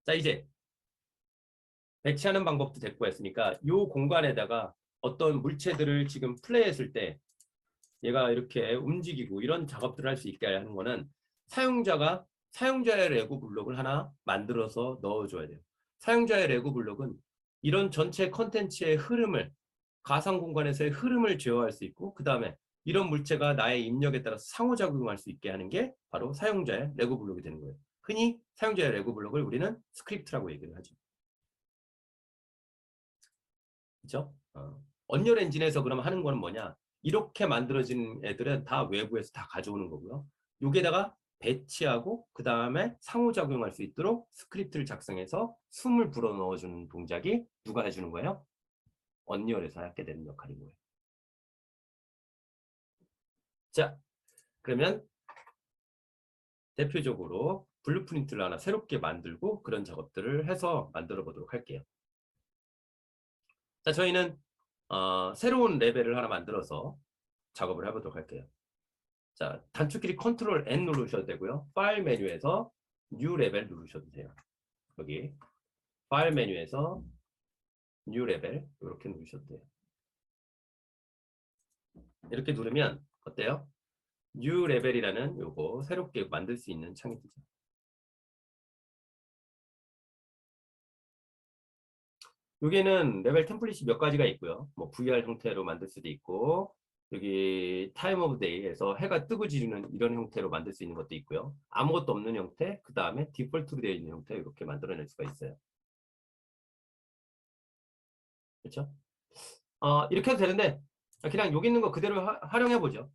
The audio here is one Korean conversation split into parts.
자, 이제 배치하는 방법도 됐고 했으니까 이 공간에다가 어떤 물체들을 지금 플레이했을 때 얘가 이렇게 움직이고 이런 작업들을 할 수 있게 하는 거는 사용자가 사용자의 레고 블록을 하나 만들어서 넣어줘야 돼요. 사용자의 레고 블록은 이런 전체 컨텐츠의 흐름을 가상 공간에서의 흐름을 제어할 수 있고 그 다음에 이런 물체가 나의 입력에 따라서 상호작용할 수 있게 하는 게 바로 사용자의 레고 블록이 되는 거예요. 흔히 사용자의 레고 블록을 우리는 스크립트라고 얘기를 하죠. 그렇죠? 언리얼 엔진에서 그럼 하는 거는 뭐냐? 이렇게 만들어진 애들은 다 외부에서 다 가져오는 거고요. 여기에다가 배치하고 그 다음에 상호작용할 수 있도록 스크립트를 작성해서 숨을 불어넣어주는 동작이 누가 해주는 거예요? 언리얼에서 하게 되는 역할인 거예요. 자, 그러면 대표적으로 블루프린트를 하나 새롭게 만들고 그런 작업들을 해서 만들어 보도록 할게요. 자, 저희는 새로운 레벨을 하나 만들어서 작업을 해보도록 할게요. 자, 단축키를 컨트롤 N 누르셔도 되고요. 파일 메뉴에서 뉴 레벨 누르셔도 돼요. 여기 파일 메뉴에서 뉴 레벨 이렇게 누르셔도 돼요. 이렇게 누르면 어때요? 뉴 레벨이라는 요거 새롭게 만들 수 있는 창이 뜨죠. 여기는 레벨 템플릿이 몇 가지가 있고요. 뭐 VR 형태로 만들 수도 있고 여기 타임 오브 데이에서 해가 뜨고 지르는 이런 형태로 만들 수 있는 것도 있고요. 아무것도 없는 형태, 그 다음에 디폴트로 되어 있는 형태 이렇게 만들어낼 수가 있어요. 그렇죠? 이렇게 해도 되는데 그냥 여기 있는 거 그대로 활용해 보죠.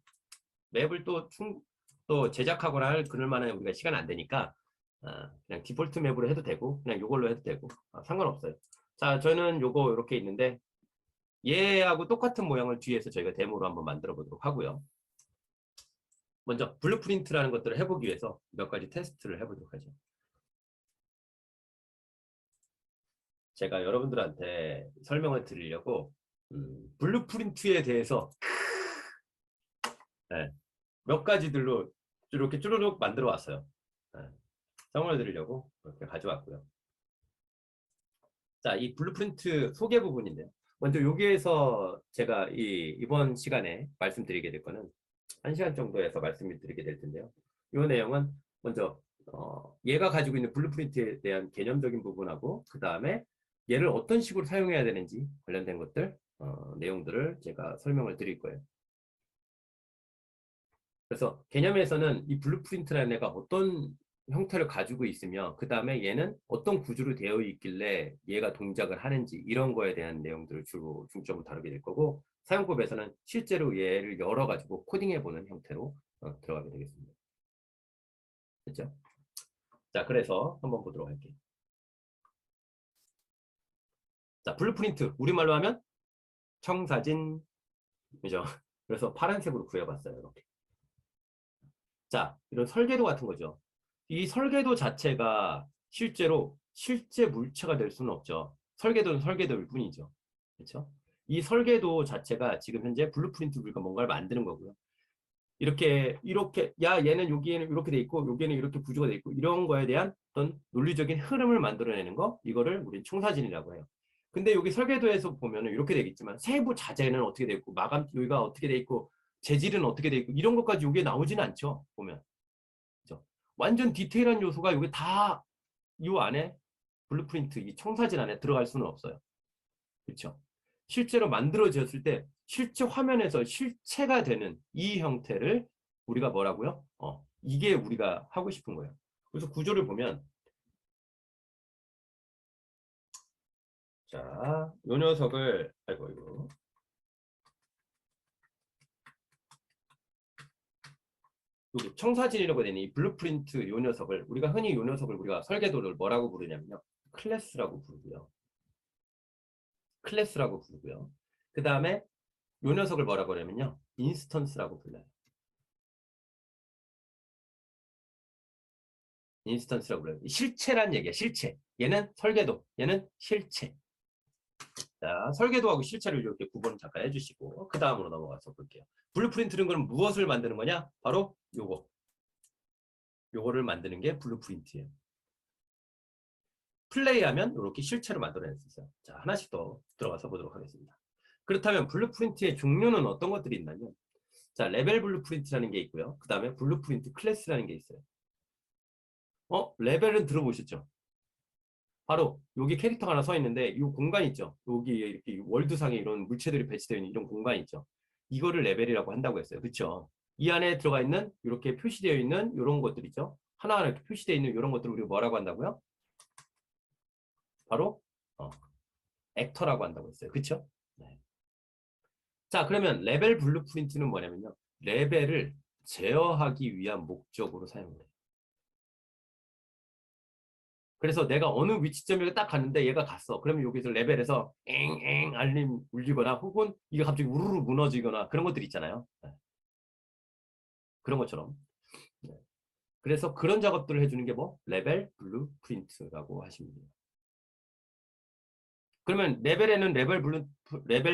맵을 또 제작하거나 할 그럴 만한 우리가 시간 안 되니까 그냥 디폴트 맵으로 해도 되고 그냥 이걸로 해도 되고 상관없어요. 자, 저는 요거 이렇게 있는데 얘하고 똑같은 모양을 뒤에서 저희가 데모로 한번 만들어 보도록 하고요. 먼저 블루프린트라는 것들을 해보기 위해서 몇 가지 테스트를 해보도록 하죠. 제가 여러분들한테 설명을 드리려고 블루프린트에 대해서 네, 몇 가지들로 이렇게 쭈루룩 만들어 왔어요. 네, 설명을 드리려고 이렇게 가져왔고요. 자, 이 블루프린트 소개 부분인데요. 먼저 여기에서 제가 이번 시간에 말씀드리게 될 거는 1시간 정도에서 말씀을 드리게 될 텐데요. 이 내용은 먼저 얘가 가지고 있는 블루프린트에 대한 개념적인 부분하고 그 다음에 얘를 어떤 식으로 사용해야 되는지 관련된 것들 내용들을 제가 설명을 드릴 거예요. 그래서 개념에서는 이 블루프린트라는 애가 어떤 형태를 가지고 있으며 그 다음에 얘는 어떤 구조로 되어 있길래 얘가 동작을 하는지 이런 거에 대한 내용들을 주로 중점으로 다루게 될 거고 사용법에서는 실제로 얘를 열어가지고 코딩해보는 형태로 들어가게 되겠습니다. 됐죠? 자, 그래서 한번 보도록 할게요. 자, 블루프린트 우리말로 하면 청사진, 그죠? 그래서 파란색으로 그려봤어요. 이렇게. 자, 이런 설계도 같은 거죠. 이 설계도 자체가 실제로 실제 물체가 될 수는 없죠. 설계도는 설계도일 뿐이죠. 그렇죠? 이 설계도 자체가 지금 현재 블루프린트 우리가 뭔가를 만드는 거고요. 이렇게 야 얘는 여기에는 이렇게 돼 있고 여기에는 이렇게 구조가 돼 있고 이런 거에 대한 어떤 논리적인 흐름을 만들어내는 거 이거를 우리는 청사진이라고 해요. 근데 여기 설계도에서 보면은 이렇게 되겠지만 세부 자재는 어떻게 돼 있고 마감 여기가 어떻게 돼 있고 재질은 어떻게 돼 있고 이런 것까지 여기에 나오지는 않죠. 보면. 그렇죠? 완전 디테일한 요소가 여기 다 이 안에 블루프린트 이 청사진 안에 들어갈 수는 없어요. 그렇죠? 실제로 만들어졌을 때 실제 화면에서 실체가 되는 이 형태를 우리가 뭐라고요? 이게 우리가 하고 싶은 거예요. 그래서 구조를 보면 자, 요 녀석을 아이고 이거 여기 청사진이라고 되는 이 블루프린트 요 녀석을 우리가 흔히 요 녀석을 우리가 설계도를 뭐라고 부르냐면요. 클래스라고 부르고요. 클래스라고 부르고요. 그 다음에 요 녀석을 뭐라고 하냐면요. 인스턴스라고 불러요. 인스턴스라고 불러요. 실체란 얘기야. 실체. 얘는 설계도. 얘는 실체. 자, 설계도하고 실체를 이렇게 구분 잠깐 해주시고 그 다음으로 넘어가서 볼게요. 블루프린트는 그럼 무엇을 만드는 거냐? 바로 요거를 만드는 게 블루프린트예요. 플레이하면 이렇게 실체로 만들어낼 수 있어요. 자, 하나씩 더 들어가서 보도록 하겠습니다. 그렇다면 블루프린트의 종류는 어떤 것들이 있나요? 자, 레벨 블루프린트라는 게 있고요. 그 다음에 블루프린트 클래스라는 게 있어요. 레벨은 들어보셨죠? 바로 여기 캐릭터가 하나 서 있는데 이 공간 있죠? 여기 이렇게 월드상에 이런 물체들이 배치되어 있는 이런 공간 있죠? 이거를 레벨이라고 한다고 했어요. 그렇죠? 이 안에 들어가 있는 이렇게 표시되어 있는 이런 것들이죠. 하나하나 이렇게 표시되어 있는 이런 것들을 우리가 뭐라고 한다고요? 바로 액터라고 한다고 했어요. 그렇죠? 네. 자, 그러면 레벨 블루프린트는 뭐냐면요. 레벨을 제어하기 위한 목적으로 사용돼요. 그래서 내가 어느 위치점에 딱 갔는데 얘가 갔어. 그러면 여기서 레벨에서 엥엥 알림 울리거나 혹은 이게 갑자기 우르르 무너지거나 그런 것들 있잖아요. 네. 그런 것처럼. 네. 그래서 그런 작업들을 해주는 게 뭐? 레벨 블루프린트라고 하시면 돼요. 그러면 레벨에는 레벨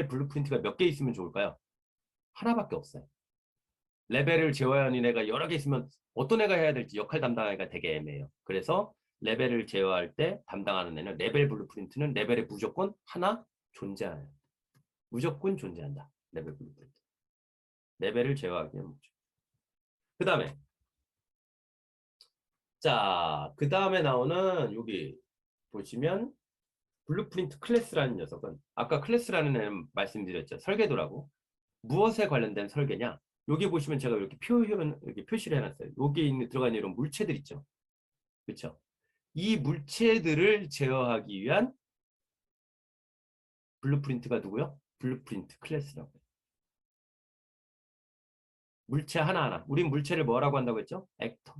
블루프린트가 몇 개 있으면 좋을까요? 하나밖에 없어요. 레벨을 제어하는 애가 여러 개 있으면 어떤 애가 해야 될지 역할 담당하기가 되게 애매해요. 그래서 레벨을 제어할 때 담당하는 애는 레벨 블루프린트는 레벨에 무조건 하나 존재하는 무조건 존재한다. 레벨 블루프린트. 레벨을 제어하기 위한 목적. 그 다음에 자, 그 다음에 나오는 여기 보시면 블루프린트 클래스라는 녀석은 아까 클래스라는 애는 말씀드렸죠. 설계도라고. 무엇에 관련된 설계냐? 여기 보시면 제가 이렇게 이렇게 표시를 해놨어요. 여기 들어가 있는 이런 물체들 있죠. 그렇죠? 이 물체들을 제어하기 위한 블루프린트가 누구요? 블루프린트 클래스라고 해요. 물체 하나하나. 우린 물체를 뭐라고 한다고 했죠? 액터.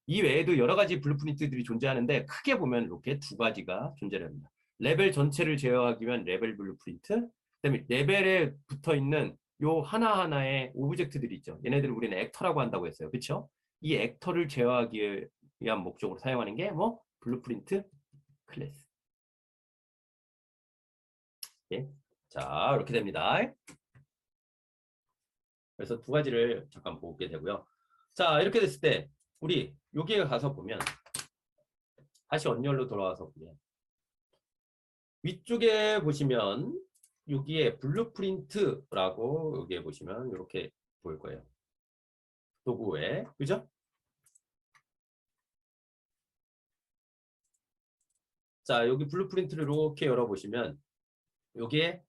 이 외에도 여러 가지 블루프린트들이 존재하는데 크게 보면 이렇게 두 가지가 존재합니다. 레벨 전체를 제어하기 위한 레벨 블루프린트, 그다음에 레벨에 붙어 있는 요 하나하나의 오브젝트들이 있죠. 얘네들을 우리는 액터라고 한다고 했어요. 그렇죠? 이 액터를 제어하기 위한 목적으로 사용하는 게 뭐? 블루프린트 클래스. 예. 자, 이렇게 됩니다. 그래서 두 가지를 잠깐 보게 되고요. 자, 이렇게 됐을 때 우리 여기에 가서 보면 다시 언열로 돌아와서 보면 위쪽에 보시면 여기에 블루프린트라고 여기에 보시면 이렇게 보일 거예요. 도구에 그죠? 자, 여기 블루프린트를 이렇게 열어보시면 여기에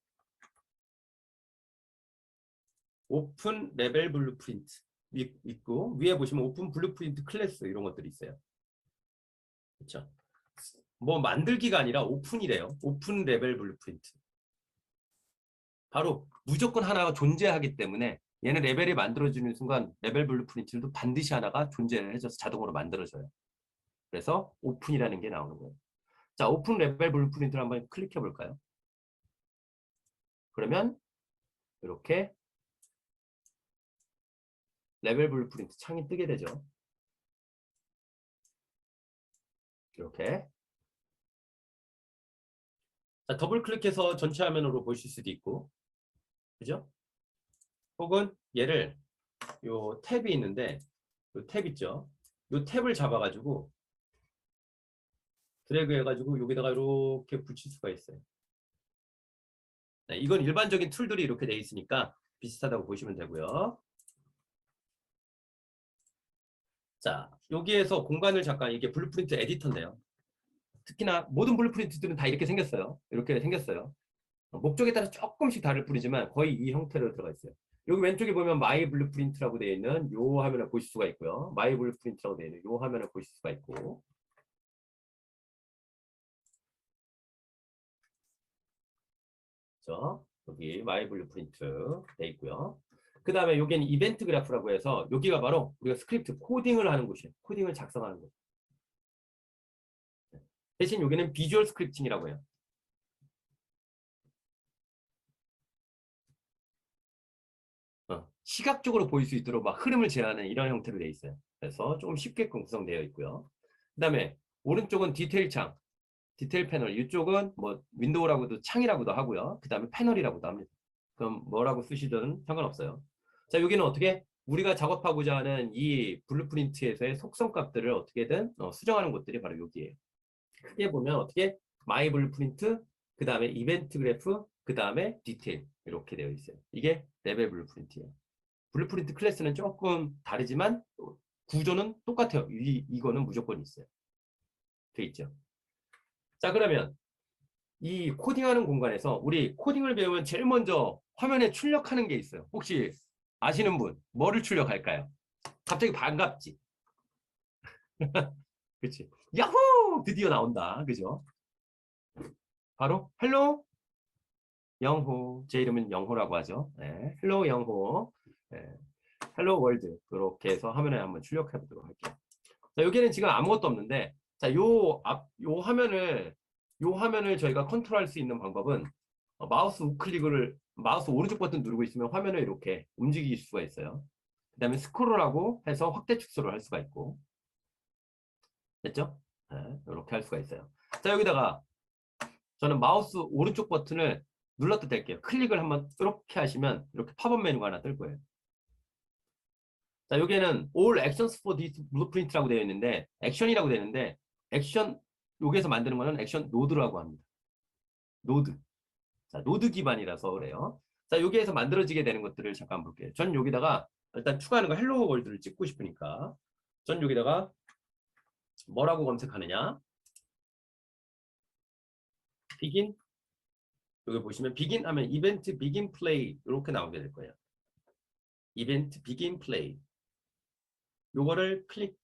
오픈 레벨 블루프린트 있고 위에 보시면 오픈 블루프린트 클래스 이런 것들이 있어요. 그렇죠? 뭐 만들기가 아니라 오픈이래요. 오픈 레벨 블루프린트. 바로 무조건 하나가 존재하기 때문에 얘는 레벨이 만들어지는 순간 레벨 블루프린트도 반드시 하나가 존재를 해줘서 자동으로 만들어져요. 그래서 오픈이라는 게 나오는 거예요. 자, 오픈 레벨 블루프린트를 한번 클릭해 볼까요? 그러면 이렇게 레벨 블루프린트 창이 뜨게 되죠. 이렇게. 자, 더블 클릭해서 전체 화면으로 보실 수도 있고, 그죠? 혹은 얘를 요 탭이 있는데, 요 탭 있죠? 요 탭을 잡아가지고 드래그 해가지고 여기다가 이렇게 붙일 수가 있어요. 네, 이건 일반적인 툴들이 이렇게 돼 있으니까 비슷하다고 보시면 되고요. 자, 여기에서 공간을 잠깐 이게 블루프린트 에디터인데요. 특히나 모든 블루프린트들은 다 이렇게 생겼어요. 이렇게 생겼어요. 목적에 따라 조금씩 다를 뿐이지만 거의 이 형태로 들어가 있어요. 여기 왼쪽에 보면 마이 블루프린트라고 되어 있는 요 화면을 보실 수가 있고요. 마이 블루프린트라고 되어 있는 요 화면을 보실 수가 있고. 그렇죠? 여기 마이 블루프린트 되어 있고요. 그 다음에 여기는 이벤트 그래프라고 해서 여기가 바로 우리가 스크립트 코딩을 하는 곳이에요. 코딩을 작성하는 곳. 대신 여기는 비주얼 스크립팅이라고 해요. 시각적으로 보일 수 있도록 막 흐름을 제어하는 이런 형태로 되어 있어요. 그래서 조금 쉽게 구성되어 있고요. 그 다음에 오른쪽은 디테일 창, 디테일 패널. 이쪽은 뭐 윈도우라고도 창이라고도 하고요. 그 다음에 패널이라고도 합니다. 그럼 뭐라고 쓰시든 상관없어요. 자, 여기는 어떻게 우리가 작업하고자 하는 이 블루프린트에서의 속성값들을 어떻게든 수정하는 것들이 바로 여기에요. 크게 보면 어떻게 마이 블루프린트, 그 다음에 이벤트 그래프, 그 다음에 디테일 이렇게 되어 있어요. 이게 레벨 블루프린트예요. 블루프린트 클래스는 조금 다르지만 구조는 똑같아요. 이거는 무조건 있어요. 돼 있죠. 자, 그러면 이 코딩하는 공간에서 우리 코딩을 배우면 제일 먼저 화면에 출력하는 게 있어요. 혹시 아시는 분 뭐를 출력할까요? 갑자기 반갑지. 그렇지. 야호! 드디어 나온다. 그죠? 바로 헬로 영호. 제 이름은 영호라고 하죠. 네. 헬로 영호. 네. 헬로 월드. 이렇게 해서 화면에 한번 출력해 보도록 할게요. 자, 여기는 지금 아무것도 없는데, 자, 요 화면을 저희가 컨트롤할 수 있는 방법은 마우스 오른쪽 버튼 누르고 있으면 화면을 이렇게 움직일 수가 있어요. 그 다음에 스크롤하고 해서 확대 축소를 할 수가 있고, 됐죠? 네, 이렇게 할 수가 있어요. 자, 여기다가 저는 마우스 오른쪽 버튼을 눌러도 될게요. 클릭을 한번 이렇게 하시면 이렇게 팝업 메뉴가 하나 뜰 거예요. 자, 여기에는 All Actions for this Blueprint라고 되어 있는데 액션이라고 되어 있는데 액션 여기에서 만드는 거는 액션 노드라고 합니다. 노드. 자, 노드 기반이라서 그래요. 자, 여기에서 만들어지게 되는 것들을 잠깐 볼게요. 전 여기다가 일단 추가하는 거 헬로 월드를 찍고 싶으니까 전 여기다가 뭐라고 검색하느냐? begin 여기 보시면 begin 하면 이벤트 begin play 이렇게 나오게 될 거예요. 이벤트 begin play 요거를 클릭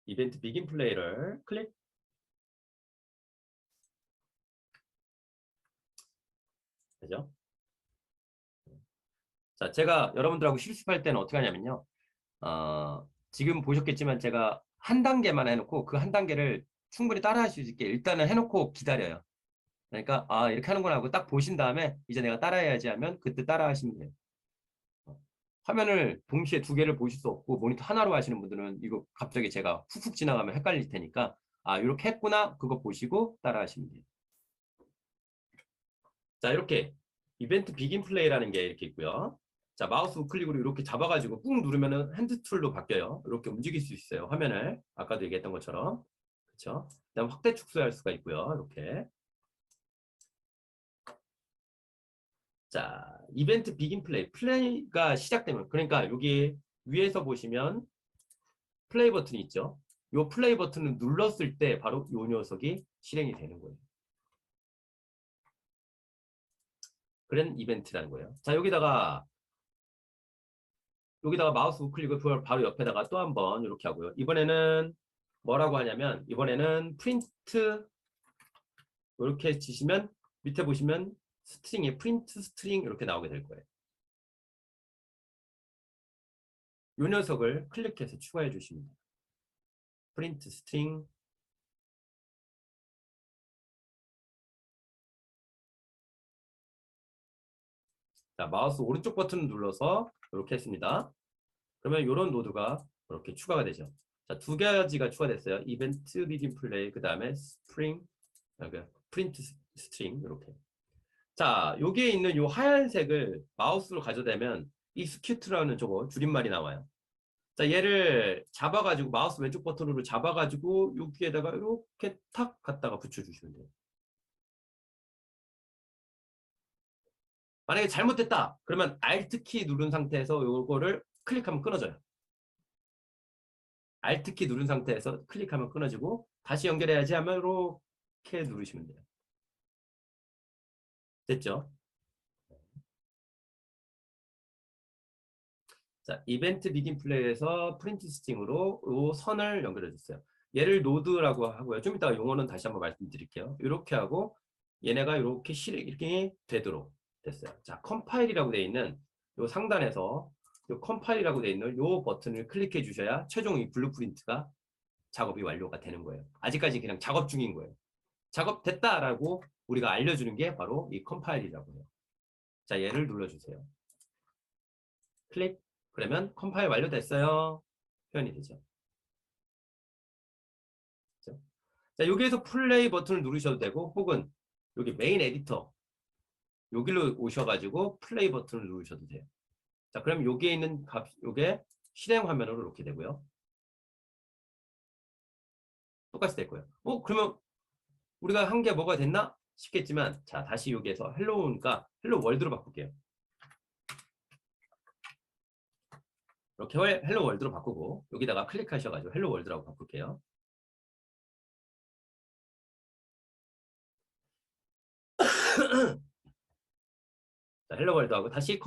이벤트 begin play를 클릭 되죠? 자, 제가 여러분들하고 실습할 때는 어떻게 하냐면요. 지금 보셨겠지만 제가 한 단계만 해놓고 그 한 단계를 충분히 따라할 수 있게 일단은 해놓고 기다려요. 그러니까 이렇게 하는구나 하고 딱 보신 다음에 이제 내가 따라해야지 하면 그때 따라하시면 돼요. 화면을 동시에 두 개를 보실 수 없고 모니터 하나로 하시는 분들은 이거 갑자기 제가 훅훅 지나가면 헷갈릴 테니까 이렇게 했구나 그거 보시고 따라하시면 돼요. 자, 이렇게 이벤트 비긴 플레이라는 게 이렇게 있고요. 자, 마우스 우클릭으로 이렇게 잡아가지고 꾹 누르면은 핸드 툴로 바뀌어요. 이렇게 움직일 수 있어요. 화면을 아까도 얘기했던 것처럼. 그렇죠? 그다음 확대 축소할 수가 있고요. 이렇게. 자, 이벤트 비긴 플레이. 플레이가 시작되면 그러니까 여기 위에서 보시면 플레이 버튼이 있죠. 이 플레이 버튼을 눌렀을 때 바로 이 녀석이 실행이 되는 거예요. 그런 이벤트라는 거예요. 자, 여기다가 마우스 우클릭을 바로 옆에다가 또 한번 이렇게 하고요. 이번에는 뭐라고 하냐면 이번에는 프린트 이렇게 치시면 밑에 보시면 스트링에 프린트 스트링 이렇게 나오게 될 거예요. 이 녀석을 클릭해서 추가해 주시면 돼요. 프린트 스트링 자, 마우스 오른쪽 버튼 눌러서 이렇게 했습니다. 그러면 이런 노드가 이렇게 추가가 되죠. 자, 두 가지가 추가됐어요. 이벤트 비긴 플레이 그 다음에 스프링 프린트 스트링 이렇게. 자, 여기에 있는 이 하얀색을 마우스로 가져대면 execute라는 저거 줄임말이 나와요. 자, 얘를 잡아가지고 마우스 왼쪽 버튼으로 잡아가지고 여기에다가 이렇게 탁 갖다가 붙여주시면 돼요. 만약에 잘못됐다 그러면 Alt 키 누른 상태에서 이거를 클릭하면 끊어져요. Alt 키 누른 상태에서 클릭하면 끊어지고 다시 연결해야지 하면 이렇게 누르시면 돼요. 됐죠? 자, 이벤트 비긴 플레이에서 프린트 스팅으로 이 선을 연결해 줬어요. 얘를 노드라고 하고요. 좀 이따가 용어는 다시 한번 말씀드릴게요. 이렇게 하고 얘네가 이렇게 실행이 되도록 됐어요. 자, 컴파일이라고 되어 있는 요 상단에서 요 컴파일이라고 되어 있는 요 버튼을 클릭해 주셔야 최종 이 블루프린트가 작업이 완료가 되는 거예요. 아직까지 그냥 작업 중인 거예요. 작업 됐다라고 우리가 알려주는 게 바로 이 컴파일이라고 해요. 자, 얘를 눌러주세요. 클릭. 그러면 컴파일 완료됐어요. 표현이 되죠. 그렇죠? 자, 여기에서 플레이 버튼을 누르셔도 되고 혹은 여기 메인 에디터 여기로 오셔가지고 플레이 버튼을 누르셔도 돼요. 자, 그럼 여기에 있는 값, 요게 실행 화면으로 이렇게 되고요. 똑같이 될 거예요. 그러면 우리가 한 게 뭐가 됐나 싶겠지만, 자, 다시 여기에서 헬로우니까 헬로 월드로 바꿀게요. 이렇게 헬로 월드로 바꾸고 여기다가 클릭하셔가지고 헬로 월드라고 바꿀게요. 자, 헬로 월드하고 다시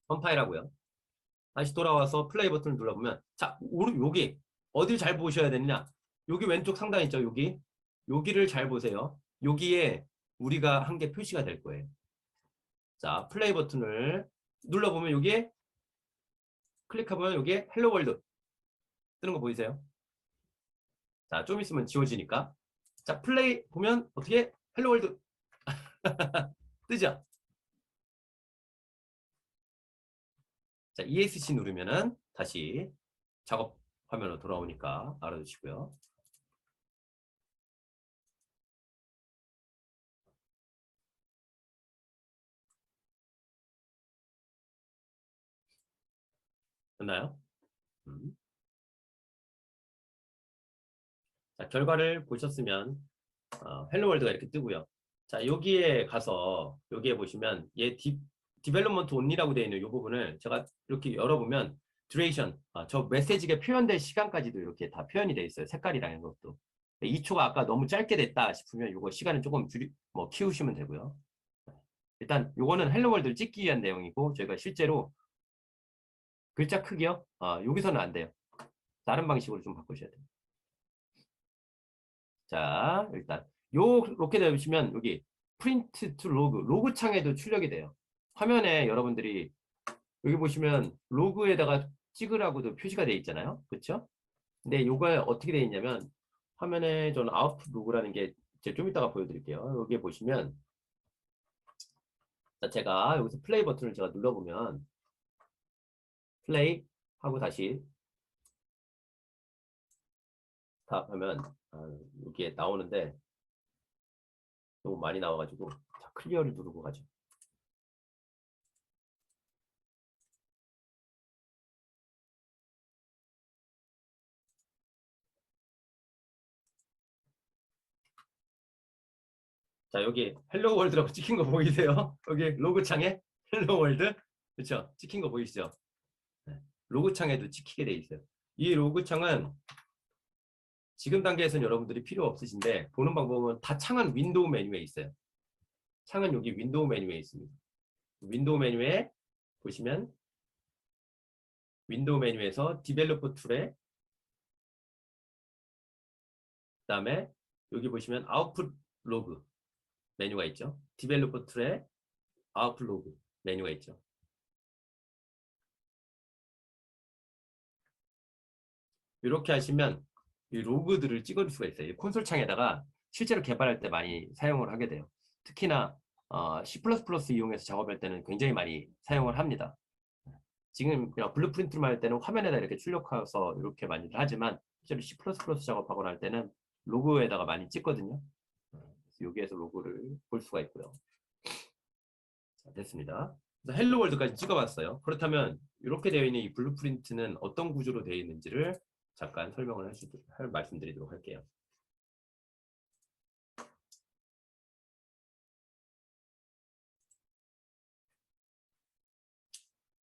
컴파일하고요. 다시 돌아와서 플레이 버튼을 눌러보면, 자, 여기 어딜 잘 보셔야 되느냐? 여기 왼쪽 상단 있죠? 여기를 잘 보세요. 여기에 우리가 한 게 표시가 될 거예요. 자, 플레이 버튼을 눌러보면 여기에 클릭해보면 여기에 헬로 월드 뜨는 거 보이세요? 자, 좀 있으면 지워지니까. 자, 플레이 보면 어떻게 헬로 월드 뜨죠? 자, ESC 누르면은 다시 작업 화면으로 돌아오니까 알아두시고요. 됐나요? 자, 결과를 보셨으면 헬로 월드가 이렇게 뜨고요. 자, 여기에 가서 여기에 보시면 얘 디벨롭먼트 온리라고 되어 있는 이 부분을 제가 이렇게 열어보면 듀레이션, 저 메시지가 표현될 시간까지도 이렇게 다 표현이 되어 있어요. 색깔이라는 것도. 2초가 아까 너무 짧게 됐다 싶으면 이거 시간을 조금 키우시면 되고요. 일단 요거는 헬로 월드를 찍기 위한 내용이고 저희가 실제로 글자 크기요. 여기서는 안 돼요. 다른 방식으로 좀 바꾸셔야 돼요. 자, 일단 요렇게 되시면 여기 프린트 투 로그 창에도 출력이 돼요. 화면에 여러분들이 여기 보시면 로그에다가 찍으라고도 표시가 되어 있잖아요. 그렇죠? 근데 요거 어떻게 되어 있냐면 화면에 저는 아웃풋 로그라는 게 제가 좀 이따가 보여드릴게요. 여기에 보시면 제가 여기서 플레이 버튼을 제가 눌러보면 플레이 하고 다시 다 하면 여기에 나오는데 너무 많이 나와가지고 클리어를 누르고 가죠. 자, 여기 헬로 월드라고 찍힌 거 보이세요? 여기 로그 창에 헬로 월드, 그렇죠? 찍힌 거 보이시죠? 네. 로그 창에도 찍히게 돼 있어요. 이 로그 창은 지금 단계에서는 여러분들이 필요 없으신데 보는 방법은 다 창은 윈도우 메뉴에 있어요. 창은 여기 윈도우 메뉴에 있습니다. 윈도우 메뉴에 보시면 윈도우 메뉴에서 디벨로퍼 툴에 그다음에 여기 보시면 아웃풋 로그 메뉴가 있죠. 디벨로퍼 툴에 아웃풋 로그 메뉴가 있죠. 이렇게 하시면 이 로그들을 찍을 수가 있어요. 콘솔 창에다가 실제로 개발할 때 많이 사용을 하게 돼요. 특히나 C++ 이용해서 작업할 때는 굉장히 많이 사용을 합니다. 지금 그냥 블루프린트만 할 때는 화면에다 이렇게 출력해서 이렇게 많이 하지만 실제로 C++ 작업하거나 할 때는 로그에다가 많이 찍거든요. 그래서 여기에서 로그를 볼 수가 있고요. 자, 됐습니다. 그래서 헬로 월드까지 찍어봤어요. 그렇다면 이렇게 되어 있는 이 블루프린트는 어떤 구조로 되어 있는지를 잠깐 설명을 말씀드리도록 할게요.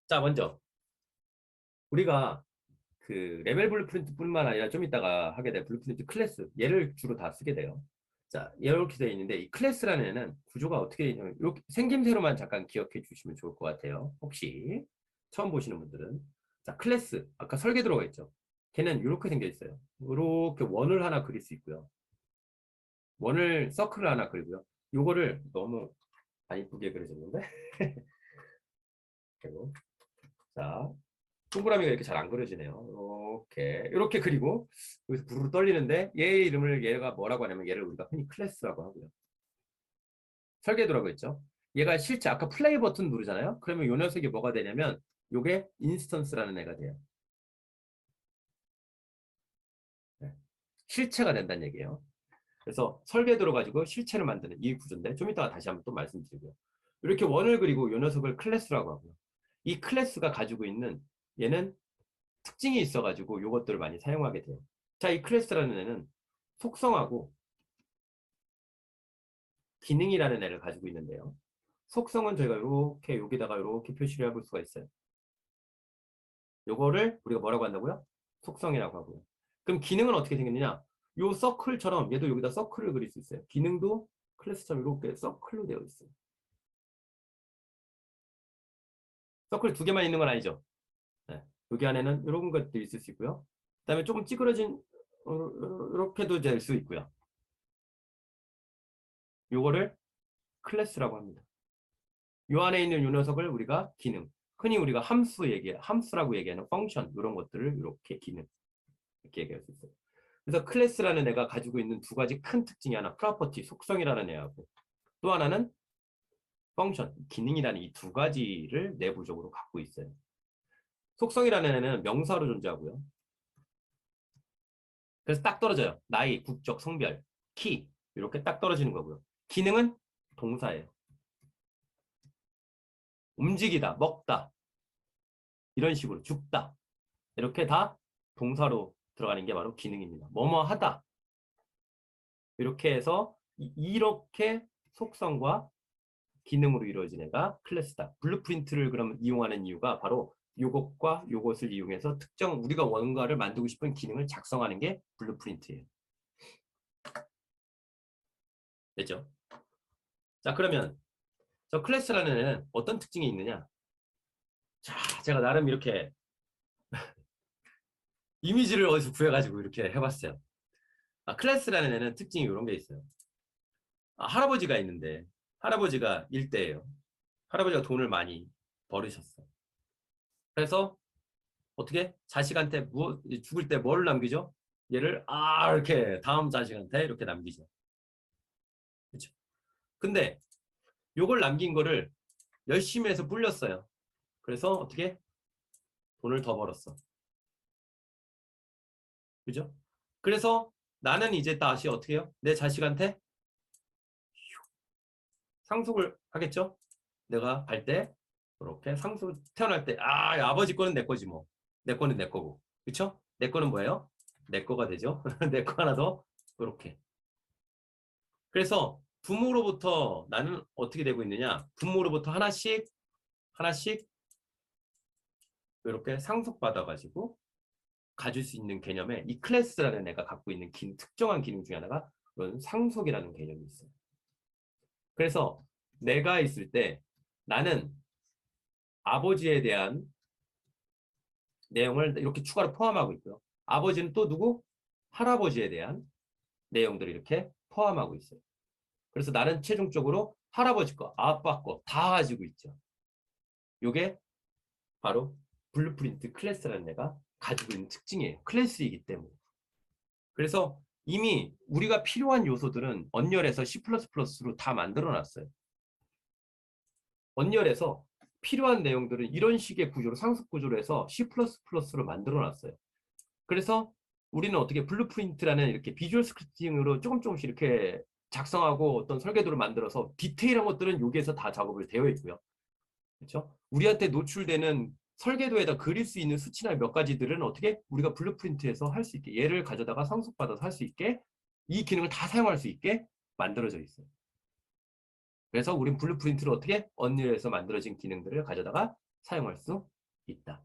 자, 먼저 우리가 그 레벨 블루프린트뿐만 아니라 좀 이따가 하게 될 블루프린트 클래스 얘를 주로 다 쓰게 돼요. 자, 이렇게 되어 있는데 이 클래스라는 애는 구조가 어떻게 되냐면 이렇게 생김새로만 잠깐 기억해 주시면 좋을 것 같아요. 혹시 처음 보시는 분들은 자, 클래스 아까 설계 들어가 있죠. 걔는 이렇게 생겨 있어요. 이렇게 원을 하나 그릴 수 있고요. 원을 서클을 하나 그리고요. 요거를 너무 안 이쁘게 그려졌는데 그리고 자, 동그라미가 이렇게 잘 안 그려지네요. 이렇게 그리고 여기서 부르르 떨리는데 얘 이름을 얘가 뭐라고 하냐면 얘를 우리가 흔히 클래스라고 하고요. 설계도라고 했죠. 얘가 실제 아까 플레이 버튼 누르잖아요. 그러면 요 녀석이 뭐가 되냐면 요게 인스턴스라는 애가 돼요. 네. 실체가 된다는 얘기예요. 그래서 설계도로 가지고 실체를 만드는 이 구조인데 좀 이따가 다시 한번 또 말씀드리고요. 이렇게 원을 그리고 이 녀석을 클래스라고 하고요. 이 클래스가 가지고 있는 얘는 특징이 있어가지고 이것들을 많이 사용하게 돼요. 자, 이 클래스라는 애는 속성하고 기능이라는 애를 가지고 있는데요. 속성은 저희가 이렇게 여기다가 이렇게 표시를 해볼 수가 있어요. 요거를 우리가 뭐라고 한다고요? 속성이라고 하고요. 그럼 기능은 어떻게 생겼느냐? 요 서클처럼 얘도 여기다 서클을 그릴 수 있어요. 기능도 클래스처럼 이렇게 서클로 되어 있어요. 서클 두 개만 있는 건 아니죠. 네. 여기 안에는 이런 것도 있을 수 있고요. 그 다음에 조금 찌그러진 이렇게도 될 수 있고요. 요거를 클래스라고 합니다. 요 안에 있는 요 녀석을 우리가 기능, 흔히 우리가 함수라고 얘기하는 펑션 이런 것들을 이렇게 기능 이렇게 얘기할 수 있어요. 그래서 클래스라는 애가 가지고 있는 두 가지 큰 특징이 하나 프로퍼티, 속성이라는 애하고 또 하나는 펑션, 기능이라는 이 두 가지를 내부적으로 갖고 있어요. 속성이라는 애는 명사로 존재하고요. 그래서 딱 떨어져요. 나이, 국적, 성별, 키 이렇게 딱 떨어지는 거고요. 기능은 동사예요. 움직이다, 먹다 이런 식으로 죽다 이렇게 다 동사로 들어가는 게 바로 기능입니다. 뭐뭐 하다 이렇게 해서 이렇게 속성과 기능으로 이루어진 애가 클래스다. 블루프린트를 그러면 이용하는 이유가 바로 요것과 요것을 이용해서 특정 우리가 뭔가를 만들고 싶은 기능을 작성하는 게 블루프린트예요. 됐죠? 자, 그러면 저 클래스라는 애는 어떤 특징이 있느냐? 자, 제가 나름 이렇게 이미지를 어디서 구해가지고 이렇게 해봤어요. 클래스라는 애는 특징이 이런 게 있어요. 할아버지가 있는데 할아버지가 일대예요. 할아버지가 돈을 많이 벌으셨어. 그래서 어떻게 자식한테 죽을 때 뭐를 남기죠? 얘를 이렇게 다음 자식한테 이렇게 남기죠. 그렇죠? 근데 요걸 남긴 거를 열심히 해서 불렸어요. 그래서 어떻게 돈을 더 벌었어. 그죠? 그래서 나는 이제 다시 어떻게 해요? 내 자식한테 상속을 하겠죠? 내가 갈 때 이렇게 상속 태어날 때 아버지 거는 내 거지 뭐. 내 거는 내 거고. 그렇죠? 내 거는 뭐예요? 내 거가 되죠. 내 거 하나 더 이렇게. 그래서 부모로부터 나는 어떻게 되고 있느냐? 부모로부터 하나씩 하나씩 이렇게 상속받아가지고 가질 수 있는 개념에 이 클래스라는 애가 갖고 있는 특정한 기능 중에 하나가 그런 상속이라는 개념이 있어요. 그래서 내가 있을 때 나는 아버지에 대한 내용을 이렇게 추가로 포함하고 있고요. 아버지는 또 누구? 할아버지에 대한 내용들을 이렇게 포함하고 있어요. 그래서 나는 최종적으로 할아버지 거, 아빠 거 다 가지고 있죠. 이게 바로 블루프린트 클래스라는 애가 가지고 있는 특징이에요. 클래스이기 때문에. 그래서 이미 우리가 필요한 요소들은 언열에서 C++로 다 만들어 놨어요. 언열에서 필요한 내용들은 이런 식의 구조로 상습 구조로 해서 C++로 만들어 놨어요. 그래서 우리는 어떻게 블루프린트라는 이렇게 비주얼 스크립팅으로 조금씩 이렇게 작성하고 어떤 설계도를 만들어서 디테일한 것들은 여기에서 다 작업을 되어 있고요. 그렇죠? 우리한테 노출되는 설계도에다 그릴 수 있는 수치나 몇 가지들은 어떻게 우리가 블루프린트에서 할 수 있게 얘를 가져다가 상속받아서 할 수 있게 이 기능을 다 사용할 수 있게 만들어져 있어요. 그래서 우린 블루프린트를 어떻게 언리얼에서 만들어진 기능들을 가져다가 사용할 수 있다.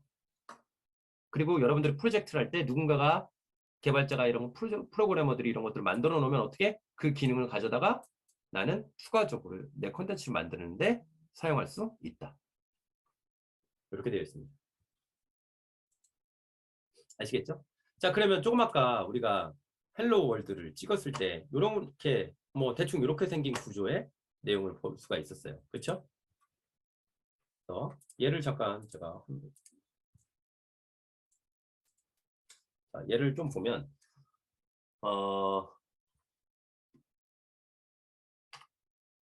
그리고 여러분들이 프로젝트를 할 때 누군가가 개발자가 이런 프로그래머들이 이런 것들을 만들어 놓으면 어떻게 그 기능을 가져다가 나는 추가적으로 내 콘텐츠를 만드는데 사용할 수 있다. 이렇게 되어 있습니다. 아시겠죠? 자, 그러면 조금 아까 우리가 헬로 월드를 찍었을 때 이렇게 뭐 대충 이렇게 생긴 구조의 내용을 볼 수가 있었어요. 그렇죠? 얘를 잠깐 제가 얘를 좀 보면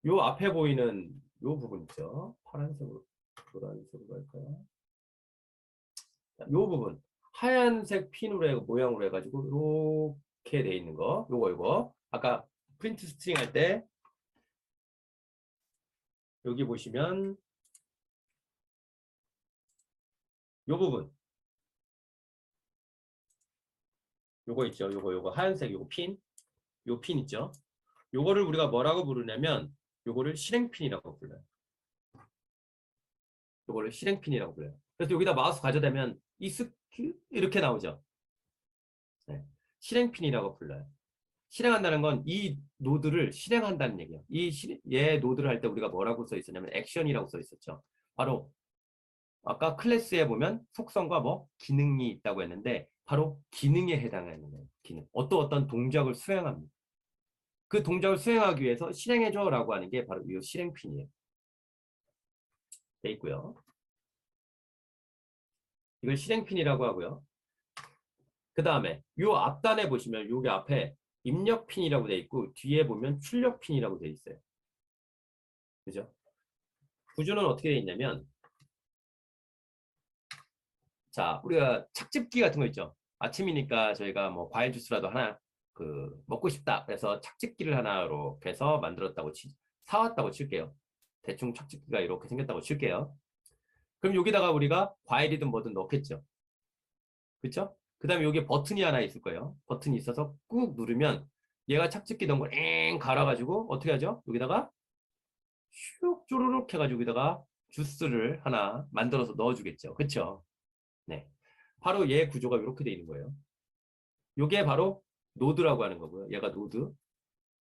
요 앞에 보이는 요 부분 있죠? 파란색으로 노란색으로 할까요? 요 부분 하얀색 핀으로 모양으로 해가지고 이렇게 돼 있는 거 요거 아까 프린트 스트링 할 때 여기 보시면 요 부분 요거 있죠. 요거 하얀색 요거 요 핀 있죠. 요거를 우리가 뭐라고 부르냐면 요거를 실행핀이라고 불러요. 요거를 실행핀이라고 불러요. 그래서 여기다 마우스 가져대면 이렇게 나오죠. 네. 실행핀이라고 불러요. 실행한다는 건 이 노드를 실행한다는 얘기예요. 얘 노드를 할 때 우리가 뭐라고 써 있었냐면 액션이라고 써 있었죠. 바로 아까 클래스에 보면 속성과 뭐 기능이 있다고 했는데 바로 기능에 해당하는 거예요. 기능. 어떤 동작을 수행합니다. 그 동작을 수행하기 위해서 실행해줘라고 하는 게 바로 이 실행핀이에요. 돼 있고요. 이걸 실행핀이라고 하고요. 그 다음에 이 앞단에 보시면 여기 앞에 입력핀이라고 돼 있고 뒤에 보면 출력핀이라고 돼 있어요. 그죠? 구조는 어떻게 돼 있냐면 자, 우리가 착즙기 같은 거 있죠. 아침이니까 저희가 뭐 과일 주스라도 하나 먹고 싶다. 그래서 착즙기를 하나 이렇게 해서 만들었다고 사왔다고 칠게요. 대충 착즙기가 이렇게 생겼다고 칠게요. 그럼 여기다가 우리가 과일이든 뭐든 넣겠죠. 그렇죠? 그 다음에 여기 버튼이 하나 있을 거예요. 버튼이 있어서 꾹 누르면 얘가 착즙기 넣은 걸 엥 갈아가지고 어떻게 하죠? 여기다가 슉 쪼르륵 해가지고 여기다가 주스를 하나 만들어서 넣어주겠죠. 그렇죠? 네. 바로 얘 구조가 이렇게 돼 있는 거예요. 이게 바로 노드라고 하는 거고요. 얘가 노드,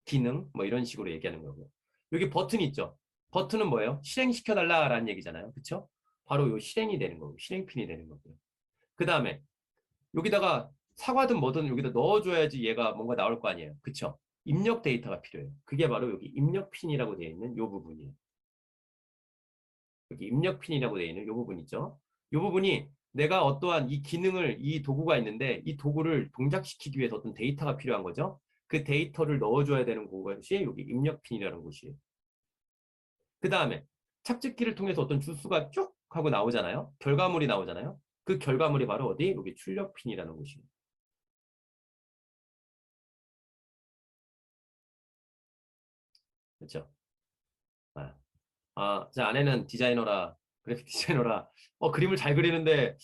기능 뭐 이런 식으로 얘기하는 거고요. 여기 버튼 있죠. 버튼은 뭐예요? 실행시켜달라라는 얘기잖아요. 그렇죠? 바로 요 실행이 되는 거고 실행핀이 되는 거고요. 그 다음에 여기다가 사과든 뭐든 여기다 넣어줘야지 얘가 뭔가 나올 거 아니에요. 그쵸? 입력 데이터가 필요해요. 그게 바로 여기 입력핀이라고 되어 있는 이 부분이에요. 여기 입력핀이라고 되어 있는 이 부분 있죠? 이 부분이 내가 어떠한 이 기능을, 이 도구가 있는데 이 도구를 동작시키기 위해서 어떤 데이터가 필요한 거죠? 그 데이터를 넣어줘야 되는 곳이 여기 입력핀이라는 곳이에요. 그 다음에 착즙기를 통해서 어떤 주스가 쭉 하고 나오잖아요. 결과물이 나오잖아요. 그 결과물이 바로 어디? 여기 출력핀이라는 곳이에요. 그렇죠? 제 아내는 디자이너라, 그래픽 디자이너라, 그림을 잘 그리는데,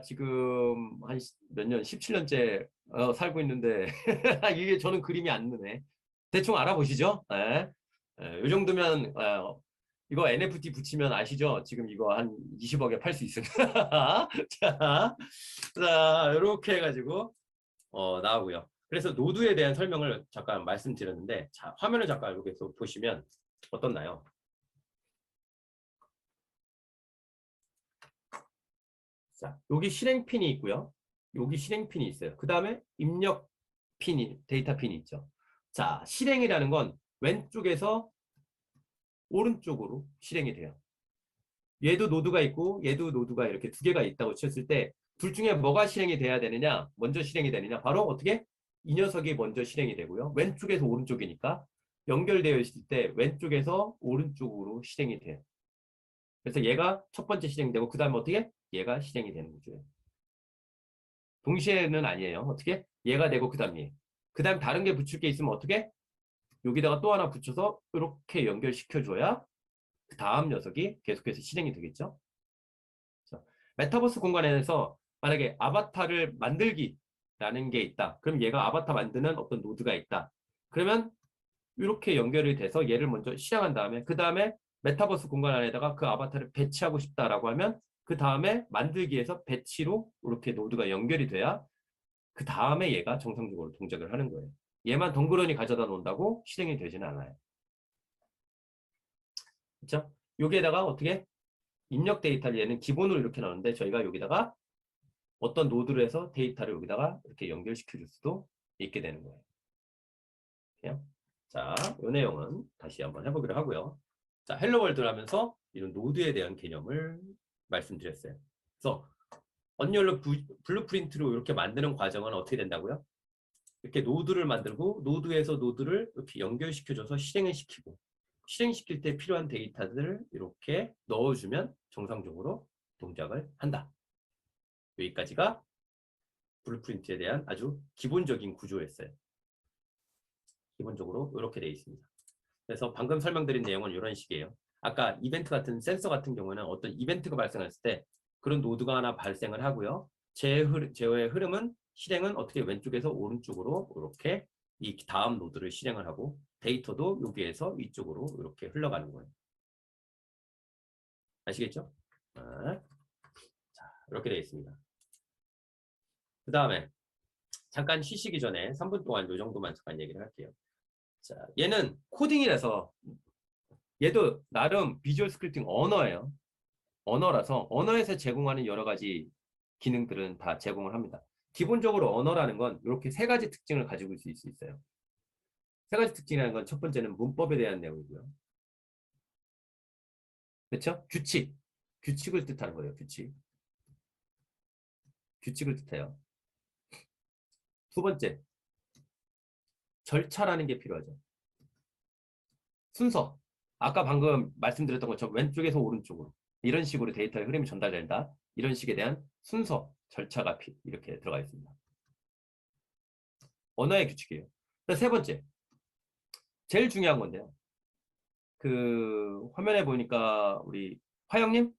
지금 한 몇 년, 17년째 살고 있는데, 이게 저는 그림이 안 느네. 대충 알아보시죠? 네. 이 정도면, 이거 NFT 붙이면 아시죠? 지금 이거 한 20억에 팔 수 있습니다. 자, 이렇게 해가지고, 나오고요. 그래서 노드에 대한 설명을 잠깐 말씀드렸는데, 자, 화면을 잠깐 여기서 보시면 어떻나요? 자, 여기 실행핀이 있고요. 여기 실행핀이 있어요. 그 다음에 입력 데이터 핀이 있죠. 자, 실행이라는 건 왼쪽에서 오른쪽으로 실행이 돼요. 얘도 노드가 있고 얘도 노드가 이렇게 두 개가 있다고 쳤을 때 둘 중에 뭐가 실행이 돼야 되느냐? 먼저 실행이 되느냐? 바로 어떻게? 이 녀석이 먼저 실행이 되고요. 왼쪽에서 오른쪽이니까 연결되어 있을 때 왼쪽에서 오른쪽으로 실행이 돼요. 그래서 얘가 첫 번째 실행되고 그 다음에 어떻게? 얘가 실행이 되는 거죠. 동시에는 아니에요. 어떻게? 얘가 되고 그 다음 얘. 그 다음 다른 게 붙일 게 있으면 어떻게? 여기다가 또 하나 붙여서 이렇게 연결시켜줘야 그 다음 녀석이 계속해서 실행이 되겠죠. 자, 메타버스 공간에서 만약에 아바타를 만들기라는 게 있다. 그럼 얘가 아바타 만드는 어떤 노드가 있다. 그러면 이렇게 연결이 돼서 얘를 먼저 실행한 다음에 그 다음에 메타버스 공간 안에다가 그 아바타를 배치하고 싶다라고 하면 그 다음에 만들기에서 배치로 이렇게 노드가 연결이 돼야 그 다음에 얘가 정상적으로 동작을 하는 거예요. 얘만 덩그러니 가져다 놓는다고 실행이 되지는 않아요. 그렇죠? 여기에다가 어떻게 입력 데이터를 얘는 기본으로 이렇게 나오는데 저희가 여기다가 어떤 노드를 해서 데이터를 여기다가 이렇게 연결시켜 줄 수도 있게 되는 거예요. 그냥 자, 이 내용은 다시 한번 해보기로 하고요. 자, 헬로 월드를 하면서 이런 노드에 대한 개념을 말씀드렸어요. 그래서 언리얼로 블루프린트로 이렇게 만드는 과정은 어떻게 된다고요? 이렇게 노드를 만들고 노드에서 노드를 이렇게 연결시켜줘서 실행을 시키고 실행시킬 때 필요한 데이터들을 이렇게 넣어주면 정상적으로 동작을 한다. 여기까지가 블루프린트에 대한 아주 기본적인 구조였어요. 기본적으로 이렇게 되어 있습니다. 그래서 방금 설명드린 내용은 이런 식이에요. 아까 이벤트 같은 센서 같은 경우는 어떤 이벤트가 발생했을 때 그런 노드가 하나 발생을 하고요. 제어의 흐름은 실행은 어떻게 왼쪽에서 오른쪽으로 이렇게 이 다음 노드를 실행을 하고 데이터도 여기에서 이쪽으로 이렇게 흘러가는 거예요. 아시겠죠? 자, 이렇게 되어 있습니다. 그 다음에 잠깐 쉬시기 전에 3분 동안 이 정도만 잠깐 얘기를 할게요. 자, 얘는 코딩이라서 얘도 나름 비주얼 스크립팅 언어예요. 언어라서 언어에서 제공하는 여러 가지 기능들은 다 제공을 합니다. 기본적으로 언어라는 건 이렇게 세 가지 특징을 가지고 있을 수 있어요. 세 가지 특징이라는 건 첫 번째는 문법에 대한 내용이고요. 그렇죠? 규칙. 규칙을 뜻하는 거예요. 규칙. 규칙을 뜻해요. 두 번째, 절차라는 게 필요하죠. 순서. 아까 방금 말씀드렸던 것처럼 왼쪽에서 오른쪽으로 이런 식으로 데이터의 흐름이 전달된다. 이런 식에 대한 순서, 절차가 이렇게 들어가 있습니다. 언어의 규칙이에요. 세 번째, 제일 중요한 건데요. 그 화면에 보니까 우리 화영님?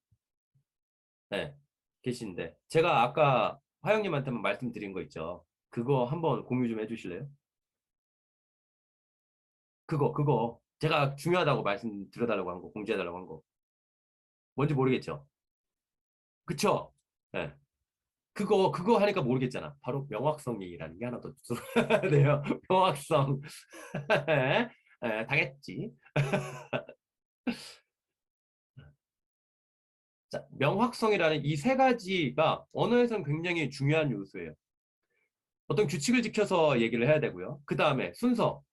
네, 계신데 제가 아까 화영님한테만 말씀드린 거 있죠. 그거 한번 공유 좀 해주실래요? 그거 제가 중요하다고 말씀드려달라고 한 거, 공지해달라고 한 거. 뭔지 모르겠죠? 그쵸? 네. 그거 하니까 모르겠잖아. 바로 명확성이라는 게 하나 더 들어야 돼요. 명확성. 네, 당했지. 자, 명확성이라는 이 세 가지가 언어에서는 굉장히 중요한 요소예요. 어떤 규칙을 지켜서 얘기를 해야 되고요. 그 다음에 순서,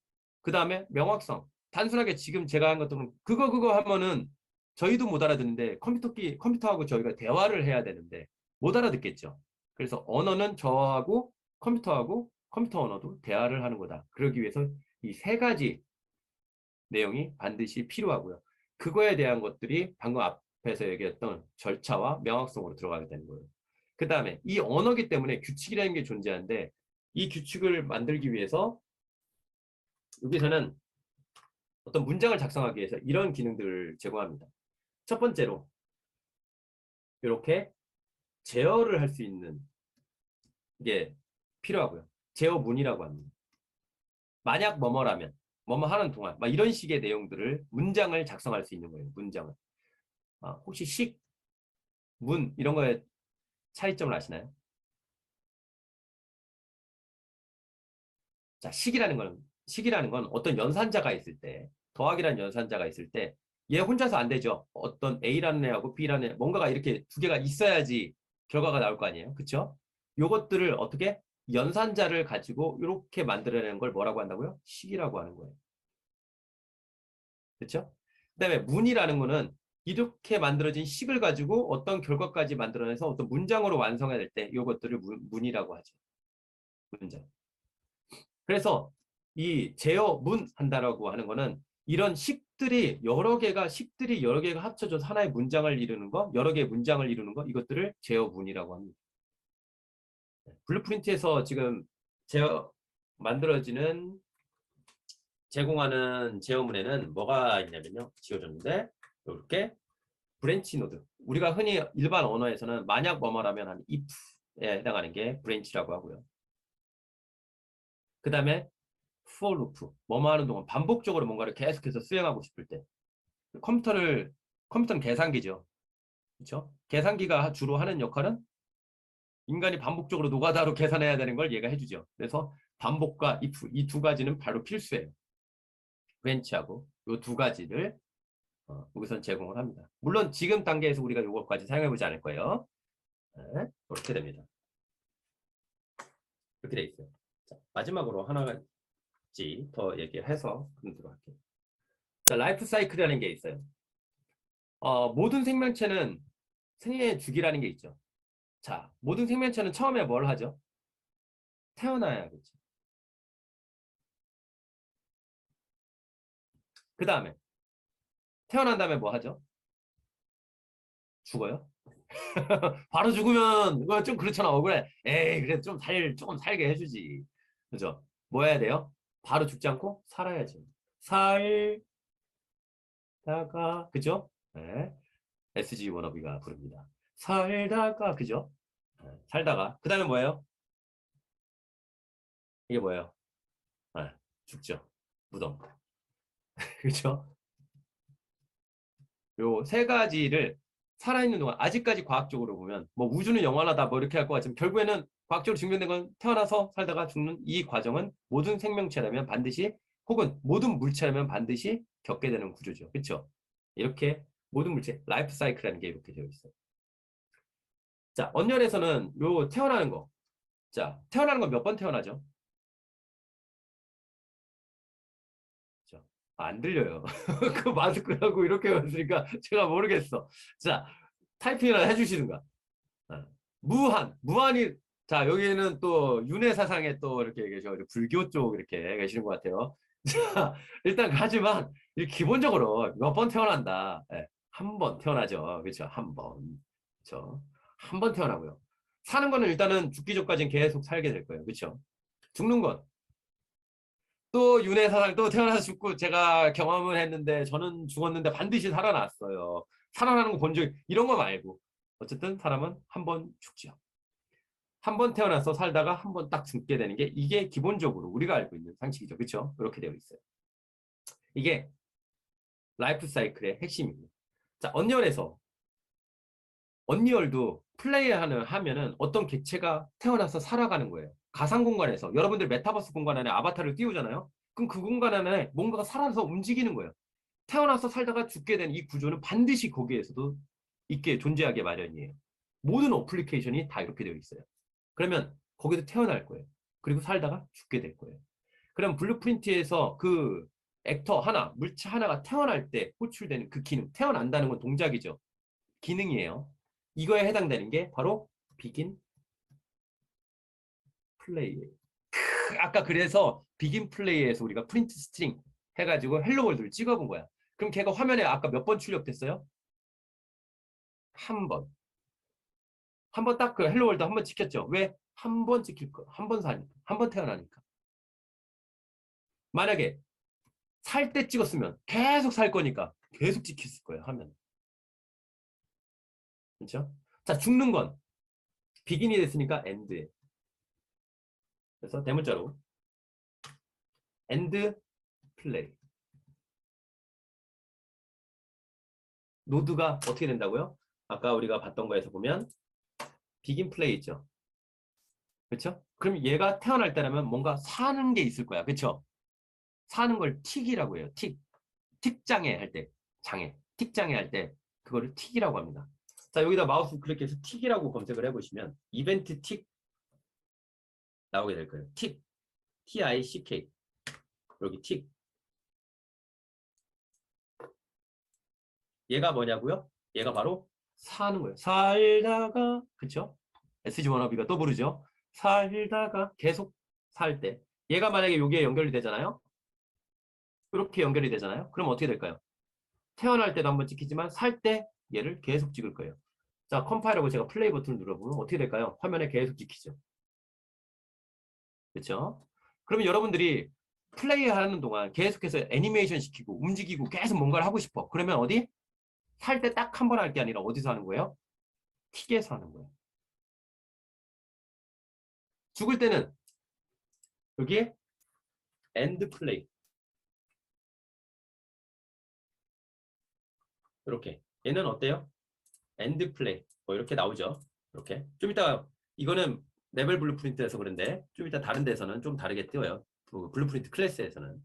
그 다음에 명확성. 단순하게 지금 제가 한 것들은 그거 하면은 저희도 못 알아듣는데 컴퓨터하고 저희가 대화를 해야 되는데 못 알아듣겠죠. 그래서 언어는 저하고 컴퓨터하고 컴퓨터 언어도 대화를 하는 거다. 그러기 위해서 이 세 가지 내용이 반드시 필요하고요. 그거에 대한 것들이 방금 앞에서 얘기했던 절차와 명확성으로 들어가게 되는 거예요. 그 다음에 이 언어기 때문에 규칙이라는 게 존재하는데 이 규칙을 만들기 위해서 여기서는 어떤 문장을 작성하기 위해서 이런 기능들을 제공합니다. 첫 번째로 이렇게 제어를 할 수 있는 게 필요하고요. 제어문이라고 합니다. 만약 뭐뭐라면 뭐뭐 하는 동안 막 이런 식의 내용들을 문장을 작성할 수 있는 거예요. 문장을. 혹시 식, 문 이런 거에 차이점을 아시나요? 자, 식이라는 건 어떤 연산자가 있을 때, 더하기라는 연산자가 있을 때, 얘 혼자서 안 되죠. 어떤 A라는 애하고 B라는 애, 뭔가가 이렇게 두 개가 있어야지 결과가 나올 거 아니에요. 그쵸? 요것들을 어떻게 연산자를 가지고 이렇게 만들어내는 걸 뭐라고 한다고요? 식이라고 하는 거예요. 그쵸? 그다음에 문이라는 거는 이렇게 만들어진 식을 가지고 어떤 결과까지 만들어내서 어떤 문장으로 완성해야 될 때 이것들을 문이라고 하죠. 문장. 그래서 이 제어문 한다라고 하는 거는 이런 식들이 여러 개가 합쳐져서 하나의 문장을 이루는 거, 여러 개의 문장을 이루는 거, 이것들을 제어문이라고 합니다. 블루프린트에서 지금 제어 만들어지는 제공하는 제어문에는 뭐가 있냐면요. 지어졌는데 이렇게 브랜치 노드. 우리가 흔히 일반 언어에서는 만약 뭐뭐라면 하는 if에 해당하는 게 브랜치라고 하고요. 그 다음에 for loop. 뭐뭐 하는 동안 반복적으로 뭔가를 계속해서 수행하고 싶을 때 컴퓨터는 계산기죠. 그렇죠? 계산기가 주로 하는 역할은 인간이 반복적으로 노가다로 계산해야 되는 걸 얘가 해주죠. 그래서 반복과 if 이 두 가지는 바로 필수예요. 브랜치하고 이 두 가지를 여기선 제공을 합니다. 물론 지금 단계에서 우리가 이것까지 사용해보지 않을 거예요. 네, 이렇게 됩니다. 이렇게 돼 있어요. 자, 마지막으로 하나지 더 얘기해서 들어갈게요. 자, 라이프 사이클이라는 게 있어요. 모든 생명체는 생애 주기라는 게 있죠. 자, 모든 생명체는 처음에 뭘 하죠? 태어나야겠죠. 그 다음에 태어난 다음에 뭐 하죠? 죽어요? 바로 죽으면 이거 좀 그렇잖아. 억울해. 에이, 그래 조금 살게 해주지. 그죠? 뭐 해야 돼요? 바로 죽지 않고 살아야지. 살다가, 그죠? 네. SG 워너비가 부릅니다. 살다가, 그죠? 네. 살다가. 그 다음에 뭐예요? 이게 뭐예요? 네. 죽죠. 무덤. 그죠? 요 세 가지를 살아있는 동안, 아직까지 과학적으로 보면, 뭐 우주는 영원하다, 뭐 이렇게 할 것 같지만, 결국에는 과학적으로 증명된 건 태어나서 살다가 죽는 이 과정은 모든 생명체라면 반드시, 혹은 모든 물체라면 반드시 겪게 되는 구조죠. 그렇죠? 이렇게 모든 물체, 라이프 사이클이라는 게 이렇게 되어 있어요. 자, 언열에서는 요 태어나는 거. 자, 태어나는 건 몇 번 태어나죠? 그죠? 안 들려요. 그 마스크라고 이렇게 했으니까 제가 모르겠어. 자, 타이핑이나 해주시는가? 어. 무한이, 자, 여기는 또 윤회 사상에 또 이렇게 계셔, 불교 쪽 이렇게 계시는 것 같아요. 자, 일단 하지만 기본적으로 몇 번 태어난다. 예, 한 번 태어나죠. 그렇죠? 한 번. 그렇죠? 한 번 태어나고요. 사는 거는 일단은 죽기 전까지는 계속 살게 될 거예요. 그렇죠? 죽는 건 또 윤회 사상 또 태어나서 죽고 제가 경험을 했는데 저는 죽었는데 반드시 살아났어요. 살아나는 거 본 적, 이런 거 말고. 어쨌든 사람은 한 번 죽죠. 한 번 태어나서 살다가 한 번 딱 죽게 되는 게 이게 기본적으로 우리가 알고 있는 상식이죠. 그렇죠? 그렇게 되어 있어요. 이게 라이프 사이클의 핵심입니다. 자, 언리얼도 하면은 어떤 객체가 태어나서 살아가는 거예요. 가상 공간에서 여러분들 메타버스 공간 안에 아바타를 띄우잖아요. 그럼 그 공간 안에 뭔가가 살아서 움직이는 거예요. 태어나서 살다가 죽게 된 이 구조는 반드시 거기에서도 있게 존재하게 마련이에요. 모든 어플리케이션이 다 이렇게 되어 있어요. 그러면 거기서 태어날 거예요. 그리고 살다가 죽게 될 거예요. 그럼 블루프린트에서 그 액터 하나, 물체 하나가 태어날 때 호출되는 그 기능, 태어난다는 건 동작이죠. 기능이에요. 이거에 해당되는 게 바로 비긴 플레이예요. 아까 그래서 비긴 플레이에서 우리가 프린트 스트링 해가지고 헬로 월드를 찍어본 거야. 그럼 걔가 화면에 아까 몇 번 출력됐어요? 한 번. 한 번 딱 그 헬로 월드 한 번 찍혔죠. 왜? 한 번 찍힐 거. 한 번 사니까. 한 번 태어나니까. 만약에 살 때 찍었으면 계속 살 거니까 계속 찍혔을 거예요. 화면. 그렇죠? 자, 죽는 건 비긴이 됐으니까 엔드에. 그래서 대문자로 엔드 플레이. 노드가 어떻게 된다고요? 아까 우리가 봤던 거에서 보면 비긴 플레이 있죠. 그렇죠? 그럼 얘가 태어날 때라면 뭔가 사는 게 있을 거야. 그렇죠? 사는 걸 틱이라고 해요. 틱. 틱장애 할 때. 장애. 틱장애 할 때 그거를 틱이라고 합니다. 자, 여기다 마우스 클릭해서 틱이라고 검색을 해보시면 이벤트 틱 나오게 될 거예요. 틱. TICK. 여기 틱. 얘가 뭐냐고요? 얘가 바로 사는 거예요. 살다가, 그쵸? SG 워너비가 또 부르죠. 살다가 계속 살 때. 얘가 만약에 여기에 연결이 되잖아요. 이렇게 연결이 되잖아요. 그럼 어떻게 될까요? 태어날 때도 한번 찍히지만 살 때 얘를 계속 찍을 거예요. 자, 컴파일하고 제가 플레이 버튼을 눌러보면 어떻게 될까요? 화면에 계속 찍히죠. 그렇죠? 그러면 여러분들이 플레이하는 동안 계속해서 애니메이션 시키고 움직이고 계속 뭔가를 하고 싶어. 그러면 어디? 살 때 딱 한 번 할 게 아니라 어디서 하는 거예요? 틱에서 하는 거예요. 죽을 때는 여기에 엔드 플레이. 이렇게. 얘는 어때요? 엔드 플레이. 뭐 이렇게 나오죠. 이렇게. 좀 이따 이거는 레벨 블루프린트에서 그런데 좀 이따 다른 데서는 좀 다르게 띄워요. 그 블루프린트 클래스에서는.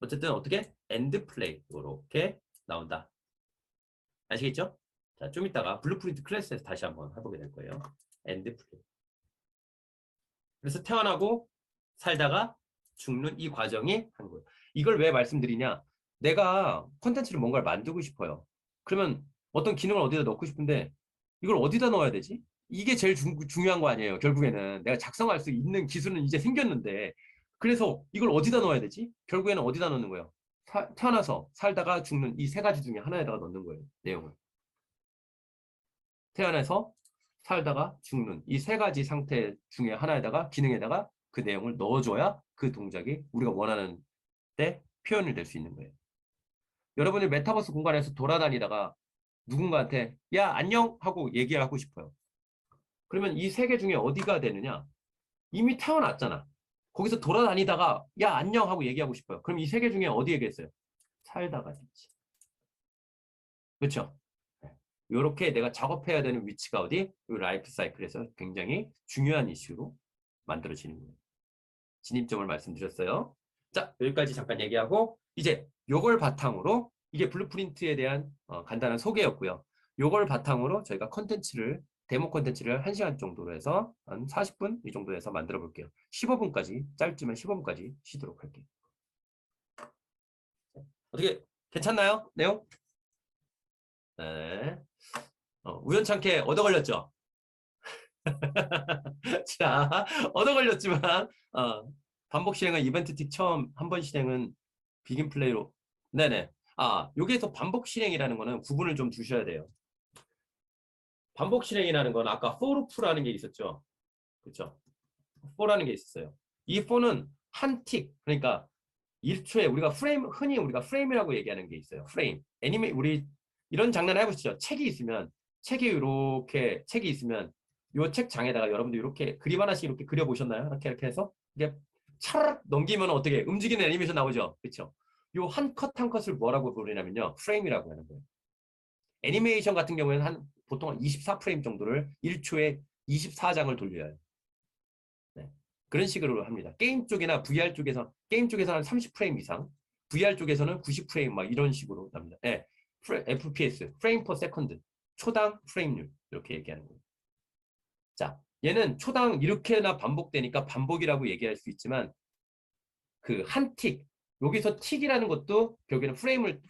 어쨌든 어떻게? 엔드 플레이. 이렇게 나온다. 아시겠죠? 자, 좀 이따가 블루프린트 클래스에서 다시 한번 해보게 될 거예요. 엔드 플레이. 그래서 태어나고 살다가 죽는 이 과정이 한 거예요. 이걸 왜 말씀드리냐? 내가 콘텐츠를 뭔가를 만들고 싶어요. 그러면 어떤 기능을 어디다 넣고 싶은데 이걸 어디다 넣어야 되지? 이게 제일 중요한 거 아니에요. 결국에는 내가 작성할 수 있는 기술은 이제 생겼는데 그래서 이걸 어디다 넣어야 되지? 결국에는 어디다 넣는 거예요? 태어나서 살다가 죽는 이 세 가지 중에 하나에다가 넣는 거예요. 내용을. 태어나서 살다가 죽는 이 세 가지 상태 중에 하나에다가 기능에다가 그 내용을 넣어줘야 그 동작이 우리가 원하는 때 표현이 될 수 있는 거예요. 여러분이 메타버스 공간에서 돌아다니다가 누군가한테 야 안녕 하고 얘기하고 싶어요. 그러면 이 세 개 중에 어디가 되느냐? 이미 태어났잖아. 거기서 돌아다니다가 야 안녕 하고 얘기하고 싶어요. 그럼 이 세 개 중에 어디 얘기했어요? 살다가 됐지. 그렇죠? 이렇게 내가 작업해야 되는 위치가 어디? 이 라이프 사이클에서 굉장히 중요한 이슈로 만들어지는 거예요. 진입점을 말씀드렸어요. 자, 여기까지 잠깐 얘기하고 이제 요걸 바탕으로 이게 블루프린트에 대한 간단한 소개였고요. 요걸 바탕으로 저희가 데모 컨텐츠를 1시간 정도로 해서 한 40분 이 정도 해서 만들어 볼게요. 15분까지, 짧지만 15분까지 쉬도록 할게요. 어떻게 괜찮나요? 내용? 네. 우연찮게 얻어 걸렸죠? 자, 얻어 걸렸지만 반복 실행은 이벤트 틱 처음 한 번 실행은 비긴 플레이로. 네네. 여기에서 반복 실행이라는 거는 구분을 좀 두셔야 돼요. 반복 실행이라는 건 아까 for loop라는 게 있었죠. 그렇죠? for라는 게 있었어요. 이 for는 한 틱, 그러니까 1초에 우리가 흔히 우리가 프레임이라고 얘기하는 게 있어요. 프레임. 우리 이런 장난 해보시죠. 책이 있으면 요 책 장에다가 여러분들 이렇게 그림 하나씩 이렇게 그려보셨나요? 이렇게 해서 이게 차라락 넘기면 어떻게 움직이는 애니메이션 나오죠. 그렇죠? 요 한 컷 한 컷을 뭐라고 부르냐면요. 프레임이라고 하는 거예요. 애니메이션 같은 경우에는 보통 24프레임 정도를 1초에 24장을 돌려야 해요. 네. 그런 식으로 합니다. 게임 쪽에서는 한 30프레임 이상, VR 쪽에서는 90프레임 막 이런 식으로 납니다. 네. FPS, 프레임 퍼 세컨드, 초당 프레임률 이렇게 얘기하는 거예요. 자, 얘는 초당 이렇게나 반복되니까 반복이라고 얘기할 수 있지만 그 한 틱, 여기서 틱이라는 것도 결국에는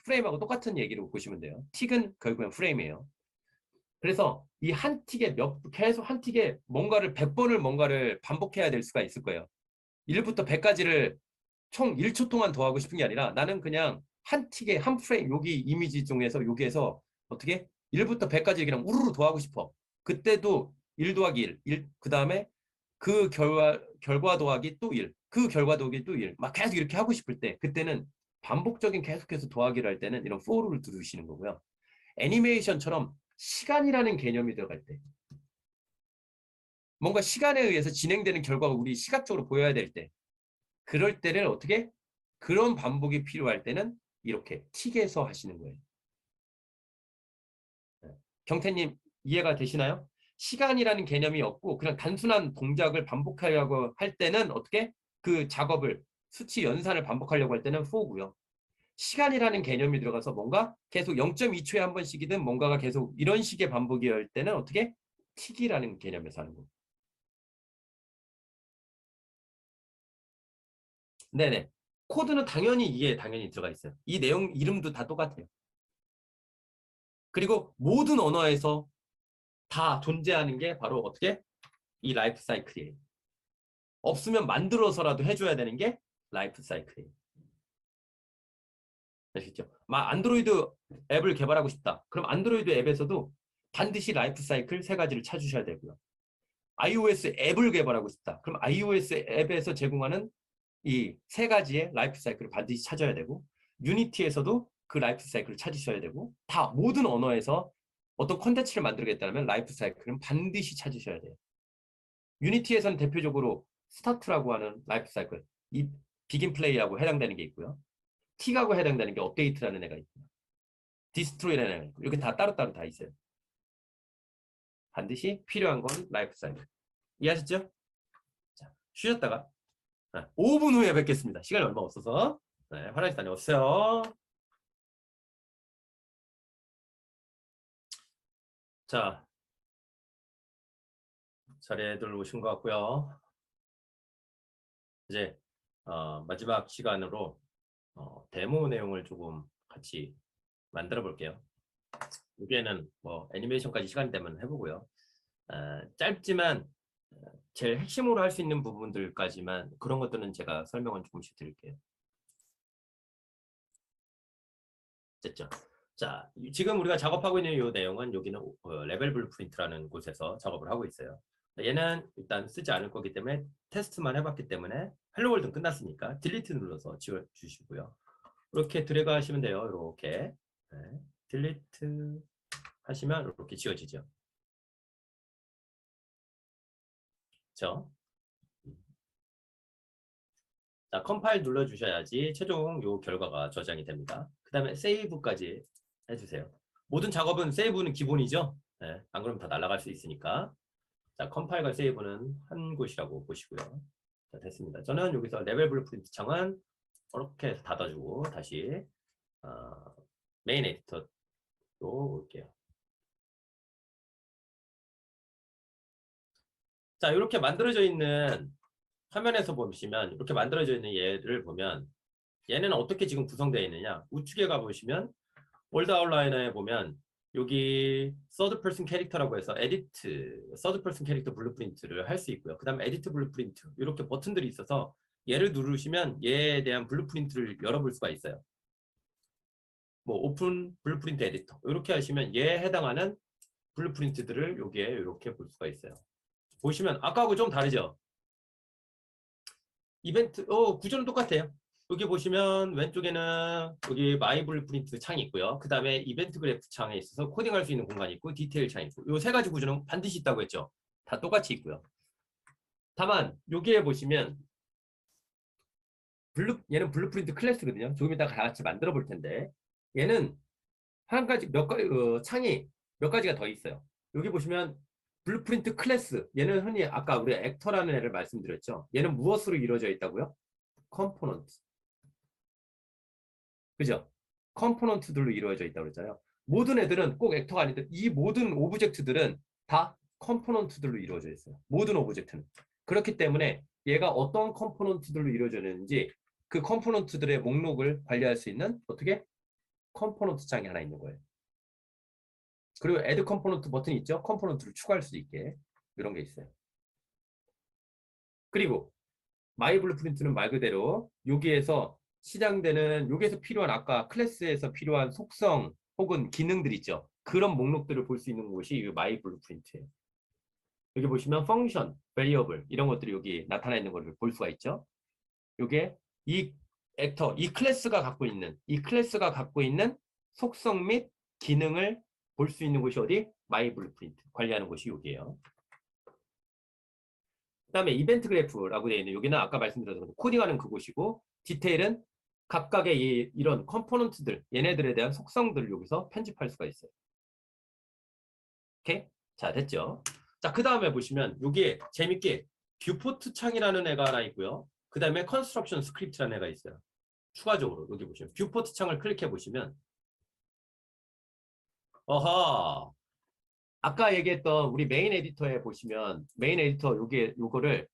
프레임하고 똑같은 얘기로 보시면 돼요. 틱은 결국엔 프레임이에요. 그래서 이 계속 한 틱에 뭔가를 100번을 뭔가를 반복해야 될 수가 있을 거예요. 1부터 100까지를 총 1초 동안 더 하고 싶은 게 아니라 나는 그냥 한 틱에 한 프레임 여기 이미지 중에서 여기에서 어떻게 1부터 100까지 그냥 우르르 더 하고 싶어. 그때도 1 더하기 1, 그 다음에 그 결과 더하기 또 1, 그 결과 더하기 또 1, 막 계속 이렇게 하고 싶을 때 그때는 반복적인 계속해서 더하기를 할 때는 이런 for를 들으시는 거고요. 애니메이션처럼 시간이라는 개념이 들어갈 때 뭔가 시간에 의해서 진행되는 결과가 우리 시각적으로 보여야 될 때 그럴 때를 어떻게 그런 반복이 필요할 때는 이렇게 틱에서 하시는 거예요. 경태님 이해가 되시나요? 시간이라는 개념이 없고 그냥 단순한 동작을 반복하려고 할 때는 어떻게 그 작업을 수치 연산을 반복하려고 할 때는 for고요. 시간이라는 개념이 들어가서 뭔가 계속 0.2초에 한 번씩이든 뭔가가 계속 이런 식의 반복이 할 때는 어떻게 틱이라는 개념에서 하는 거예요. 네네. 코드는 당연히 이게 당연히 들어가 있어요. 이 내용 이름도 다 똑같아요. 그리고 모든 언어에서 다 존재하는 게 바로 어떻게 이 라이프 사이클이에요. 없으면 만들어서라도 해줘야 되는 게 라이프 사이클이에요. 아시겠죠? 안드로이드 앱을 개발하고 싶다. 그럼 안드로이드 앱에서도 반드시 라이프 사이클 세 가지를 찾으셔야 되고요. iOS 앱을 개발하고 싶다. 그럼 iOS 앱에서 제공하는 이 세 가지의 라이프 사이클을 반드시 찾아야 되고 유니티에서도 그 라이프 사이클을 찾으셔야 되고 다 모든 언어에서 어떤 콘텐츠를 만들겠다면 라이프 사이클은 반드시 찾으셔야 돼요. 유니티에서는 대표적으로 스타트라고 하는 라이프 사이클, 이 비긴 플레이하고 해당되는 게 있고요. 틱하고 해당되는 게 업데이트라는 애가 있고요. 디스트로이라는 애가 있고 이렇게 다 따로따로 다 있어요. 반드시 필요한 건 라이프 사이클. 이해하셨죠? 자, 쉬셨다가 5분 후에 뵙겠습니다. 시간이 얼마 없어서. 네, 화장실 다녀오세요. 자, 자리에들 오신 것 같고요. 이제 마지막 시간으로 데모 내용을 조금 같이 만들어 볼게요. 여기에는 뭐 애니메이션까지 시간 되면 해보고요. 짧지만 제일 핵심으로 할 수 있는 부분들까지만 그런 것들은 제가 설명을 조금씩 드릴게요. 됐죠? 자, 지금 우리가 작업하고 있는 이 내용은 여기는 레벨 블루프린트라는 곳에서 작업을 하고 있어요. 얘는 일단 쓰지 않을 거기 때문에 테스트만 해봤기 때문에 헬로 월드는 끝났으니까 딜리트 눌러서 지워주시고요. 이렇게 드래그 하시면 돼요. 이렇게 네. 딜리트 하시면 이렇게 지워지죠. 그렇죠? 자, 컴파일 눌러주셔야지 최종 요 결과가 저장이 됩니다. 그 다음에 세이브까지 해주세요. 모든 작업은 세이브는 기본이죠. 네, 안 그러면 다 날아갈 수 있으니까. 자, 컴파일과 세이브는 한 곳이라고 보시고요. 자, 됐습니다. 저는 여기서 레벨 블루프린트 창은 이렇게 해서 닫아주고 다시 메인 에디터로 올게요. 자, 이렇게 만들어져 있는 화면에서 보시면 이렇게 만들어져 있는 얘를 보면 얘는 어떻게 지금 구성되어 있느냐. 우측에 가보시면 월드 아웃라이너에 보면 여기 서드 퍼슨 캐릭터라고 해서 에디트 서드 퍼슨 캐릭터 블루프린트를 할 수 있고요. 그 다음에 에디트 블루프린트 이렇게 버튼들이 있어서 얘를 누르시면 얘에 대한 블루프린트를 열어볼 수가 있어요. 뭐 오픈 블루프린트 에디터 이렇게 하시면 얘에 해당하는 블루프린트들을 여기에 이렇게 볼 수가 있어요. 보시면 아까하고 좀 다르죠? 이벤트 구조는 똑같아요. 여기 보시면 왼쪽에는 여기 마이 블루프린트 창이 있고요. 그 다음에 이벤트 그래프 창에 있어서 코딩할 수 있는 공간이 있고 디테일 창이 있고 이 세 가지 구조는 반드시 있다고 했죠. 다 똑같이 있고요. 다만 여기에 보시면 얘는 블루프린트 클래스거든요. 조금 이따가 같이 만들어 볼 텐데 얘는 한 가지 몇 가지 창이 몇 가지가 더 있어요. 여기 보시면 블루프린트 클래스 얘는 흔히 아까 우리 액터라는 애를 말씀드렸죠. 얘는 무엇으로 이루어져 있다고요? 컴포넌트. 그죠? 컴포넌트들로 이루어져 있다고 그랬잖아요. 모든 애들은 꼭 액터가 아닌데 이 모든 오브젝트들은 다 컴포넌트들로 이루어져 있어요. 모든 오브젝트는. 그렇기 때문에 얘가 어떤 컴포넌트들로 이루어져 있는지 그 컴포넌트들의 목록을 관리할 수 있는 어떻게? 컴포넌트 창이 하나 있는 거예요. 그리고 add 컴포넌트 버튼이 있죠. 컴포넌트를 추가할 수 있게 이런 게 있어요. 그리고 마이 블루프린트는 말 그대로 여기에서 시장되는 여기에서 필요한 아까 클래스에서 필요한 속성 혹은 기능들 있죠. 그런 목록들을 볼 수 있는 곳이 이 마이 블루프린트예요. 여기 보시면 펑션, 베리어블 이런 것들이 여기 나타나 있는 것을 볼 수가 있죠. 이게 이 액터, 이 클래스가 갖고 있는 속성 및 기능을 볼 수 있는 곳이 어디? 마이 블루프린트 관리하는 곳이 여기예요. 그 다음에 이벤트 그래프라고 되어 있는 여기는 아까 말씀드렸던 코딩하는 그곳이고 디테일은 각각의 이런 컴포넌트들 얘네들에 대한 속성들을 여기서 편집할 수가 있어요. 오케이? 자 됐죠? 자 그 다음에 보시면 여기에 재밌게 뷰포트 창이라는 애가 하나 있고요. 그 다음에 컨스트럭션 스크립트라는 애가 있어요. 추가적으로 여기 보시면 뷰포트 창을 클릭해 보시면 어허 아까 얘기했던 우리 메인 에디터에 보시면 메인 에디터 요거를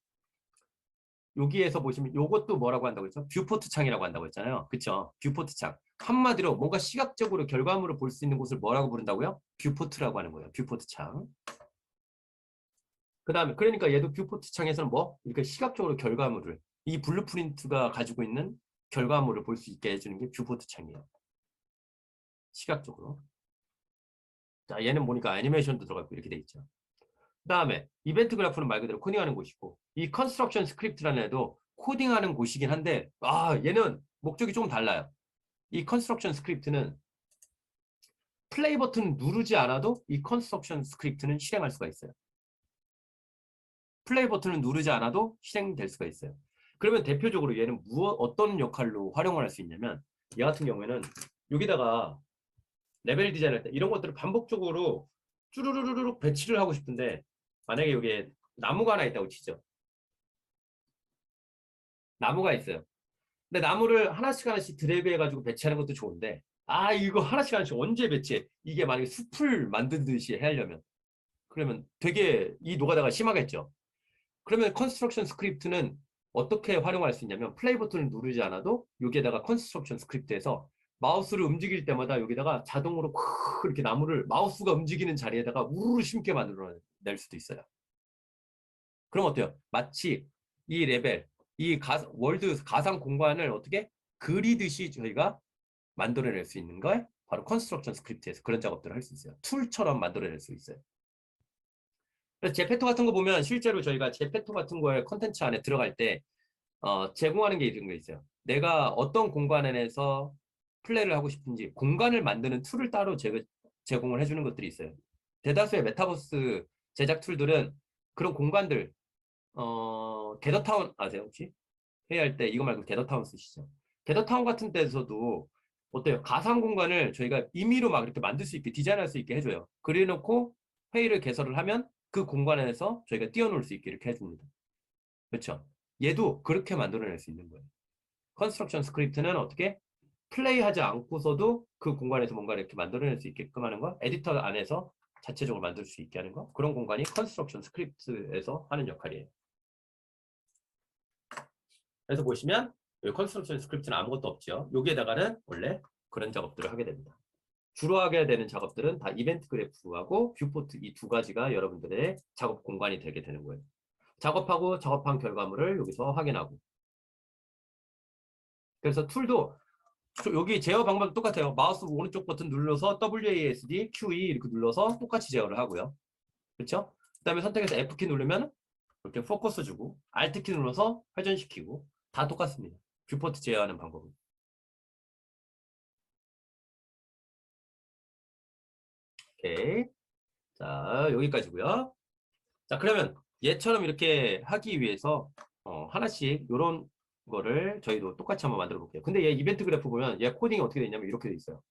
여기에서 보시면 요것도 뭐라고 한다고 했죠? 뷰포트 창이라고 한다고 했잖아요. 그쵸? 뷰포트 창. 한마디로 뭔가 시각적으로 결과물을 볼 수 있는 곳을 뭐라고 부른다고요? 뷰포트라고 하는 거예요. 뷰포트 창. 그 다음에 그러니까 얘도 뷰포트 창에서는 뭐? 이렇게 시각적으로 결과물을 이 블루프린트가 가지고 있는 결과물을 볼 수 있게 해주는 게 뷰포트 창이에요. 시각적으로. 자, 얘는 보니까 애니메이션도 들어가고 이렇게 돼 있죠. 그 다음에 이벤트 그래프는 말 그대로 코딩하는 곳이고 이 컨스트럭션 스크립트라는 애도 코딩하는 곳이긴 한데 얘는 목적이 조금 달라요. 이 컨스트럭션 스크립트는 플레이 버튼 누르지 않아도 이 컨스트럭션 스크립트는 실행할 수가 있어요. 플레이 버튼을 누르지 않아도 실행될 수가 있어요. 그러면 대표적으로 얘는 어떤 역할로 활용을 할 수 있냐면 얘 같은 경우에는 여기다가 레벨 디자인할 때 이런 것들을 반복적으로 쭈루루루룩 배치를 하고 싶은데 만약에 여기에 나무가 하나 있다고 치죠. 나무가 있어요. 근데 나무를 하나씩 하나씩 드래그 해가지고 배치하는 것도 좋은데 이거 하나씩 하나씩 언제 배치해? 이게 만약에 숲을 만들듯이 하려면 그러면 되게 이 노가다가 심하겠죠. 그러면 컨스트럭션 스크립트는 어떻게 활용할 수 있냐면 플레이 버튼을 누르지 않아도 여기에다가 컨스트럭션 스크립트에서 마우스를 움직일 때마다 여기다가 자동으로 이렇게 나무를 마우스가 움직이는 자리에다가 우르르 심게 만들어낼 수도 있어요. 그럼 어때요? 마치 이 레벨, 월드 가상 공간을 어떻게 그리듯이 저희가 만들어낼 수 있는 걸 바로 컨스트럭션 스크립트에서 그런 작업들을 할 수 있어요. 툴처럼 만들어낼 수 있어요. 그래서 제페토 같은 거 보면 실제로 저희가 제페토 같은 거에 컨텐츠 안에 들어갈 때 제공하는 게 이런 게 있어요. 내가 어떤 공간 안에서 플레이를 하고 싶은지 공간을 만드는 툴을 따로 제공을 해주는 것들이 있어요. 대다수의 메타버스 제작 툴들은 그런 공간들, 게더타운 아세요 혹시? 회의할 때 이거 말고 게더타운 쓰시죠? 게더타운 같은 데서도 어때요? 가상 공간을 저희가 임의로 막 이렇게 만들 수 있게 디자인할 수 있게 해줘요. 그래놓고 회의를 개설을 하면 그 공간에서 저희가 뛰어놀 수 있게 이렇게 해줍니다. 그렇죠? 얘도 그렇게 만들어낼 수 있는 거예요. 컨스트럭션 스크립트는 어떻게 플레이하지 않고서도 그 공간에서 뭔가 이렇게 만들어낼 수 있게끔 하는 거, 에디터 안에서 자체적으로 만들 수 있게 하는 거, 그런 공간이 컨스트럭션 스크립트에서 하는 역할이에요. 그래서 보시면 여기 컨스트럭션 스크립트는 아무것도 없죠. 여기에다가는 원래 그런 작업들을 하게 됩니다. 주로 하게 되는 작업들은 다 이벤트 그래프하고 뷰포트 이 두 가지가 여러분들의 작업 공간이 되게 되는 거예요. 작업하고 작업한 결과물을 여기서 확인하고. 그래서 툴도 여기 제어 방법도 똑같아요. 마우스 오른쪽 버튼 눌러서 WASD, QE 이렇게 눌러서 똑같이 제어를 하고요. 그렇죠? 그다음에 선택해서 F키 누르면 이렇게 포커스 주고 Alt키 눌러서 회전시키고 다 똑같습니다. 뷰포트 제어하는 방법은. 오케이. 자, 여기까지고요. 자, 그러면 얘처럼 이렇게 하기 위해서 하나씩 이런 거를 저희도 똑같이 한번 만들어 볼게요. 근데 얘 이벤트 그래프 보면 얘 코딩이 어떻게 돼 있냐면 이렇게 돼 있어요.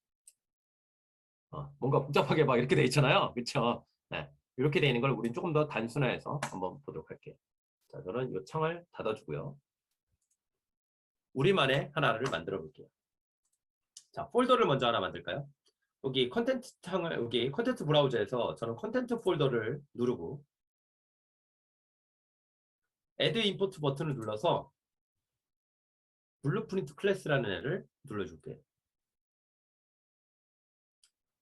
뭔가 복잡하게 막 이렇게 돼 있잖아요. 그렇죠? 네. 이렇게 돼 있는 걸 우린 조금 더 단순화해서 한번 보도록 할게요. 자, 저는 이 창을 닫아주고요. 우리만의 하나를 만들어 볼게요. 자, 폴더를 먼저 하나 만들까요? 여기 컨텐츠 창을 여기 컨텐츠 브라우저에서 저는 컨텐츠 폴더를 누르고 Add Import 버튼을 눌러서 블루프린트 클래스라는 애를 눌러줄게요.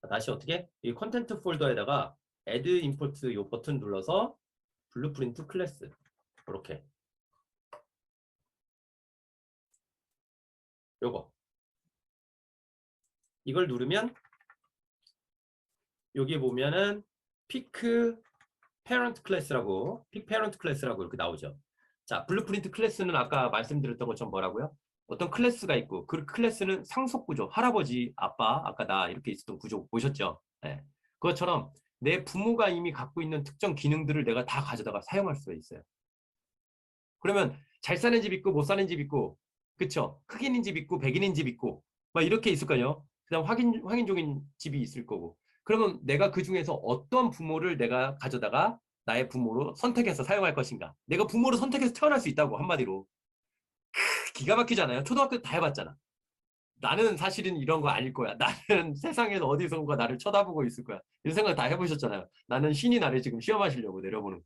다시 어떻게? 이 컨텐트 폴더에다가 Add Import 이 버튼 눌러서 블루프린트 클래스 이렇게 요거 이걸 누르면 여기 보면은 피크 페런트 클래스라고 픽 페런트 클래스라고 이렇게 나오죠. 자, 블루프린트 클래스는 아까 말씀드렸던 것처럼 뭐라고요? 어떤 클래스가 있고 그 클래스는 상속 구조, 할아버지, 아빠, 아까 나 이렇게 있었던 구조 보셨죠? 네. 그것처럼 내 부모가 이미 갖고 있는 특정 기능들을 내가 다 가져다가 사용할 수가 있어요. 그러면 잘 사는 집 있고 못 사는 집 있고, 그쵸? 흑인인 집 있고 백인인 집 있고, 막 이렇게 있을 거요. 그다음 황인종인 집이 있을 거고. 그러면 내가 그 중에서 어떤 부모를 내가 가져다가 나의 부모로 선택해서 사용할 것인가? 내가 부모로 선택해서 태어날 수 있다고 한마디로. 기가 막히잖아요. 초등학교 다 해봤잖아. 나는 사실은 이런 거 아닐 거야. 나는 세상에서 어디선가 나를 쳐다보고 있을 거야. 이런 생각 다 해보셨잖아요. 나는 신이 나를 지금 시험하시려고 내려보는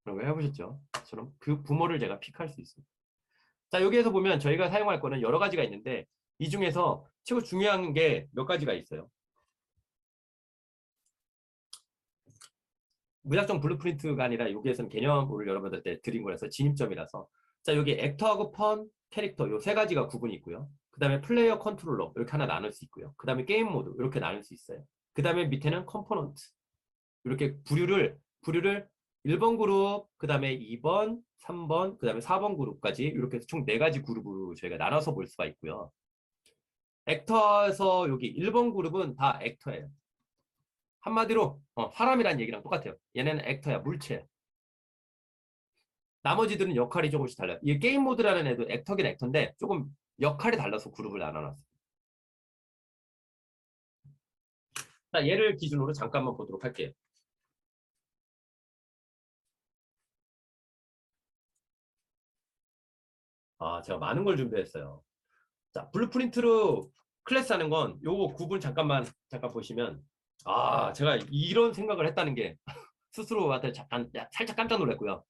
그런 거 해보셨죠? 저는 그 부모를 제가 픽할 수 있습니다. 자, 여기에서 보면 저희가 사용할 거는 여러 가지가 있는데 이 중에서 최고 중요한 게 몇 가지가 있어요. 무작정 블루프린트가 아니라 여기에서는 개념을 여러분들한테 드린 거라서 진입점이라서 자, 여기 액터하고 펀, 캐릭터 요 세 가지가 구분이 있고요. 그 다음에 플레이어 컨트롤러 이렇게 하나 나눌 수 있고요. 그 다음에 게임 모드 이렇게 나눌 수 있어요. 그 다음에 밑에는 컴포넌트 이렇게 부류를 1번 그룹, 그 다음에 2번, 3번, 그 다음에 4번 그룹까지 이렇게 총 4가지 그룹으로 저희가 나눠서 볼 수가 있고요. 액터에서 여기 1번 그룹은 다 액터예요. 한마디로 사람이란 얘기랑 똑같아요. 얘네는 액터야, 물체야. 나머지들은 역할이 조금씩 달라요. 이 게임 모드라는 애도 액터긴 액터인데 조금 역할이 달라서 그룹을 나눠놨어요. 자, 얘를 기준으로 잠깐만 보도록 할게요. 제가 많은 걸 준비했어요. 자, 블루프린트로 클래스 하는 건 요거 구분 잠깐 보시면 제가 이런 생각을 했다는 게 스스로한테 살짝 깜짝 놀랐고요.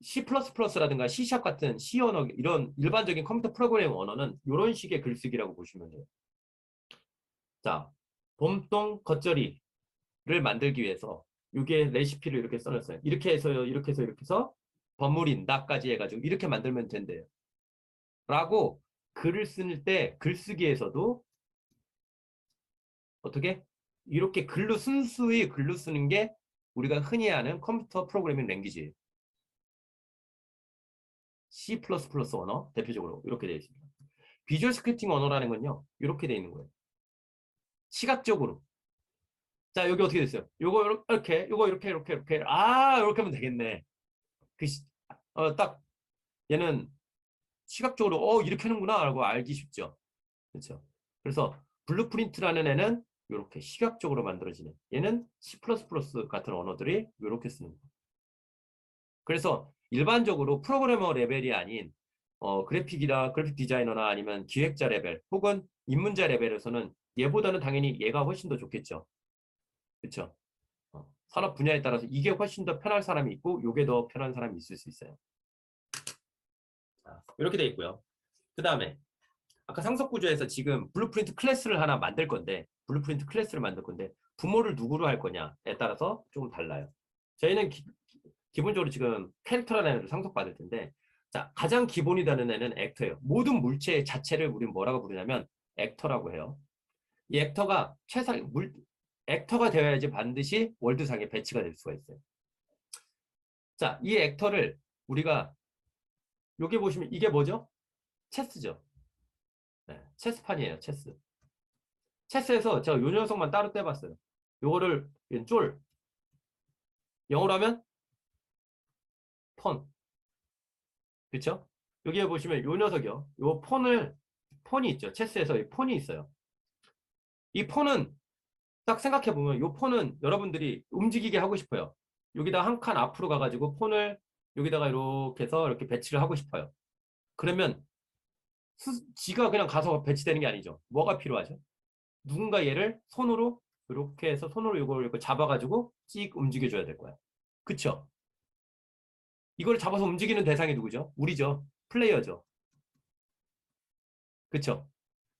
C++라든가 C# 같은 C 언어 이런 일반적인 컴퓨터 프로그래밍 언어는 이런 식의 글쓰기라고 보시면 돼요. 자, 봄동 겉절이를 만들기 위해서 이게 레시피를 이렇게 써놨어요. 이렇게 해서요, 이렇게 해서 이렇게 해서 버무린 나까지 해가지고 이렇게 만들면 된대요. 라고 글을 쓸 때 글쓰기에서도 어떻게 이렇게 글로 순수히 글로 쓰는 게 우리가 흔히 아는 컴퓨터 프로그래밍 랭귀지예요. C++ 언어 대표적으로 이렇게 되어 있습니다. 비주얼 스크립팅 언어라는 건요. 이렇게 되어 있는 거예요. 시각적으로. 자, 여기 어떻게 됐어요? 요거 이렇게, 요거 이렇게. 아, 이렇게 하면 되겠네. 딱 얘는 시각적으로 이렇게 하는구나 라고 알기 쉽죠. 그렇죠? 그래서 블루프린트라는 애는 이렇게 시각적으로 만들어지는, 얘는 C++ 같은 언어들이 이렇게 쓰는 거예요. 그래서 일반적으로 프로그래머 레벨이 아닌 그래픽 디자이너나 아니면 기획자 레벨 혹은 입문자 레벨에서는 얘보다는 당연히 얘가 훨씬 더 좋겠죠. 그렇죠? 산업 분야에 따라서 이게 훨씬 더 편할 사람이 있고 이게 더 편한 사람이 있을 수 있어요. 이렇게 돼 있고요. 그 다음에 아까 상속 구조에서 지금 블루프린트 클래스를 하나 만들 건데 부모를 누구로 할 거냐에 따라서 조금 달라요. 저희는 기본적으로 지금 캐릭터라는 애를 상속받을 텐데, 자, 가장 기본이 되는 애는 액터예요. 모든 물체 자체를 우리는 뭐라고 부르냐면 액터라고 해요. 이 액터가 액터가 되어야지 반드시 월드상에 배치가 될 수가 있어요. 자, 이 액터를 우리가 여기 보시면 이게 뭐죠? 체스죠. 네, 체스판이에요. 체스에서 제가 요 녀석만 따로 떼봤어요. 요거를 쫄, 영어로 하면 폰. 그쵸? 여기에 보시면 요 녀석이요. 요 폰이 있죠. 체스에서 이 폰이 있어요. 이 폰은 딱 생각해보면 요 폰은 여러분들이 움직이게 하고 싶어요. 여기다 한 칸 앞으로 가가지고 폰을 여기다가 이렇게 해서 이렇게 배치를 하고 싶어요. 그러면 지가 그냥 가서 배치되는 게 아니죠. 뭐가 필요하죠? 누군가 얘를 손으로 이렇게 해서 손으로 이걸 이렇게 잡아가지고 찍 움직여줘야 될 거야. 그쵸? 이걸 잡아서 움직이는 대상이 누구죠? 우리죠. 플레이어죠. 그쵸?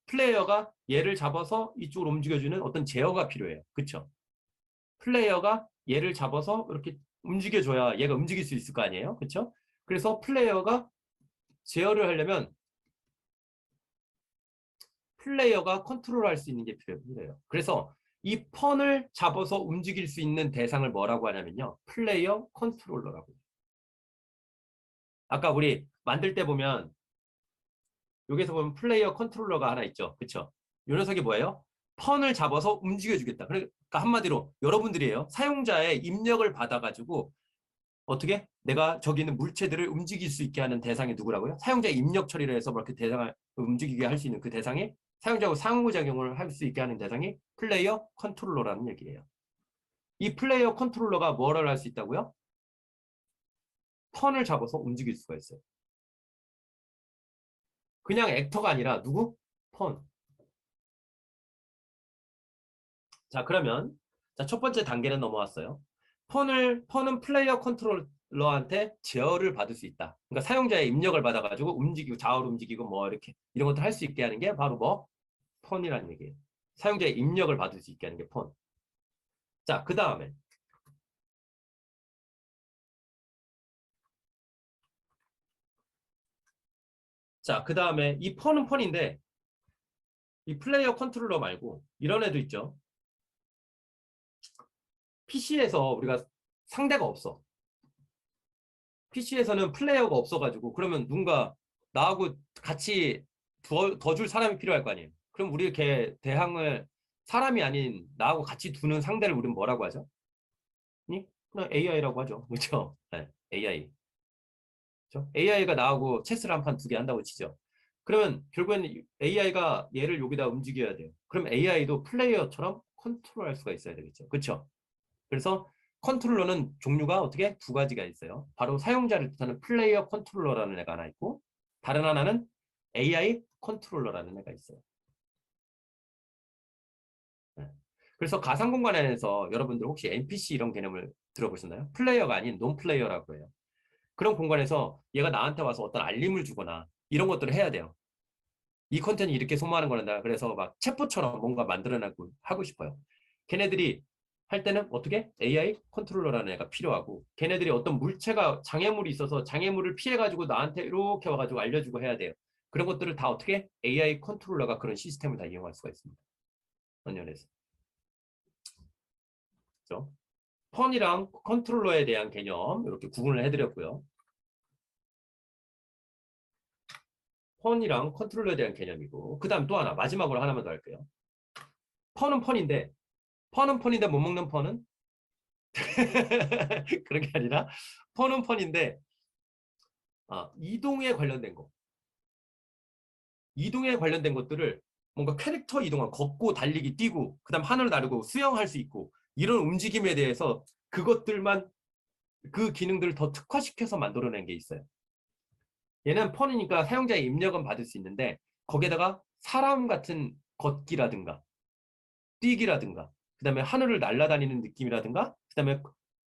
플레이어가 얘를 잡아서 이쪽으로 움직여주는 어떤 제어가 필요해요. 그쵸? 플레이어가 얘를 잡아서 이렇게 움직여줘야 얘가 움직일 수 있을 거 아니에요? 그쵸? 그래서 플레이어가 제어를 하려면 플레이어가 컨트롤할 수 있는 게 필요해요. 그래서 이 펀을 잡아서 움직일 수 있는 대상을 뭐라고 하냐면요. 플레이어 컨트롤러라고 해요. 아까 우리 만들 때 보면 여기서 보면 플레이어 컨트롤러가 하나 있죠. 그쵸? 이 녀석이 뭐예요? 펀을 잡아서 움직여주겠다. 그러니까 한마디로 여러분들이에요. 사용자의 입력을 받아가지고 어떻게 내가 저기 있는 물체들을 움직일 수 있게 하는 대상이 누구라고요? 사용자의 입력 처리를 해서 그렇게 대상을 움직이게 할 수 있는 그 대상이 사용자하고 상호작용을 할 수 있게 하는 대상이 플레이어 컨트롤러라는 얘기예요. 이 플레이어 컨트롤러가 뭐를 할 수 있다고요? 턴을 잡아서 움직일 수가 있어요. 그냥 액터가 아니라 누구? 턴. 자, 그러면 자, 첫 번째 단계는 넘어왔어요. 폰은 플레이어 컨트롤러한테 제어를 받을 수 있다. 그러니까 사용자의 입력을 받아가지고 움직이고 좌우로 움직이고 뭐 이렇게 이런 것들 할 수 있게 하는 게 바로 뭐 폰이라는 얘기예요. 사용자의 입력을 받을 수 있게 하는 게 폰. 자, 그 다음에 이 폰은 폰인데 이 플레이어 컨트롤러 말고 이런 애도 있죠. PC에서 우리가 상대가 없어. PC에서는 플레이어가 없어가지고 그러면 누군가 나하고 같이 더 줄 사람이 필요할 거 아니에요. 그럼 우리 이렇게 대항을 사람이 아닌 나하고 같이 두는 상대를 우리는 뭐라고 하죠? 그냥 AI라고 하죠. 그렇죠? 네, AI. 그렇죠? AI가 나하고 체스를 한 판 두 개 한다고 치죠. 그러면 결국에는 AI가 얘를 여기다 움직여야 돼요. 그럼 AI도 플레이어처럼 컨트롤할 수가 있어야 되겠죠. 그렇죠? 그래서 컨트롤러는 종류가 어떻게 두 가지가 있어요. 바로 사용자를 뜻하는 플레이어 컨트롤러라는 애가 하나 있고 다른 하나는 AI 컨트롤러라는 애가 있어요. 네. 그래서 가상 공간 안에서 여러분들 혹시 NPC 이런 개념을 들어보셨나요? 플레이어가 아닌 논 플레이어라고 해요. 그런 공간에서 얘가 나한테 와서 어떤 알림을 주거나 이런 것들을 해야 돼요. 이 컨텐츠 이렇게 소모하는 거란다. 그래서 막 챗봇처럼 뭔가 만들어내고 하고 싶어요. 걔네들이 할 때는 어떻게? AI 컨트롤러라는 애가 필요하고 걔네들이 어떤 물체가 장애물이 있어서 장애물을 피해가지고 나한테 이렇게 와가지고 알려주고 해야 돼요. 그런 것들을 다 어떻게? AI 컨트롤러가 그런 시스템을 다 이용할 수가 있습니다. 언연에서. 그렇죠? 펀이랑 컨트롤러에 대한 개념 이렇게 구분을 해드렸고요. 펀이랑 컨트롤러에 대한 개념이고 그 다음 또 하나 마지막으로 하나만 더 할게요. 펀은 펀인데 못 먹는 펀은 그런 게 아니라 펀은 펀인데 이동에 관련된 거 이동에 관련된 것들을 뭔가 캐릭터 이동한 걷고 달리기 뛰고 그 다음 하늘 나르고 수영할 수 있고 이런 움직임에 대해서 그것들만 그 기능들을 더 특화시켜서 만들어낸 게 있어요. 얘는 펀이니까 사용자의 입력은 받을 수 있는데 거기에다가 사람 같은 걷기라든가 뛰기라든가 그 다음에 하늘을 날아다니는 느낌이라든가 그 다음에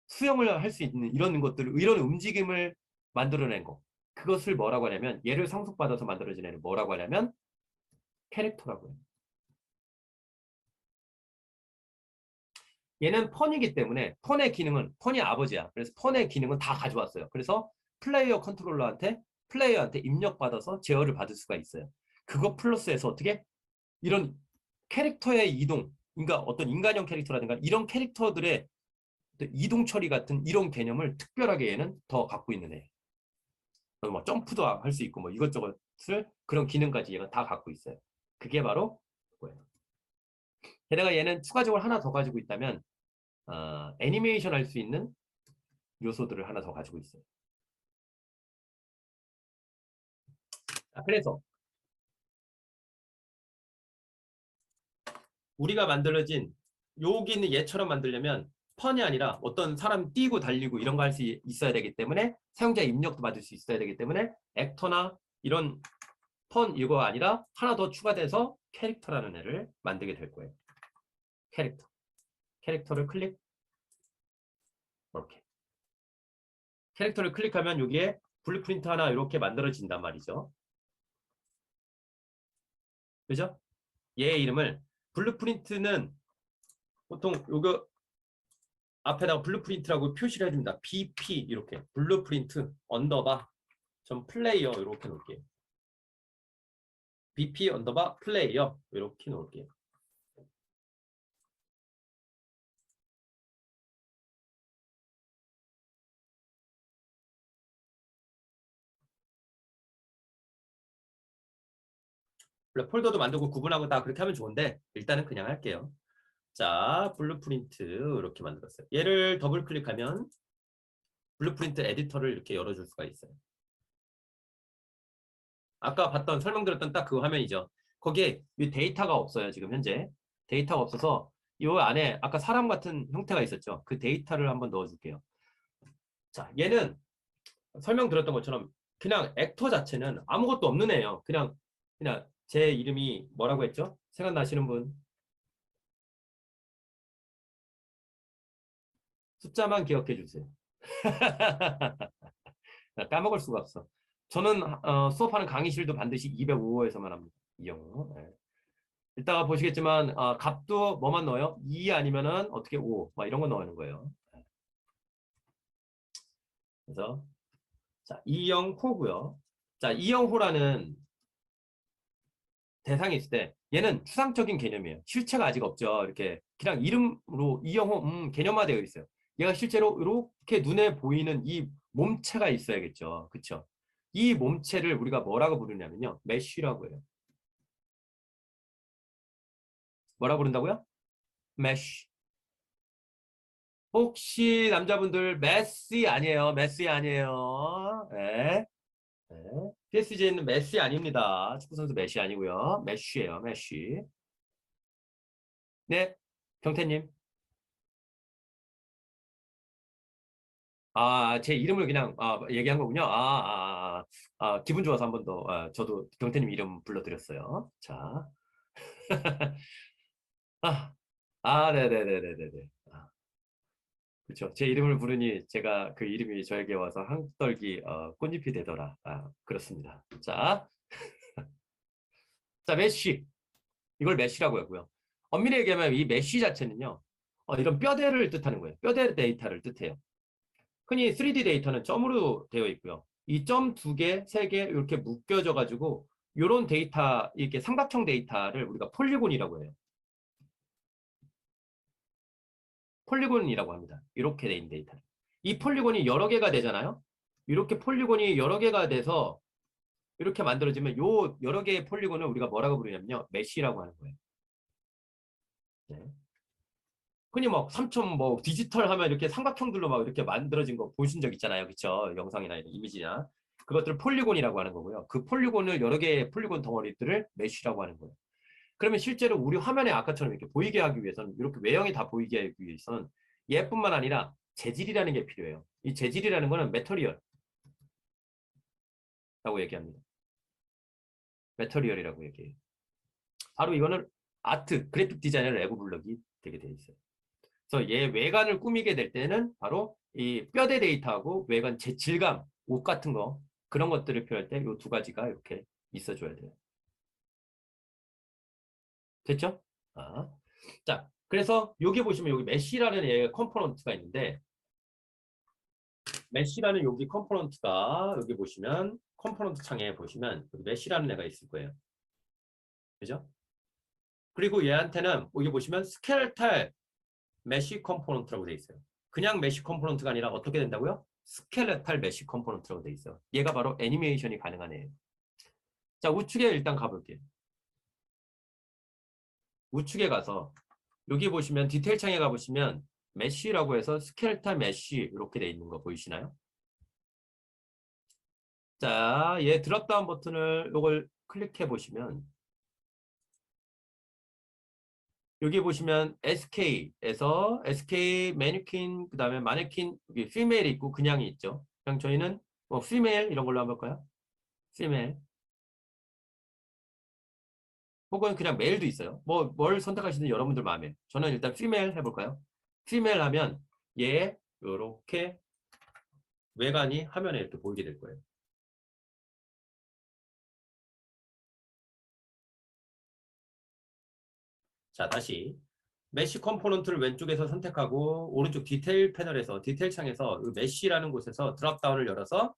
수영을 할 수 있는 이런 것들을 이런 움직임을 만들어낸 거 그것을 뭐라고 하냐면 얘를 상속받아서 만들어진 애를 뭐라고 하냐면 캐릭터라고 해요. 얘는 펀이기 때문에 펀의 기능은 펀이 아버지야. 그래서 펀의 기능은 다 가져왔어요. 그래서 플레이어한테 입력받아서 제어를 받을 수가 있어요. 그거 플러스해서 어떻게 이런 캐릭터의 이동, 그러니까 어떤 인간형 캐릭터라든가 이런 캐릭터들의 이동 처리 같은 이런 개념을 특별하게 얘는 더 갖고 있는 애. 뭐 점프도 할 수 있고 뭐 이것저것을 그런 기능까지 얘가 다 갖고 있어요. 그게 바로 뭐예요? 게다가 얘는 추가적으로 하나 더 가지고 있다면 애니메이션 할 수 있는 요소들을 하나 더 가지고 있어요. 그래서 우리가 만들어진 여기는 얘처럼 만들려면 펀이 아니라 어떤 사람 뛰고 달리고 이런 거 할 수 있어야 되기 때문에 사용자 입력도 받을 수 있어야 되기 때문에 액터나 이런 펀 이거 아니라 하나 더 추가돼서 캐릭터라는 애를 만들게 될 거예요. 캐릭터를 클릭 이렇게 캐릭터를 클릭하면 여기에 블루프린트 하나 이렇게 만들어진단 말이죠. 그죠? 얘의 이름을 블루프린트는 보통 요거 앞에다가 블루프린트라고 표시를 해줍니다. BP 이렇게 블루프린트 언더바 전 플레이어 이렇게 놓을게요. BP 언더바 플레이어 이렇게 놓을게요. 폴더도 만들고 구분하고 다 그렇게 하면 좋은데 일단은 그냥 할게요. 자, 블루프린트 이렇게 만들었어요. 얘를 더블 클릭하면 블루프린트 에디터를 이렇게 열어줄 수가 있어요. 아까 봤던 설명드렸던 딱 그 화면이죠. 거기에 이 데이터가 없어요. 지금 현재 데이터가 없어서 이 안에 아까 사람 같은 형태가 있었죠. 그 데이터를 한번 넣어줄게요. 자, 얘는 설명드렸던 것처럼 그냥 액터 자체는 아무것도 없는 애예요. 그냥 제 이름이 뭐라고 했죠? 생각나시는 분? 숫자만 기억해 주세요. 까먹을 수가 없어. 저는 수업하는 강의실도 반드시 205호에서만 합니다. 이 영어. 네. 이따가 보시겠지만 값도 뭐만 넣어요? 2 아니면은 어떻게 5, 막 이런 거 넣는 거예요. 그래서 자, 이영호고요. 자, 이영호라는 대상이 있을 때 얘는 추상적인 개념이에요. 실체가 아직 없죠. 이렇게 그냥 이름으로 이영호 개념화되어 있어요. 얘가 실제로 이렇게 눈에 보이는 이 몸체가 있어야겠죠. 그렇죠? 이 몸체를 우리가 뭐라고 부르냐면요. 메쉬라고 해요. 뭐라고 부른다고요? 메쉬. 혹시 남자분들 메시 아니에요. 메시 아니에요. 네. 네. PSG는 메시 아닙니다. 축구선수 메시 아니고요. 메쉬예요. 메쉬. 네. 경태님. 제 이름을 그냥 얘기한 거군요. 기분 좋아서 한 번 더. 저도 경태님 이름 불러드렸어요. 자. 아, 네네네네네네. 그렇죠. 제 이름을 부르니 제가 그 이름이 저에게 와서 한떨기 꽃잎이 되더라. 그렇습니다. 자, 자 메쉬. 이걸 메쉬라고 하고요. 엄밀히 얘기하면 이 메쉬 자체는요. 이런 뼈대를 뜻하는 거예요. 뼈대 데이터를 뜻해요. 흔히 3D 데이터는 점으로 되어 있고요. 이 점 두 개, 세 개 이렇게 묶여져 가지고 이런 데이터, 이렇게 삼각형 데이터를 우리가 폴리곤이라고 해요. 폴리곤이라고 합니다. 이렇게 돼 있는 데이터를. 이 폴리곤이 여러 개가 되잖아요. 이렇게 폴리곤이 여러 개가 돼서 이렇게 만들어지면 요 여러 개의 폴리곤을 우리가 뭐라고 부르냐면요. 메쉬라고 하는 거예요. 네. 흔히 뭐 3천 뭐 디지털 하면 이렇게 삼각형들로 막 이렇게 만들어진 거 보신 적 있잖아요. 그쵸? 영상이나 이미지나. 그것들을 폴리곤이라고 하는 거고요. 그 폴리곤을 여러 개의 폴리곤 덩어리들을 메쉬라고 하는 거예요. 그러면 실제로 우리 화면에 아까처럼 이렇게 보이게 하기 위해서는 이렇게 외형이 다 보이게 하기 위해서는 얘뿐만 아니라 재질이라는 게 필요해요. 이 재질이라는 거는 매터리얼이라고 얘기합니다. 매터리얼이라고 얘기해요. 바로 이거는 아트, 그래픽 디자이너를 레고 블럭이 되게 돼 있어요. 그래서 얘 외관을 꾸미게 될 때는 바로 이 뼈대 데이터하고 외관 질감, 옷 같은 거 그런 것들을 표현할 때 이 두 가지가 이렇게 있어줘야 돼요. 됐죠? 아. 자, 그래서 여기 보시면 여기 메쉬라는 얘 컴포넌트가 있는데 메쉬라는 여기 컴포넌트가 여기 보시면 컴포넌트 창에 보시면 여기 메쉬라는 애가 있을 거예요. 그죠? 그리고 얘한테는 여기 보시면 스켈레탈 메쉬 컴포넌트라고 돼 있어요. 그냥 메쉬 컴포넌트가 아니라 어떻게 된다고요? 스켈레탈 메쉬 컴포넌트라고 돼 있어요. 얘가 바로 애니메이션이 가능한 애예요. 자, 우측에 일단 가볼게요. 우측에 가서 여기 보시면 디테일 창에 가보시면 메쉬라고 해서 스켈레탈 메쉬 이렇게 돼 있는 거 보이시나요? 자, 얘 드롭다운 버튼을 이걸 클릭해 보시면 여기 보시면 SK에서 SK 매니퀸 그다음에 마네킨 여기 피메일이 있고 그냥이 있죠. 그냥 저희는 뭐 피메일 이런 걸로 한번 볼까요? 피메일 혹은 그냥 메일도 있어요. 뭐 뭘 선택하시든 여러분들 마음에. 저는 일단 피메일 해볼까요? 피메일 하면 얘 이렇게 외관이 화면에 이렇게 보이게 될 거예요. 자, 다시 메쉬 컴포넌트를 왼쪽에서 선택하고 오른쪽 디테일 패널에서 디테일 창에서 메쉬라는 곳에서 드롭다운을 열어서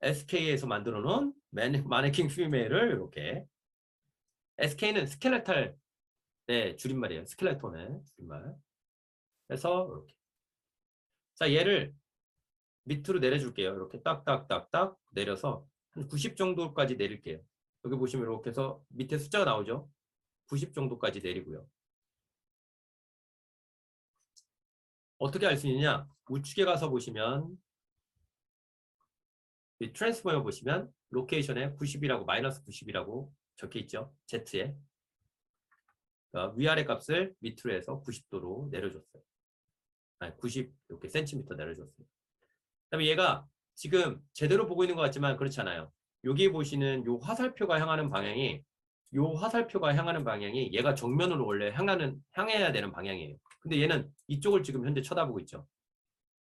SK에서 만들어 놓은 마네킹 피메일을 이렇게 SK는 스켈레탈의 줄임말이에요. 스켈레톤의 줄임말. 그래서 이렇게 자 얘를 밑으로 내려줄게요. 이렇게 딱딱딱딱 내려서 한 90 정도까지 내릴게요. 여기 보시면 이렇게 해서 밑에 숫자가 나오죠. 90 정도까지 내리고요. 어떻게 알 수 있느냐? 우측에 가서 보시면 이 트랜스포머 보시면 로케이션에 90이라고 마이너스 90이라고 적혀 있죠. Z에. 그러니까 위아래 값을 밑으로 해서 90도로 내려줬어요. 아니, 90 이렇게 센티미터 내려줬어요. 그다음에 얘가 지금 제대로 보고 있는 것 같지만 그렇지 않아요. 여기 보시는 요 화살표가 향하는 방향이 얘가 정면으로 원래 향해야 되는 방향이에요. 근데 얘는 이쪽을 지금 현재 쳐다보고 있죠.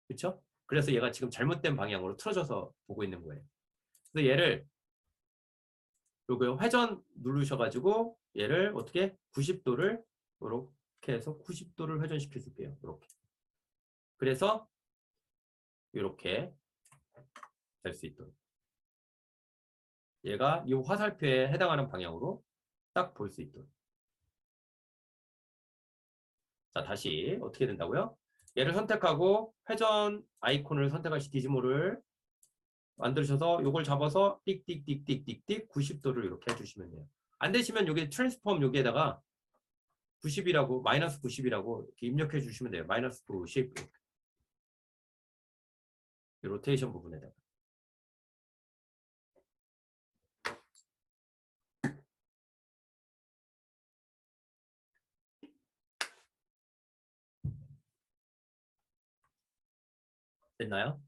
그렇죠? 그래서 얘가 지금 잘못된 방향으로 틀어져서 보고 있는 거예요. 그래서 얘를 요거 회전 누르셔가지고 얘를 어떻게 90도를 이렇게 해서 90도를 회전시켜 줄게요. 이렇게. 그래서 이렇게 될 수 있도록. 얘가 이 화살표에 해당하는 방향으로 딱 볼 수 있도록. 자, 다시 어떻게 된다고요? 얘를 선택하고 회전 아이콘을 선택하시 디지모를 만드셔서 이걸 잡아서 띡띡띡띡띡띡 90도를 이렇게 해주시면 돼요. 안 되시면 여기 트랜스폼 여기에다가 90이라고 마이너스 90이라고 이렇게 입력해 주시면 돼요. 마이너스 90 로테이션 부분에다가. 됐나요?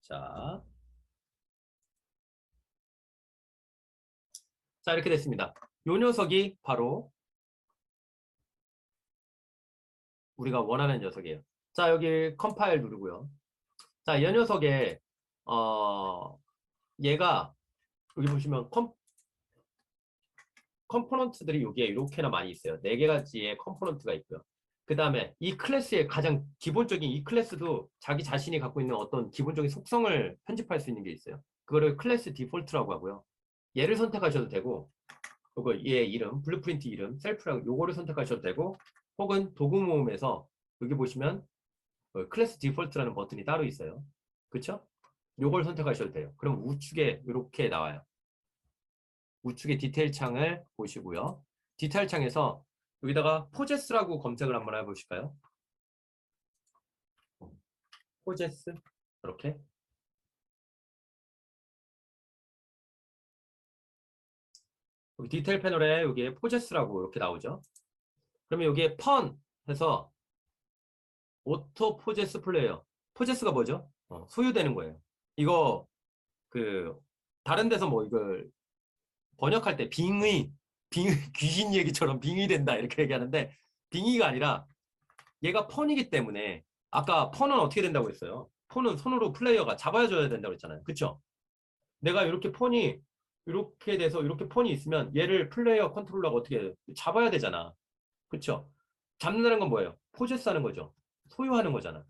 자, 자 이렇게 됐습니다. 요 녀석이 바로 우리가 원하는 녀석이에요. 자 여기 컴파일 누르고요. 자 이 녀석에 얘가 여기 보시면 컴포넌트들이 여기에 이렇게나 많이 있어요. 4개가지의 컴포넌트가 있고요. 그 다음에 이 클래스의 가장 기본적인 이 클래스도 자기 자신이 갖고 있는 어떤 기본적인 속성을 편집할 수 있는 게 있어요. 그거를 클래스 디폴트라고 하고요. 얘를 선택하셔도 되고 요거 얘 이름, 블루프린트 이름, 셀프라고 요거를 선택하셔도 되고 혹은 도구 모음에서 여기 보시면 클래스 디폴트라는 버튼이 따로 있어요. 그쵸? 요걸 선택하셔도 돼요. 그럼 우측에 이렇게 나와요. 우측에 디테일 창을 보시고요. 디테일 창에서 여기다가 포제스라고 검색을 한번 해보실까요? 포제스 이렇게 여기 디테일 패널에 여기에 포제스라고 이렇게 나오죠. 그러면 여기에 펀 해서 오토 포제스 플레이어. 포제스가 뭐죠? 소유되는 거예요. 이거 그 다른 데서 뭐 이걸 번역할 때 귀신 얘기처럼 빙의 된다 이렇게 얘기하는데 빙의가 아니라 얘가 펀이기 때문에 아까 펀은 어떻게 된다고 했어요? 펀은 손으로 플레이어가 잡아줘야 된다고 했잖아요. 그쵸? 내가 이렇게 폰이 이렇게 돼서 이렇게 폰이 있으면 얘를 플레이어 컨트롤러가 어떻게 잡아야 되잖아. 그쵸? 잡는다는 건 뭐예요? 포제스 하는 거죠. 소유하는 거잖아.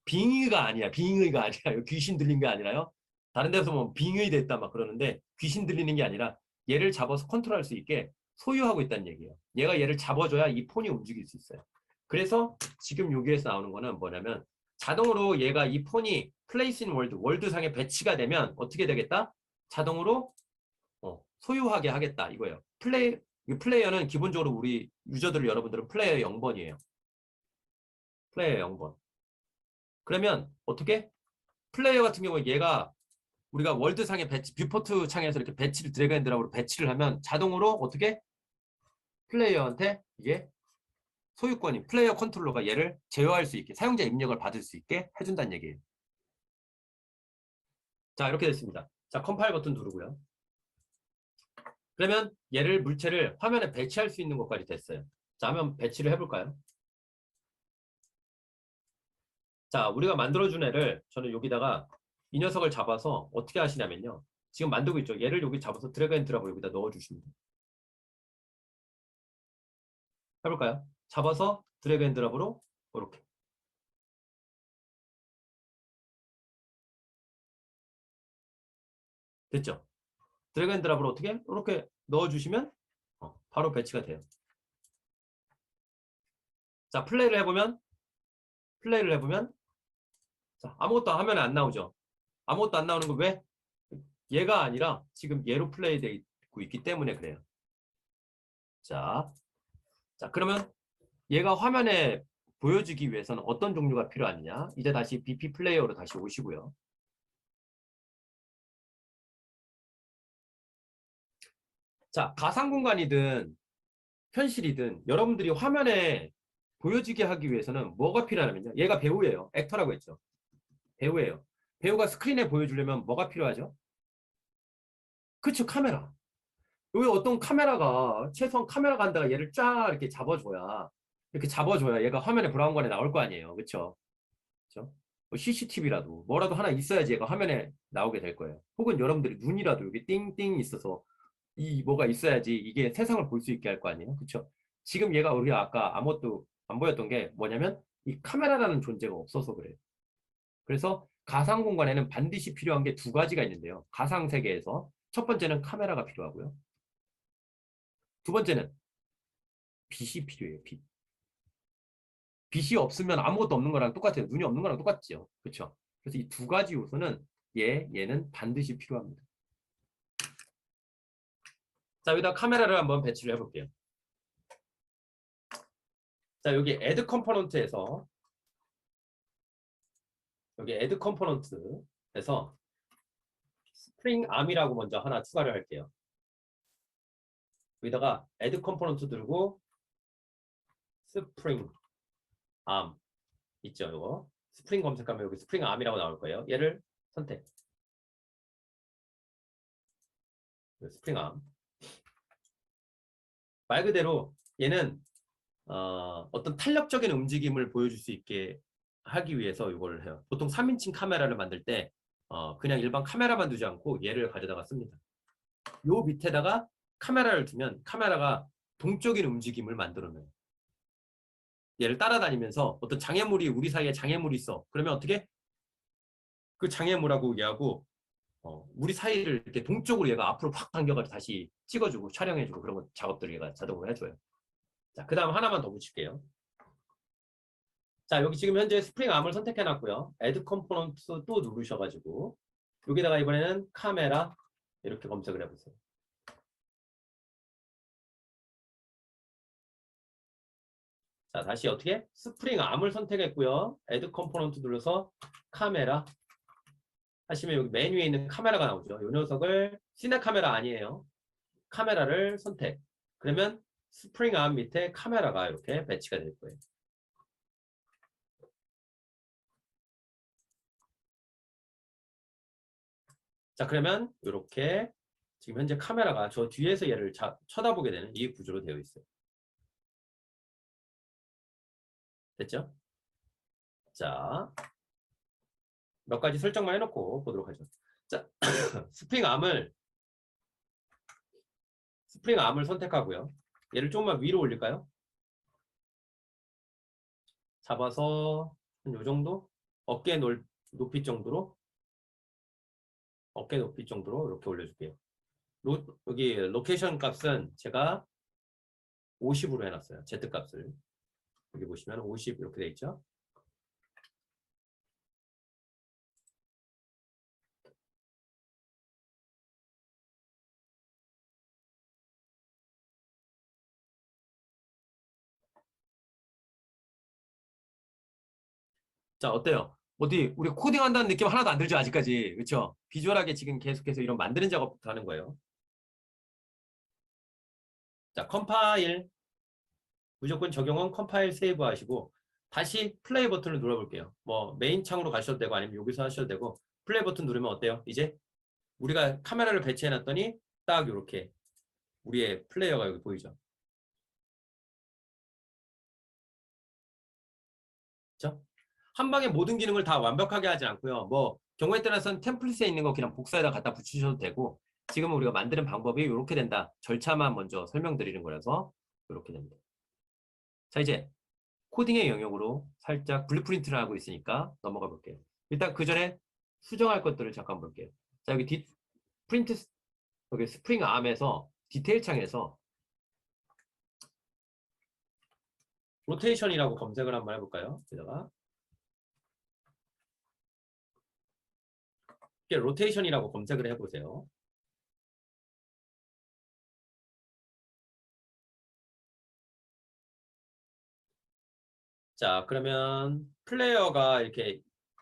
빙의가 아니야. 빙의가 아니라 귀신 들린 게 아니라요. 다른 데서 뭐 빙의 됐다 막 그러는데 귀신 들리는 게 아니라 얘를 잡아서 컨트롤할 수 있게 소유하고 있다는 얘기예요. 얘가 얘를 잡아줘야 이 폰이 움직일 수 있어요. 그래서 지금 여기에서 나오는 거는 뭐냐면 자동으로 얘가 이 폰이 플레이스 인 월드상에 배치가 되면 어떻게 되겠다? 자동으로 소유하게 하겠다 이거예요. 플레이어는 기본적으로 우리 유저들 여러분들은 플레이어 0번이에요. 플레이어 0번. 그러면 어떻게? 플레이어 같은 경우에 얘가 우리가 월드상의 배치, 뷰포트 창에서 이렇게 배치를 드래그 앤 드랍으로 배치를 하면 자동으로 어떻게? 플레이어한테 이게 소유권이 플레이어 컨트롤러가 얘를 제어할 수 있게 사용자 입력을 받을 수 있게 해준다는 얘기예요. 자, 이렇게 됐습니다. 자, 컴파일 버튼 누르고요. 그러면 얘를 물체를 화면에 배치할 수 있는 것까지 됐어요. 자, 한번 배치를 해볼까요? 자, 우리가 만들어준 애를 저는 여기다가 이 녀석을 잡아서 어떻게 하시냐면요. 지금 만들고 있죠. 얘를 여기 잡아서 드래그 앤 드랍을 여기다 넣어주십니다. 해볼까요? 잡아서 드래그 앤 드랍으로 이렇게. 됐죠? 드래그 앤 드랍으로 어떻게? 이렇게 넣어주시면 바로 배치가 돼요. 자, 플레이를 해보면 자, 아무것도 화면에 안 나오죠. 아무것도 안 나오는 거 왜? 얘가 아니라 지금 얘로 플레이되고 있기 때문에 그래요. 자, 그러면 얘가 화면에 보여주기 위해서는 어떤 종류가 필요하느냐? 이제 다시 BP 플레이어로 다시 오시고요. 자, 가상 공간이든 현실이든 여러분들이 화면에 보여지게 하기 위해서는 뭐가 필요하냐면요. 얘가 배우예요. 액터라고 했죠. 배우예요. 배우가 스크린에 보여주려면 뭐가 필요하죠? 그쵸, 카메라. 여기 어떤 카메라가 최소한 카메라가 한다가 얘를 쫙 이렇게 잡아줘야 얘가 화면에 브라운관에 나올 거 아니에요. 그쵸? 그쵸? CCTV라도 뭐라도 하나 있어야지 얘가 화면에 나오게 될 거예요. 혹은 여러분들이 눈이라도 여기 띵띵 있어서 이 뭐가 있어야지 이게 세상을 볼 수 있게 할 거 아니에요. 그쵸? 지금 얘가 우리가 아까 아무것도 안 보였던 게 뭐냐면 이 카메라라는 존재가 없어서 그래요. 그래서 가상 공간에는 반드시 필요한 게 두 가지가 있는데요. 가상 세계에서 첫 번째는 카메라가 필요하고요. 두 번째는 빛이 필요해요. 빛. 빛이 없으면 아무것도 없는 거랑 똑같아요. 눈이 없는 거랑 똑같죠. 그렇죠? 그래서 이 두 가지 요소는 얘는 반드시 필요합니다. 자, 여기다 카메라를 한번 배치를 해볼게요. 자, 여기 add 컴포넌트에서 여기 add 컴포넌트에서 스프링 암이라고 먼저 하나 추가를 할게요. 여기다가 add 컴포넌트 들고 스프링 암 있죠, 이거. 스프링 검색하면 여기 스프링 암이라고 나올 거예요. 얘를 선택. 스프링 암. 말 그대로 얘는 어떤 탄력적인 움직임을 보여줄 수 있게 하기 위해서 이걸 해요. 보통 3인칭 카메라를 만들 때 그냥 일반 카메라만 두지 않고 얘를 가져다가 씁니다. 요 밑에다가 카메라를 두면 카메라가 동적인 움직임을 만들어내요. 얘를 따라다니면서 어떤 장애물이 우리 사이에 장애물이 있어. 그러면 어떻게? 그 장애물하고 얘하고 우리 사이를 이렇게 동쪽으로 얘가 앞으로 확 당겨가지고 다시 찍어주고 촬영해주고 그런 거 작업들을 얘가 자동으로 해줘요. 자, 그 다음 하나만 더 붙일게요. 자, 여기 지금 현재 스프링 암을 선택해 놨고요. Add Component 또 누르셔가지고 여기다가 이번에는 카메라 이렇게 검색을 해보세요. 자, 다시 어떻게? 스프링 암을 선택했고요. Add Component 눌러서 카메라 하시면 여기 메뉴에 있는 카메라가 나오죠. 이 녀석을 시네 카메라 아니에요. 카메라를 선택. 그러면 스프링 암 밑에 카메라가 이렇게 배치가 될 거예요. 자, 그러면 이렇게 지금 현재 카메라가 저 뒤에서 얘를 쳐다보게 되는 이 구조로 되어 있어요. 됐죠? 자, 몇 가지 설정만 해놓고 보도록 하죠. 자, 스프링 암을 선택하고요. 얘를 조금만 위로 올릴까요? 잡아서 한 요 정도? 높이 정도로 어깨 높이 정도로 이렇게 올려줄게요. 여기 로케이션 값은 제가 50으로 해놨어요. Z 값을. 여기 보시면 50 이렇게 돼 있죠. 자, 어때요? 어디 우리 코딩한다는 느낌 하나도 안 들죠, 아직까지. 그렇죠? 비주얼하게 지금 계속해서 이런 만드는 작업부터 하는 거예요. 자, 컴파일 무조건 적용은 컴파일 세이브 하시고 다시 플레이 버튼을 눌러볼게요. 뭐 메인 창으로 가셔도 되고 아니면 여기서 하셔도 되고 플레이 버튼 누르면 어때요? 이제 우리가 카메라를 배치해 놨더니 딱 이렇게 우리의 플레이어가 여기 보이죠? 그렇죠? 한 방에 모든 기능을 다 완벽하게 하지 않고요. 뭐 경우에 따라서는 템플릿에 있는 거 그냥 복사에다 갖다 붙이셔도 되고 지금 우리가 만드는 방법이 이렇게 된다. 절차만 먼저 설명드리는 거라서 이렇게 됩니다. 자, 이제 코딩의 영역으로 살짝 블루프린트를 하고 있으니까 넘어가 볼게요. 일단 그 전에 수정할 것들을 잠깐 볼게요. 자, 여기 프린트 여기 스프링 암에서 디테일 창에서 로테이션이라고 검색을 한번 해볼까요? 여기다가 로테이션이라고 검색을 해보세요. 자, 그러면 플레이어가 이렇게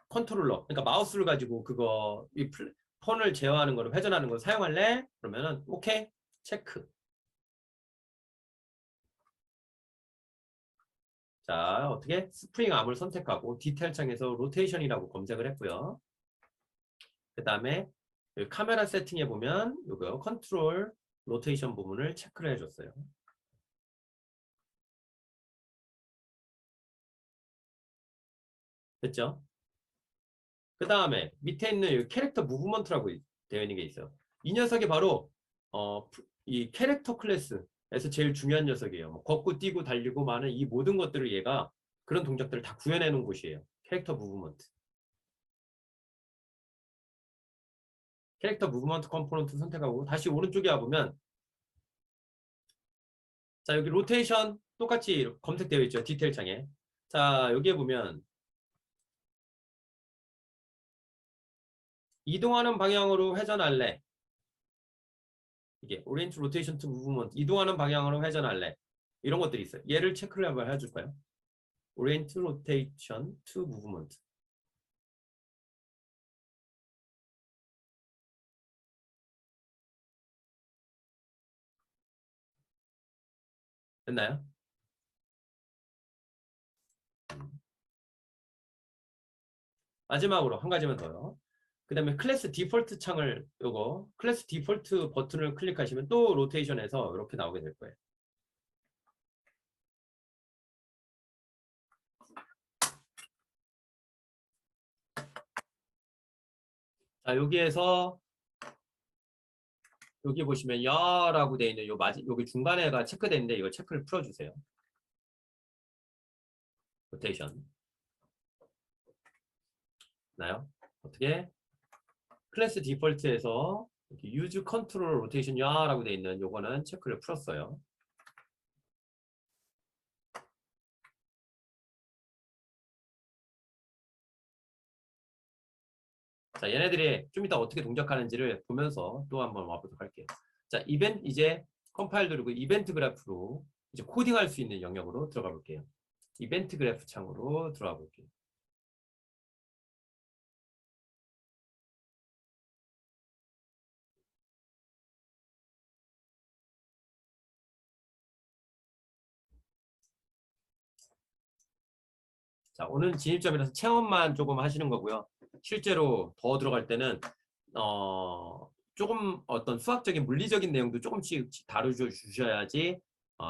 컨트롤러, 그러니까 마우스를 가지고 폰을 제어하는 거를 회전하는 걸 사용할래? 그러면은 오케이, 체크. 자, 어떻게? 스프링 암을 선택하고 디테일 창에서 로테이션이라고 검색을 했고요. 그 다음에 카메라 세팅에 보면 이거 컨트롤 로테이션 부분을 체크를 해줬어요. 됐죠? 그 다음에 밑에 있는 이 캐릭터 무브먼트라고 되어 있는 게 있어요. 이 녀석이 바로 이 캐릭터 클래스에서 제일 중요한 녀석이에요. 뭐 걷고 뛰고 달리고 많은 이 모든 것들을 얘가 그런 동작들을 다 구현해 놓은 곳이에요. 캐릭터 무브먼트. 캐릭터 무브먼트 컴포넌트 선택하고 다시 오른쪽에 와보면 자, 여기 로테이션 똑같이 검색되어 있죠. 디테일 창에. 자, 여기에 보면 이동하는 방향으로 회전할래. 이게 오리엔트 로테이션 투 무브먼트 이동하는 방향으로 회전할래. 이런 것들이 있어요. 얘를 체크를 한번 해줄까요? 오리엔트 로테이션 투 무브먼트. 됐나요? 마지막으로 한 가지만 더요. 그 다음에 클래스 디폴트 창을 클래스 디폴트 버튼을 클릭하시면 또 로테이션에서 이렇게 나오게 될 거예요. 자, 여기에서 여기 보시면 야라고 되어 있는 여기 중간에가 체크되어 있는데 이거 체크를 풀어주세요. 로테이션. 나요? 어떻게? 클래스 디폴트에서 유즈 컨트롤 로테이션 야라고 되어 있는 요거는 체크를 풀었어요. 자, 얘네들이 좀 이따 어떻게 동작하는지를 보면서 또 한번 와보도록 할게요. 자, 이제 컴파일 누르고 이벤트 그래프로 이제 코딩할 수 있는 영역으로 들어가 볼게요. 이벤트 그래프 창으로 들어가 볼게요. 자, 오늘 진입점이라서 체험만 조금 하시는 거고요. 실제로 더 들어갈 때는 조금 어떤 수학적인 물리적인 내용도 조금씩 다루어 주셔야지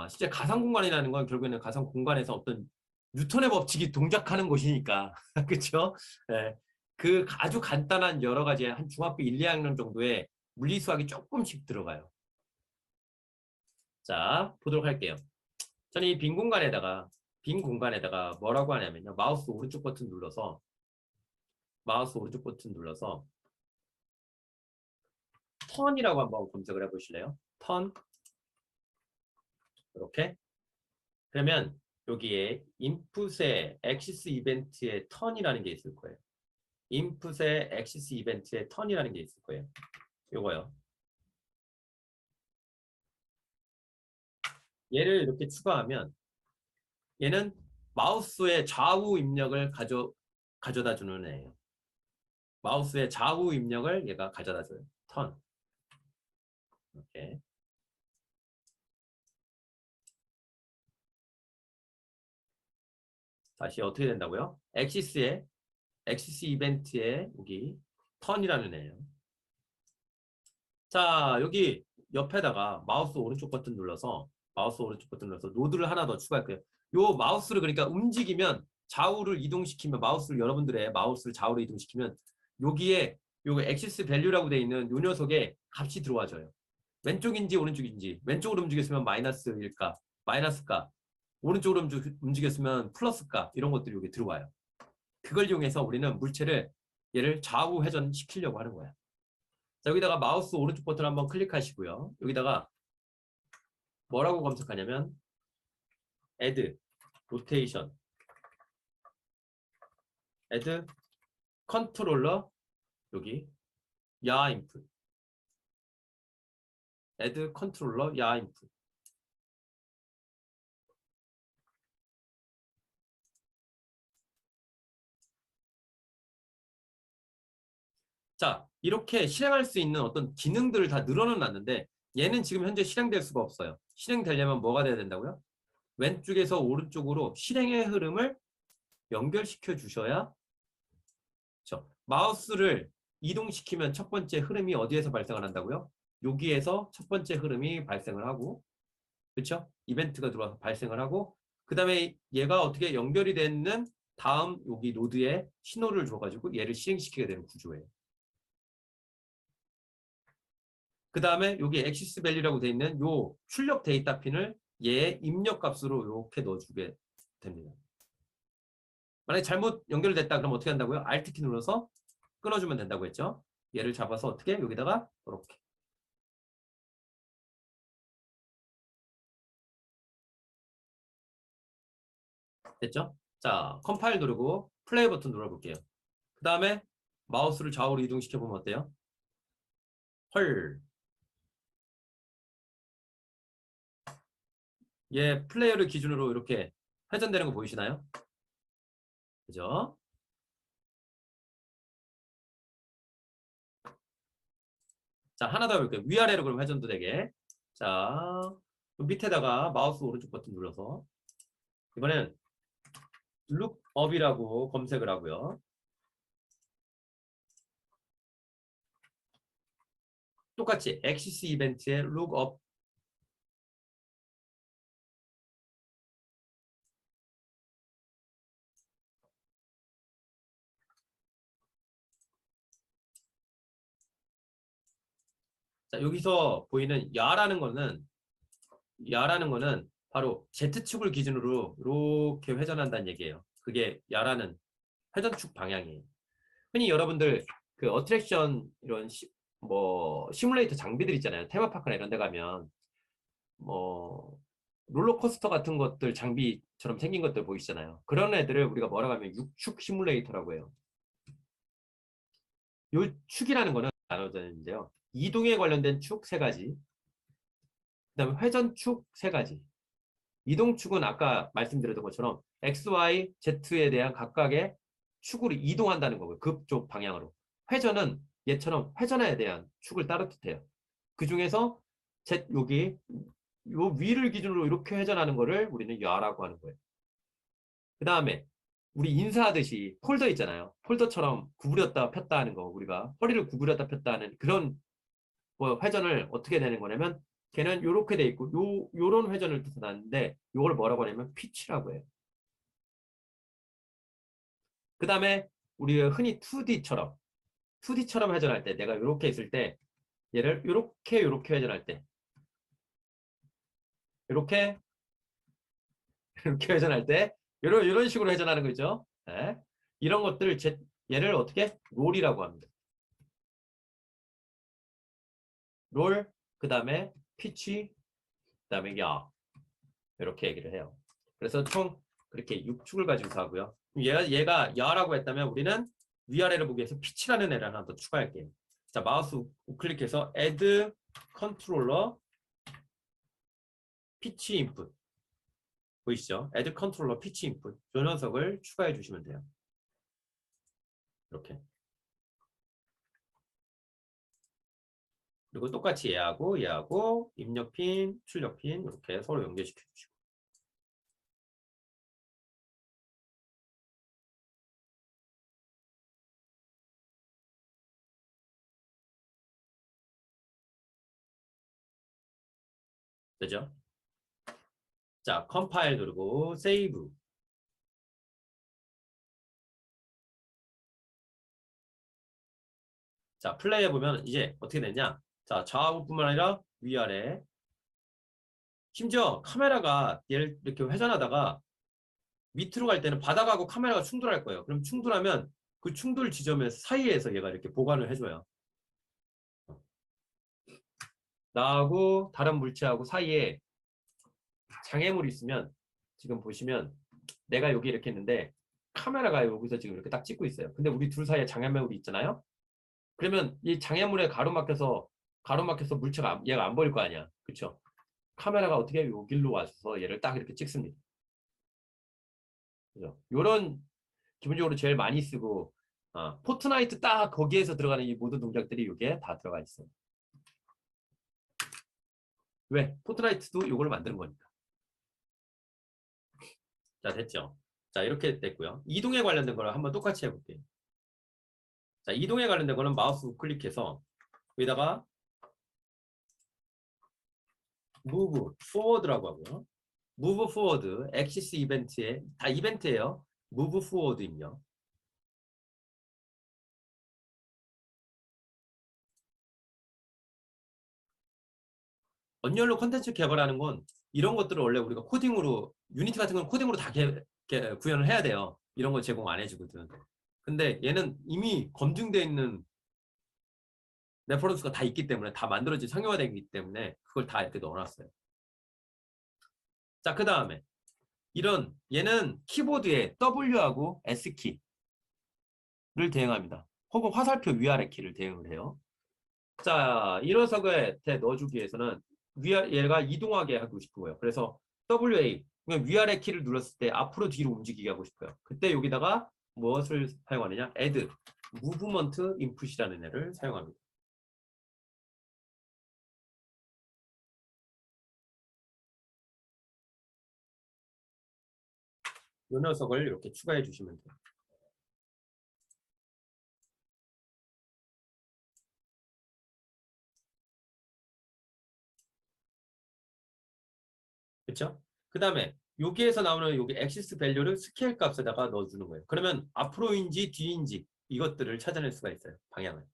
실제 가상 공간이라는 건 결국에는 가상 공간에서 어떤 뉴턴의 법칙이 동작하는 곳이니까 그렇죠? 네. 그 아주 간단한 여러 가지 한 중학교 1, 2학년 정도의 물리 수학이 조금씩 들어가요. 자, 보도록 할게요. 저는 이 빈 공간에다가 뭐라고 하냐면요. 마우스 오른쪽 버튼 눌러서 턴이라고 한번 검색을 해보실래요? 턴 이렇게 그러면 여기에 인풋의 엑시스 이벤트의 턴이라는 게 있을 거예요. 인풋의 엑시스 이벤트의 턴이라는 게 있을 거예요. 요거요. 얘를 이렇게 추가하면 얘는 마우스의 좌우 입력을 가져다 주는 애예요. 마우스의 좌우 입력을 얘가 가져다 줘요. 턴. 이렇게. 다시 어떻게 된다고요? 엑시스 이벤트에 여기 턴이라는 애예요. 자, 여기 옆에다가 마우스 오른쪽 버튼 눌러서 노드를 하나 더 추가할 거예요. 요 마우스를 그러니까 움직이면 좌우를 이동시키면 여러분들의 마우스를 좌우로 이동시키면 여기에 요 엑시스 밸류라고 되어 있는 요 녀석에 값이 들어와져요. 왼쪽인지 오른쪽인지 왼쪽으로 움직였으면 마이너스일까 마이너스가 오른쪽으로 움직였으면 플러스가 이런 것들이 여기 들어와요. 그걸 이용해서 우리는 물체를 얘를 좌우 회전시키려고 하는 거야. 자, 여기다가 마우스 오른쪽 버튼 한번 클릭하시고요. 여기다가 뭐라고 검색하냐면 add rotation, add controller 여기 야 input, add controller 야 input. 자, 이렇게 실행할 수 있는 어떤 기능들을 다 늘어는 놨는데 얘는 지금 현재 실행될 수가 없어요. 실행되려면 뭐가 돼야 된다고요? 왼쪽에서 오른쪽으로 실행의 흐름을 연결시켜 주셔야 그렇죠. 마우스를 이동시키면 첫 번째 흐름이 어디에서 발생을 한다고요? 여기에서 첫 번째 흐름이 발생을 하고 그렇죠? 이벤트가 들어와서 발생을 하고 그 다음에 얘가 어떻게 연결이 되는 다음 여기 노드에 신호를 줘가지고 얘를 실행시키게 되는 구조예요. 그 다음에 여기 엑시스 밸류라고 되어 있는 요 출력 데이터 핀을 얘의 입력 값으로 이렇게 넣어주게 됩니다. 만약에 잘못 연결됐다 그러면 어떻게 한다고요? Alt키 눌러서 끊어주면 된다고 했죠. 얘를 잡아서 어떻게 여기다가 이렇게 됐죠? 자, 컴파일 누르고 플레이 버튼 눌러볼게요. 그 다음에 마우스를 좌우로 이동시켜보면 어때요? 헐. 얘 플레이어를 기준으로 이렇게 회전되는 거 보이시나요? 그죠? 자, 하나 더 해볼게요. 위아래로 그럼 회전도 되게. 자, 밑에다가 마우스 오른쪽 버튼 눌러서 이번엔 룩업이라고 검색을 하고요. 똑같이 엑시스 이벤트에 룩업 자, 여기서 보이는 야라는 거는 바로 Z축을 기준으로 이렇게 회전한다는 얘기예요. 그게 야라는 회전축 방향이에요. 흔히 여러분들 그 어트랙션 이런 뭐 시뮬레이터 장비들 있잖아요. 테마파크나 이런 데 가면 뭐 롤러코스터 같은 것들 장비처럼 생긴 것들 보이시잖아요. 그런 애들을 우리가 뭐라고 하면 육축 시뮬레이터라고 해요. 요 축이라는 거는 나눠져 있는데요. 이동에 관련된 축 세 가지, 그다음에 회전 축 세 가지. 이동축은 아까 말씀드렸던 것처럼 X, Y, Z에 대한 각각의 축으로 이동한다는 거고요. 그쪽 방향으로. 회전은 얘처럼 회전에 대한 축을 따로 뜻해요. 그 중에서 Z, 여기 요 위를 기준으로 이렇게 회전하는 거를 우리는 야라고 하는 거예요. 그 다음에 우리 인사하듯이 폴더 있잖아요. 폴더처럼 구부렸다 폈다 하는 거, 우리가 허리를 구부렸다 폈다 하는 그런 뭐 회전을 어떻게 되는 거냐면 걔는 요렇게 돼 있고 요런 회전을 뜻하는데 요걸 뭐라고 하냐면 피치라고 해요. 그 다음에 우리가 흔히 2D처럼 회전할 때 내가 요렇게 있을 때 얘를 요렇게 회전할 때 요렇게 이렇게 회전할 때 이런 식으로 회전하는 거죠. 네. 이런 것들 얘를 어떻게 롤이라고 합니다. 롤, 그 다음에 피치, 그 다음에 야 이렇게 얘기를 해요. 그래서 총 그렇게 6축을 가지고 하고요. 얘가 야라고 했다면 우리는 위아래를 보기 위해서 피치라는 애를 하나 더 추가할게요. 자, 마우스 우클릭해서 add controller pitch input 보이시죠? add controller pitch input 이 녀석을 추가해 주시면 돼요. 이렇게. 그리고 똑같이 얘하고 입력핀, 출력핀 이렇게 서로 연결시켜 주시고. 되죠? 자, 컴파일 누르고 세이브. 자, 플레이 해보면 이제 어떻게 됐냐? 자, 좌우뿐만 아니라 위아래. 심지어 카메라가 얘를 이렇게 회전하다가 밑으로 갈 때는 바닥하고 카메라가 충돌할 거예요. 그럼 충돌하면 그 충돌 지점에 사이에서 얘가 이렇게 보관을 해줘요. 나하고 다른 물체하고 사이에 장애물이 있으면 지금 보시면 내가 여기 이렇게 했는데 카메라가 여기서 지금 이렇게 딱 찍고 있어요. 근데 우리 둘 사이에 장애물이 있잖아요. 그러면 이 장애물에 가로막혀서 물체가 얘가 안 보일 거 아니야. 그렇죠? 카메라가 어떻게 여기로 와서 얘를 딱 이렇게 찍습니다. 그죠? 요런 기본적으로 제일 많이 쓰고 포트나이트 딱 거기에서 들어가는 이 모든 동작들이 여기에 다 들어가 있어요. 왜? 포트나이트도 요걸 만드는 거니까. 자, 됐죠? 자, 이렇게 됐고요. 이동에 관련된 거를 한번 똑같이 해볼게요. 자, 이동에 관련된 거는 마우스 우클릭해서 여기다가 move forward라고 하고요. move forward, axis 이벤트에 다 이벤트예요. move forward입니다. 언리얼로 컨텐츠 개발하는 건 이런 것들을 원래 우리가 코딩으로 유니티 같은 건 코딩으로 다 구현을 해야 돼요. 이런 거 제공 안 해주거든. 근데 얘는 이미 검증되어 있는 레퍼런스가 다 있기 때문에 다 만들어진 상용화되기 때문에 그걸 다 이렇게 넣어놨어요. 자, 그 다음에 얘는 키보드에 W하고 S키를 대응합니다. 혹은 화살표 위아래 키를 대응을 해요. 자, 이 녀석을 넣어주기 위해서는 얘가 이동하게 하고 싶은 거예요. 그래서 WA, 그냥 위아래 키를 눌렀을 때 앞으로 뒤로 움직이게 하고 싶어요. 그때 여기다가 무엇을 사용하느냐? add, movement input이라는 애를 사용합니다. 이 녀석을 이렇게 추가해 주시면 돼요. 그렇죠? 그 다음에 여기에서 나오는 여기 액시스 밸류를 스케일 값에다가 넣어주는 거예요. 그러면 앞으로인지 뒤인지 이것들을 찾아낼 수가 있어요. 방향을.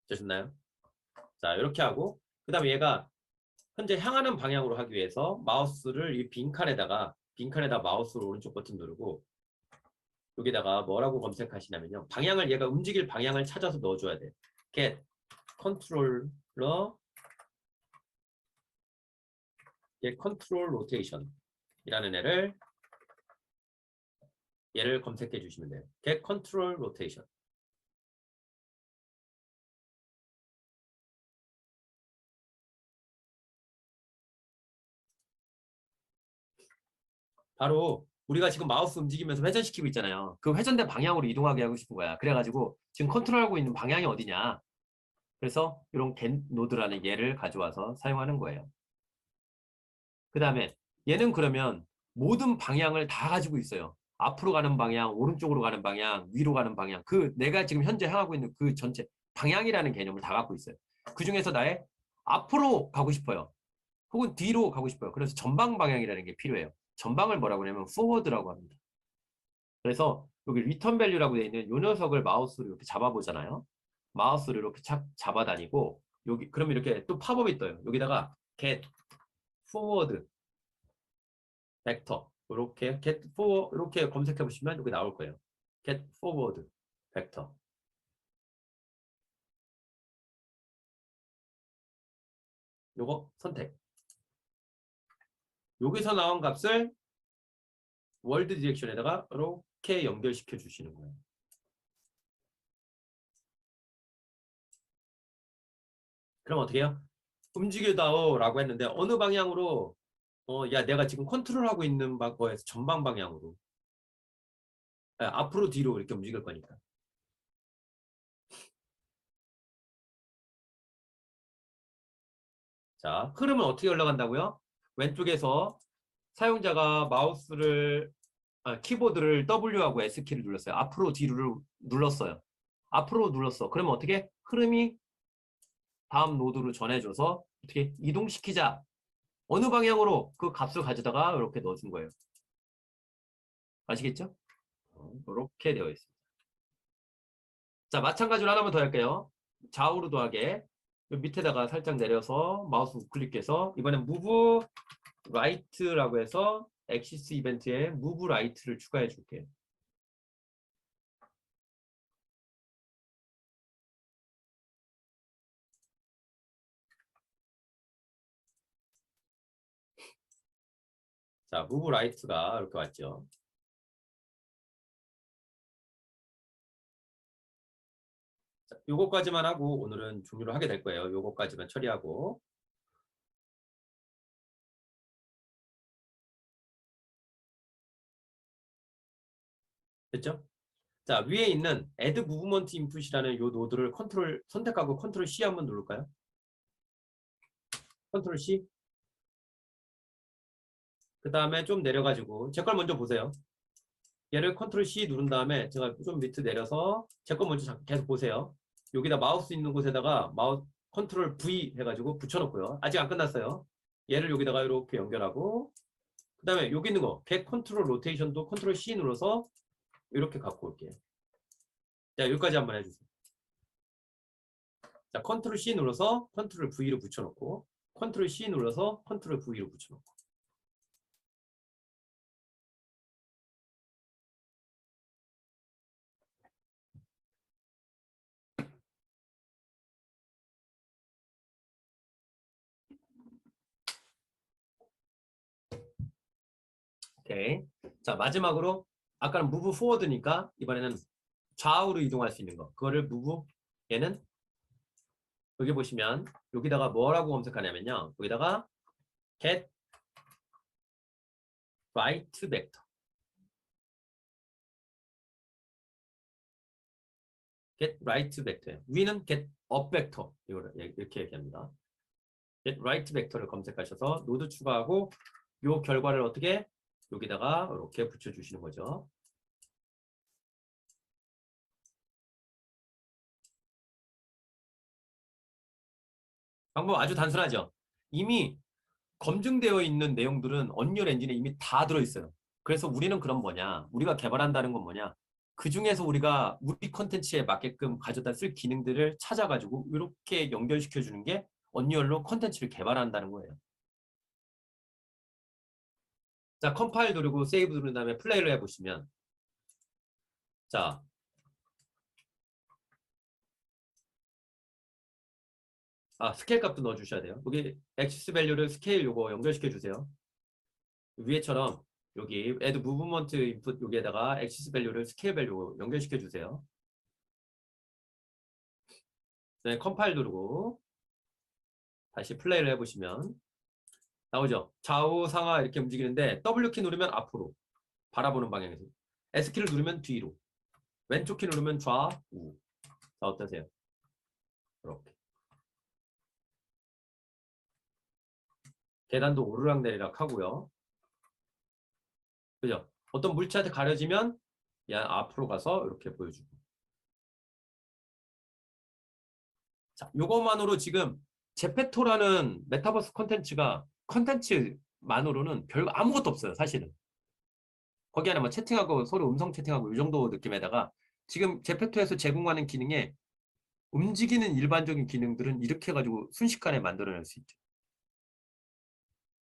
되셨나요? 자, 이렇게 하고 그 다음에 얘가 현재 향하는 방향으로 하기 위해서 마우스를 이 빈칸에다 마우스로 오른쪽 버튼 누르고 여기다가 뭐라고 검색하시냐면요. 방향을 얘가 움직일 방향을 찾아서 넣어줘야 돼요. get controller get control rotation 이라는 얘를 검색해 주시면 돼요. get control rotation. 바로 우리가 지금 마우스 움직이면서 회전시키고 있잖아요. 그 회전된 방향으로 이동하게 하고 싶은 거야. 그래가지고 지금 컨트롤하고 있는 방향이 어디냐. 그래서 이런 get 노드라는 얘를 가져와서 사용하는 거예요. 그 다음에 얘는 그러면 모든 방향을 다 가지고 있어요. 앞으로 가는 방향, 오른쪽으로 가는 방향, 위로 가는 방향. 그 내가 지금 현재 향하고 있는 그 전체 방향이라는 개념을 다 갖고 있어요. 그 중에서 나의 앞으로 가고 싶어요. 혹은 뒤로 가고 싶어요. 그래서 전방 방향이라는 게 필요해요. 전방을 뭐라고 하냐면 forward라고 합니다. 그래서 여기 return value라고 되어 있는 이 녀석을 마우스로 이렇게 잡아보잖아요. 마우스를 이렇게 착 잡아다니고 여기 그럼 이렇게 또 팝업이 떠요. 여기다가 get forward vector 이렇게 get forward 이렇게 검색해 보시면 여기 나올 거예요. get forward vector. 요거 선택. 여기서 나온 값을 월드 디렉션에다가 이렇게 연결시켜 주시는 거예요. 그럼 어떻게 해요? 움직여다오라고 했는데 어느 방향으로 야 내가 지금 컨트롤하고 있는 거에서 전방 방향으로 앞으로 뒤로 이렇게 움직일 거니까. 자, 흐름은 어떻게 올라간다고요? 왼쪽에서 사용자가 키보드를 W하고 S키를 눌렀어요. 앞으로 뒤로를 눌렀어요. 앞으로 눌렀어. 그러면 어떻게? 흐름이 다음 노드로 전해줘서 어떻게 이동시키자. 어느 방향으로 그 값을 가져다가 이렇게 넣어준 거예요. 아시겠죠? 이렇게 되어 있습니다. 자, 마찬가지로 하나만 더 할게요. 좌우로 더하게 밑에다가 살짝 내려서 마우스 우클릭해서 이번엔 move right라고 해서 액시스 이벤트에 move right를 추가해 줄게요. 자, move right가 이렇게 왔죠. 자, 요거까지만 하고 오늘은 종료를 하게 될 거예요. 요거까지만 처리하고. 됐죠? 자, 위에 있는 add movement input이라는 요 노드를 선택하고 컨트롤 C 한번 누를까요? 컨트롤 C. 그 다음에 좀 내려가지고 제 걸 먼저 보세요. 얘를 컨트롤 C 누른 다음에 제가 좀 밑에 내려서 제 거 먼저 계속 보세요. 여기다 마우스 있는 곳에다가 컨트롤 V 해가지고 붙여놓고요. 아직 안 끝났어요. 얘를 여기다가 이렇게 연결하고 그 다음에 여기 있는 거 get 컨트롤 로테이션도 컨트롤 C 눌러서 이렇게 갖고 올게요. 자, 여기까지 한번 해주세요. 자, 컨트롤 C 눌러서 컨트롤 V로 붙여놓고 컨트롤 C 눌러서 컨트롤 V로 붙여놓고 오케이. 자, 마지막으로 아까는 move forward니까 이번에는 좌우로 이동할 수 있는 거. 그거를 move 얘는 여기 보시면 여기다가 뭐라고 검색하냐면요. 여기다가 get right vector. get right vector. 위는 get up vector. 이렇게 얘기합니다. get right vector를 검색하셔서 노드 추가하고 요 결과를 어떻게 여기다가 이렇게 붙여주시는 거죠. 방법 아주 단순하죠. 이미 검증되어 있는 내용들은 언리얼 엔진에 이미 다 들어있어요. 그래서 우리는 그럼 뭐냐? 우리가 개발한다는 건 뭐냐? 그 중에서 우리가 우리 컨텐츠에 맞게끔 가져다 쓸 기능들을 찾아가지고 이렇게 연결시켜 주는 게 언리얼로 컨텐츠를 개발한다는 거예요. 자, 컴파일 누르고 세이브 누른 다음에 플레이를 해보시면 자, 스케일 값도 넣어주셔야 돼요. 여기 액시스 밸류를 스케일 요거 연결시켜 주세요. 위에처럼 여기 add movement input 여기에다가 액시스 밸류를 스케일 밸류 연결시켜 주세요. 네, 컴파일 누르고 다시 플레이를 해보시면 나오죠. 좌우 상하 이렇게 움직이는데 W키 누르면 앞으로 바라보는 방향에서, S키를 누르면 뒤로, 왼쪽 키 누르면 좌우. 자, 어떠세요? 이렇게 계단도 오르락내리락 하고요. 그죠? 어떤 물체한테 가려지면 야 앞으로 가서 이렇게 보여주고. 자, 요것만으로 지금 제페토라는 메타버스 컨텐츠만으로는 별 아무것도 없어요, 사실은. 거기 안에 뭐 채팅하고 서로 음성 채팅하고 이 정도 느낌에다가 지금 제페토에서 제공하는 기능에 움직이는 일반적인 기능들은 이렇게 해가지고 순식간에 만들어낼 수 있죠.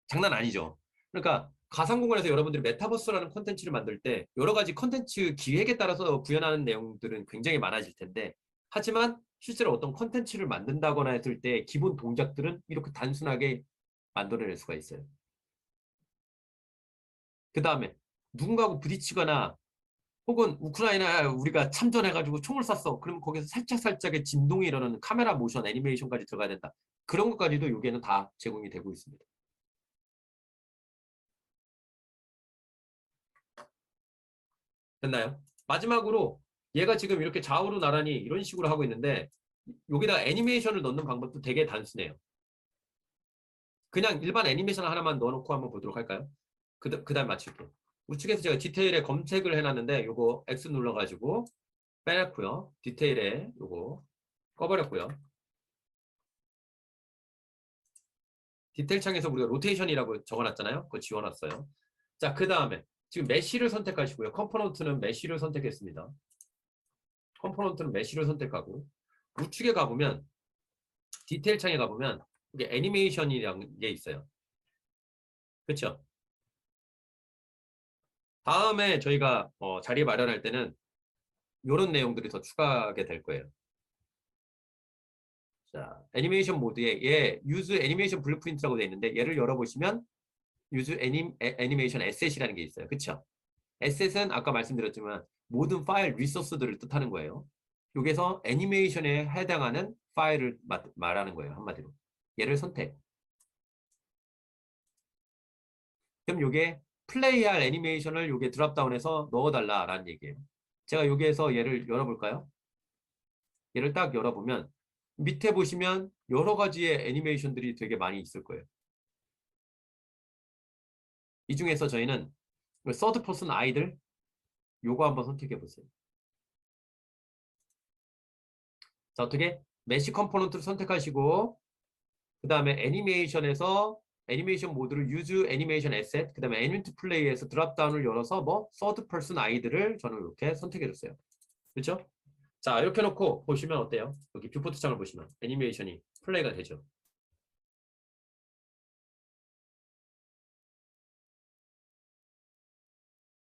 장난 아니죠. 그러니까 가상공간에서 여러분들이 메타버스라는 콘텐츠를 만들 때 여러 가지 콘텐츠 기획에 따라서 구현하는 내용들은 굉장히 많아질 텐데, 하지만 실제로 어떤 콘텐츠를 만든다거나 했을 때 기본 동작들은 이렇게 단순하게 만들어낼 수가 있어요. 그 다음에 누군가하고 부딪히거나 혹은 우크라이나에 우리가 참전해가지고 총을 쐈어. 그러면 거기서 살짝살짝의 진동이 일어나는 카메라 모션 애니메이션까지 들어가야 된다. 그런 것까지도 여기에는 다 제공이 되고 있습니다. 됐나요? 마지막으로 얘가 지금 이렇게 좌우로 나란히 이런 식으로 하고 있는데 여기다 애니메이션을 넣는 방법도 되게 단순해요. 그냥 일반 애니메이션 하나만 넣어놓고 한번 보도록 할까요? 그 다음 맞출게요. 우측에서 제가 디테일에 검색을 해놨는데 요거 X 눌러가지고 빼냈고요. 디테일에 요거 꺼버렸고요. 디테일 창에서 우리가 로테이션이라고 적어놨잖아요. 그거 지워놨어요. 자, 그 다음에 지금 메쉬를 선택하시고요. 컴포넌트는 메쉬를 선택했습니다. 컴포넌트는 메쉬를 선택하고 우측에 가보면 디테일 창에 가보면 이게 애니메이션이라는 게 있어요. 그렇죠? 다음에 저희가 자리 마련할 때는 이런 내용들이 더 추가하게 될 거예요. 자, 애니메이션 모드에 얘 use 애니메이션 블루프린트라고 되어 있는데 얘를 열어보시면 use 애니메이션 에셋이라는 게 있어요. 그렇죠? 에셋은 아까 말씀드렸지만 모든 파일 리소스들을 뜻하는 거예요. 여기서 애니메이션에 해당하는 파일을 말하는 거예요. 한마디로. 얘를 선택. 그럼 요게 플레이할 애니메이션을 요게 드랍다운해서 넣어달라라는 얘기예요. 제가 여기에서 얘를 열어볼까요? 얘를 딱 열어보면 밑에 보시면 여러 가지의 애니메이션들이 되게 많이 있을 거예요. 이 중에서 저희는 서드 퍼슨 아이들 요거 한번 선택해 보세요. 자, 어떻게? 메시 컴포넌트를 선택하시고 그 다음에 애니메이션에서 애니메이션 모드를 use 애니메이션 에셋 그 다음에 애니메이트 플레이에서 드랍다운을 열어서 뭐 서드 퍼슨 아이들을 저는 이렇게 선택해 줬어요. 그렇죠? 자, 이렇게 놓고 보시면 어때요? 여기 뷰포트 창을 보시면 애니메이션이 플레이가 되죠.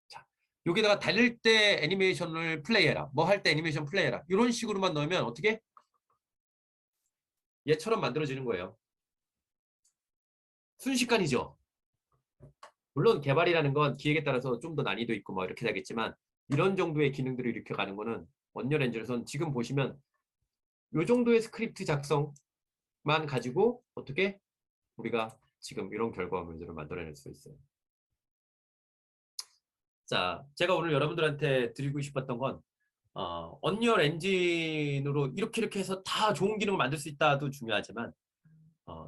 자, 여기다가 달릴 때 애니메이션을 플레이해라. 뭐 할 때 애니메이션 플레이해라. 이런 식으로만 넣으면 어떻게? 얘처럼 만들어지는 거예요. 순식간이죠. 물론 개발이라는 건 기획에 따라서 좀 더 난이도 있고 뭐 이렇게 되겠지만 이런 정도의 기능들을 이렇게 가는 거는 언리얼 엔진에서는 지금 보시면 이 정도의 스크립트 작성만 가지고 어떻게 우리가 지금 이런 결과물들을 만들어낼 수 있어요. 자, 제가 오늘 여러분들한테 드리고 싶었던 건 언리얼 엔진으로 이렇게 해서 다 좋은 기능을 만들 수 있다도 중요하지만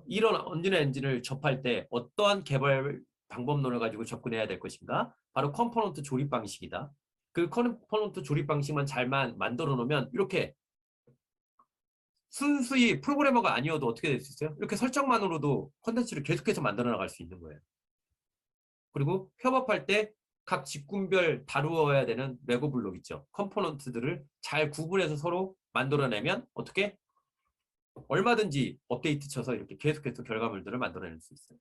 이런 언리얼 엔진을 접할 때 어떠한 개발 방법론을 가지고 접근해야 될 것인가? 바로 컴포넌트 조립 방식이다. 그 컴포넌트 조립 방식만 잘만 만들어 놓으면 이렇게 순수히 프로그래머가 아니어도 어떻게 될 수 있어요? 이렇게 설정만으로도 컨텐츠를 계속해서 만들어 나갈 수 있는 거예요. 그리고 협업할 때 각 직군별 다루어야 되는 레고 블록 있죠. 컴포넌트들을 잘 구분해서 서로 만들어내면 어떻게 얼마든지 업데이트 쳐서 이렇게 계속해서 결과물들을 만들어낼 수 있어요.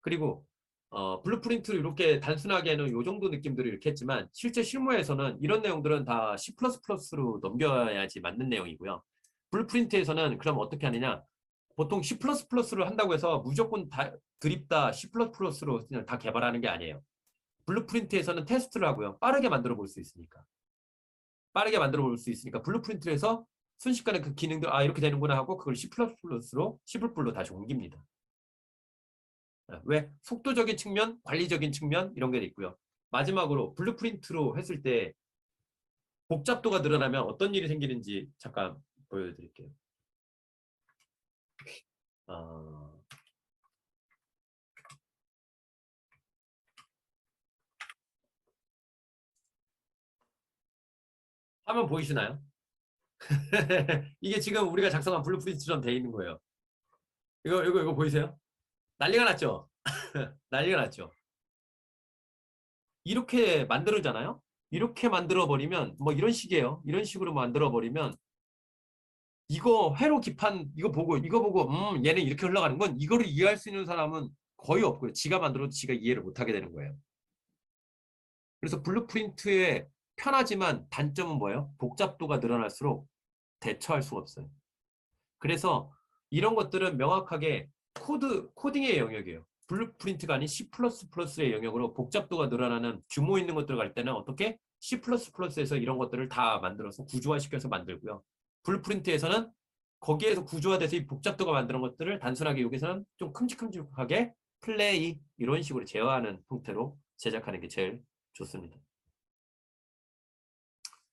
그리고 블루프린트를 이렇게 단순하게는 이 정도 느낌들을 이렇게 했지만 실제 실무에서는 이런 내용들은 다 C++로 넘겨야지 맞는 내용이고요. 블루프린트에서는 그럼 어떻게 하느냐? 보통 C++를 한다고 해서 무조건 다 드립다 C++로 그냥 다 개발하는 게 아니에요. 블루프린트에서는 테스트를 하고요. 빠르게 만들어 볼 수 있으니까. 빠르게 만들어 볼 수 있으니까 블루프린트에서 순식간에 그 기능들 이렇게 되는구나 하고 그걸 C++로 C++로 다시 옮깁니다. 왜? 속도적인 측면, 관리적인 측면 이런 게 있고요. 마지막으로 블루프린트로 했을 때 복잡도가 늘어나면 어떤 일이 생기는지 잠깐 보여드릴게요. 어, 화면 보이시나요? 이게 지금 우리가 작성한 블루프린트처럼 돼 있는 거예요. 이거 보이세요? 난리가 났죠? 난리가 났죠? 이렇게 만들잖아요? 이렇게 만들어버리면 뭐 이런 식이에요. 이런 식으로 만들어버리면 이거 회로 기판 이거 보고 얘는 이렇게 흘러가는 건 이거를 이해할 수 있는 사람은 거의 없고요. 지가 만들어도 지가 이해를 못하게 되는 거예요. 그래서 블루프린트의 편하지만 단점은 뭐예요? 복잡도가 늘어날수록 대처할 수가 없어요. 그래서 이런 것들은 명확하게 코딩의 영역이에요. 블루프린트가 아닌 C++의 영역으로 복잡도가 늘어나는 규모 있는 것들 갈 때는 어떻게 C++에서 이런 것들을 다 만들어서 구조화시켜서 만들고요. 블루프린트에서는 거기에서 구조화돼서 이 복잡도가 만드는 것들을 단순하게 여기서는 좀 큼직큼직하게 플레이 이런 식으로 제어하는 형태로 제작하는 게 제일 좋습니다.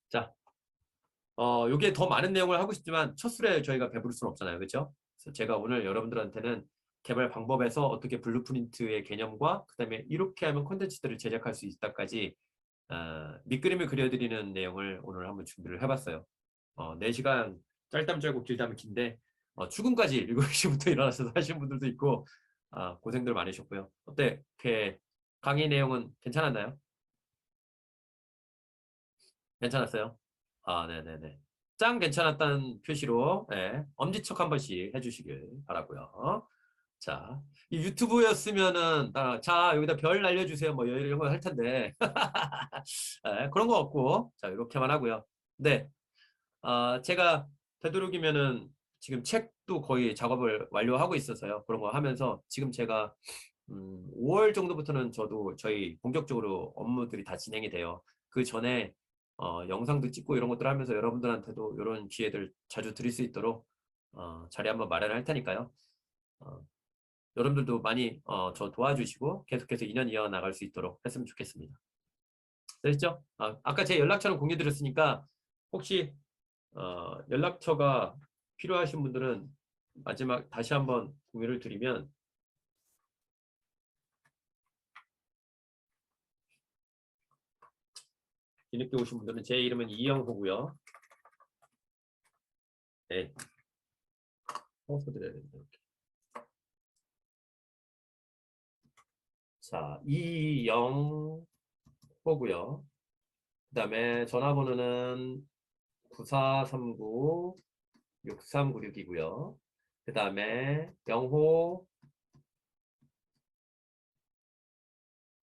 자, 요게 더 많은 내용을 하고 싶지만 첫 술에 저희가 배부를 수는 없잖아요. 그렇죠? 그래서 제가 오늘 여러분들한테는 개발 방법에서 어떻게 블루프린트의 개념과 그다음에 이렇게 하면 콘텐츠들을 제작할 수 있다까지 밑그림을 그려드리는 내용을 오늘 한번 준비를 해봤어요. 4시간 짧다면 짧고 길다면 긴데 출근까지 7시부터 일어나서 하시는 분들도 있고 고생들 많으셨고요. 어때? 이렇게 강의 내용은 괜찮았나요? 괜찮았어요? 네네네. 짱 괜찮았다는 표시로 엄지척 한 번씩 해주시길 바라고요. 자, 이 유튜브였으면은 자 여기다 별 날려주세요 뭐 이런 거 할 텐데 그런 거 없고 자 이렇게만 하고요. 네, 제가 되도록이면은 지금 책도 거의 작업을 완료하고 있어서요. 그런 거 하면서 지금 제가 5월 정도부터는 저도 저희 본격적으로 업무들이 다 진행이 돼요. 그 전에 영상도 찍고 이런 것들 하면서 여러분들한테도 이런 기회들 자주 드릴 수 있도록 자리 한번 마련할 테니까요. 어, 여러분들도 많이 저 도와주시고 계속해서 인연 이어나갈 수 있도록 했으면 좋겠습니다. 됐죠? 아까 제 연락처는 공유드렸으니까 혹시 연락처가 필요하신 분들은 마지막 다시 한번 공유를 드리면 뒤늦게 오신 분들은 제 이름은 이영호고요. 네. 써드려야 됩니다. 이렇게. 자, 이영호고요. 그 다음에 전화번호는 9439-6396이고요. 그 다음에 영호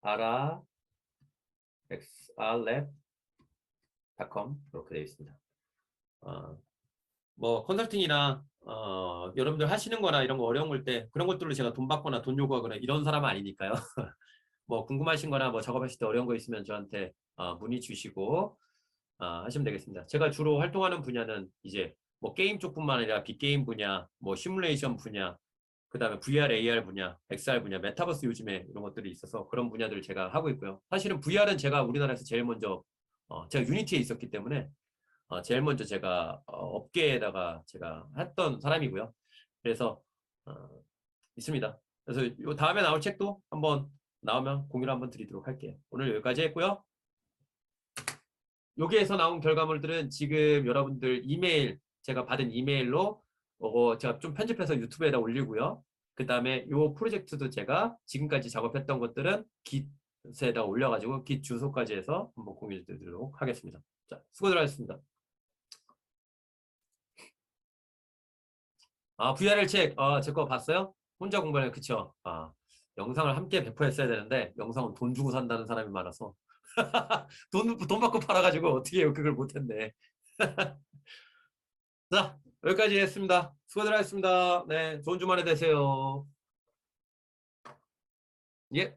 아라 xrlab.com 이렇게 되어 있습니다. 뭐 컨설팅이나 여러분들 하시는 거나 이런 거 어려운 걸 때 그런 것들로 제가 돈 받거나 돈 요구하거나 이런 사람은 아니니까요. 뭐 궁금하신 거나 뭐 작업하실 때 어려운 거 있으면 저한테 문의 주시고 하시면 되겠습니다. 제가 주로 활동하는 분야는 이제 뭐 게임 쪽뿐만 아니라 빅게임 분야, 뭐 시뮬레이션 분야, 그 다음에 VR, AR 분야, XR 분야, 메타버스 요즘에 이런 것들이 있어서 그런 분야들을 제가 하고 있고요. 사실은 VR은 제가 우리나라에서 제일 먼저 제가 유니티에 있었기 때문에 제일 먼저 제가 업계에다가 제가 했던 사람이고요. 그래서 어, 있습니다. 그래서 요 다음에 나올 책도 한번 나오면 공유를 한번 드리도록 할게요. 오늘 여기까지 했고요. 여기에서 나온 결과물들은 지금 여러분들 이메일 제가 받은 이메일로 제가 좀 편집해서 유튜브에다 올리고요. 그 다음에 요 프로젝트도 제가 지금까지 작업했던 것들은 깃에다 올려가지고 깃 주소까지 해서 한번 공유 드리도록 하겠습니다. 자, 수고들 하셨습니다. VRL 책, 제 거 봤어요? 혼자 공부하는, 그쵸? 영상을 함께 배포했어야 되는데 영상은 돈 주고 산다는 사람이 많아서 돈 받고 팔아가지고 어떻게 해요? 그걸 못했네. 자, 여기까지 했습니다. 수고들 하셨습니다. 네, 좋은 주말에 되세요. 예.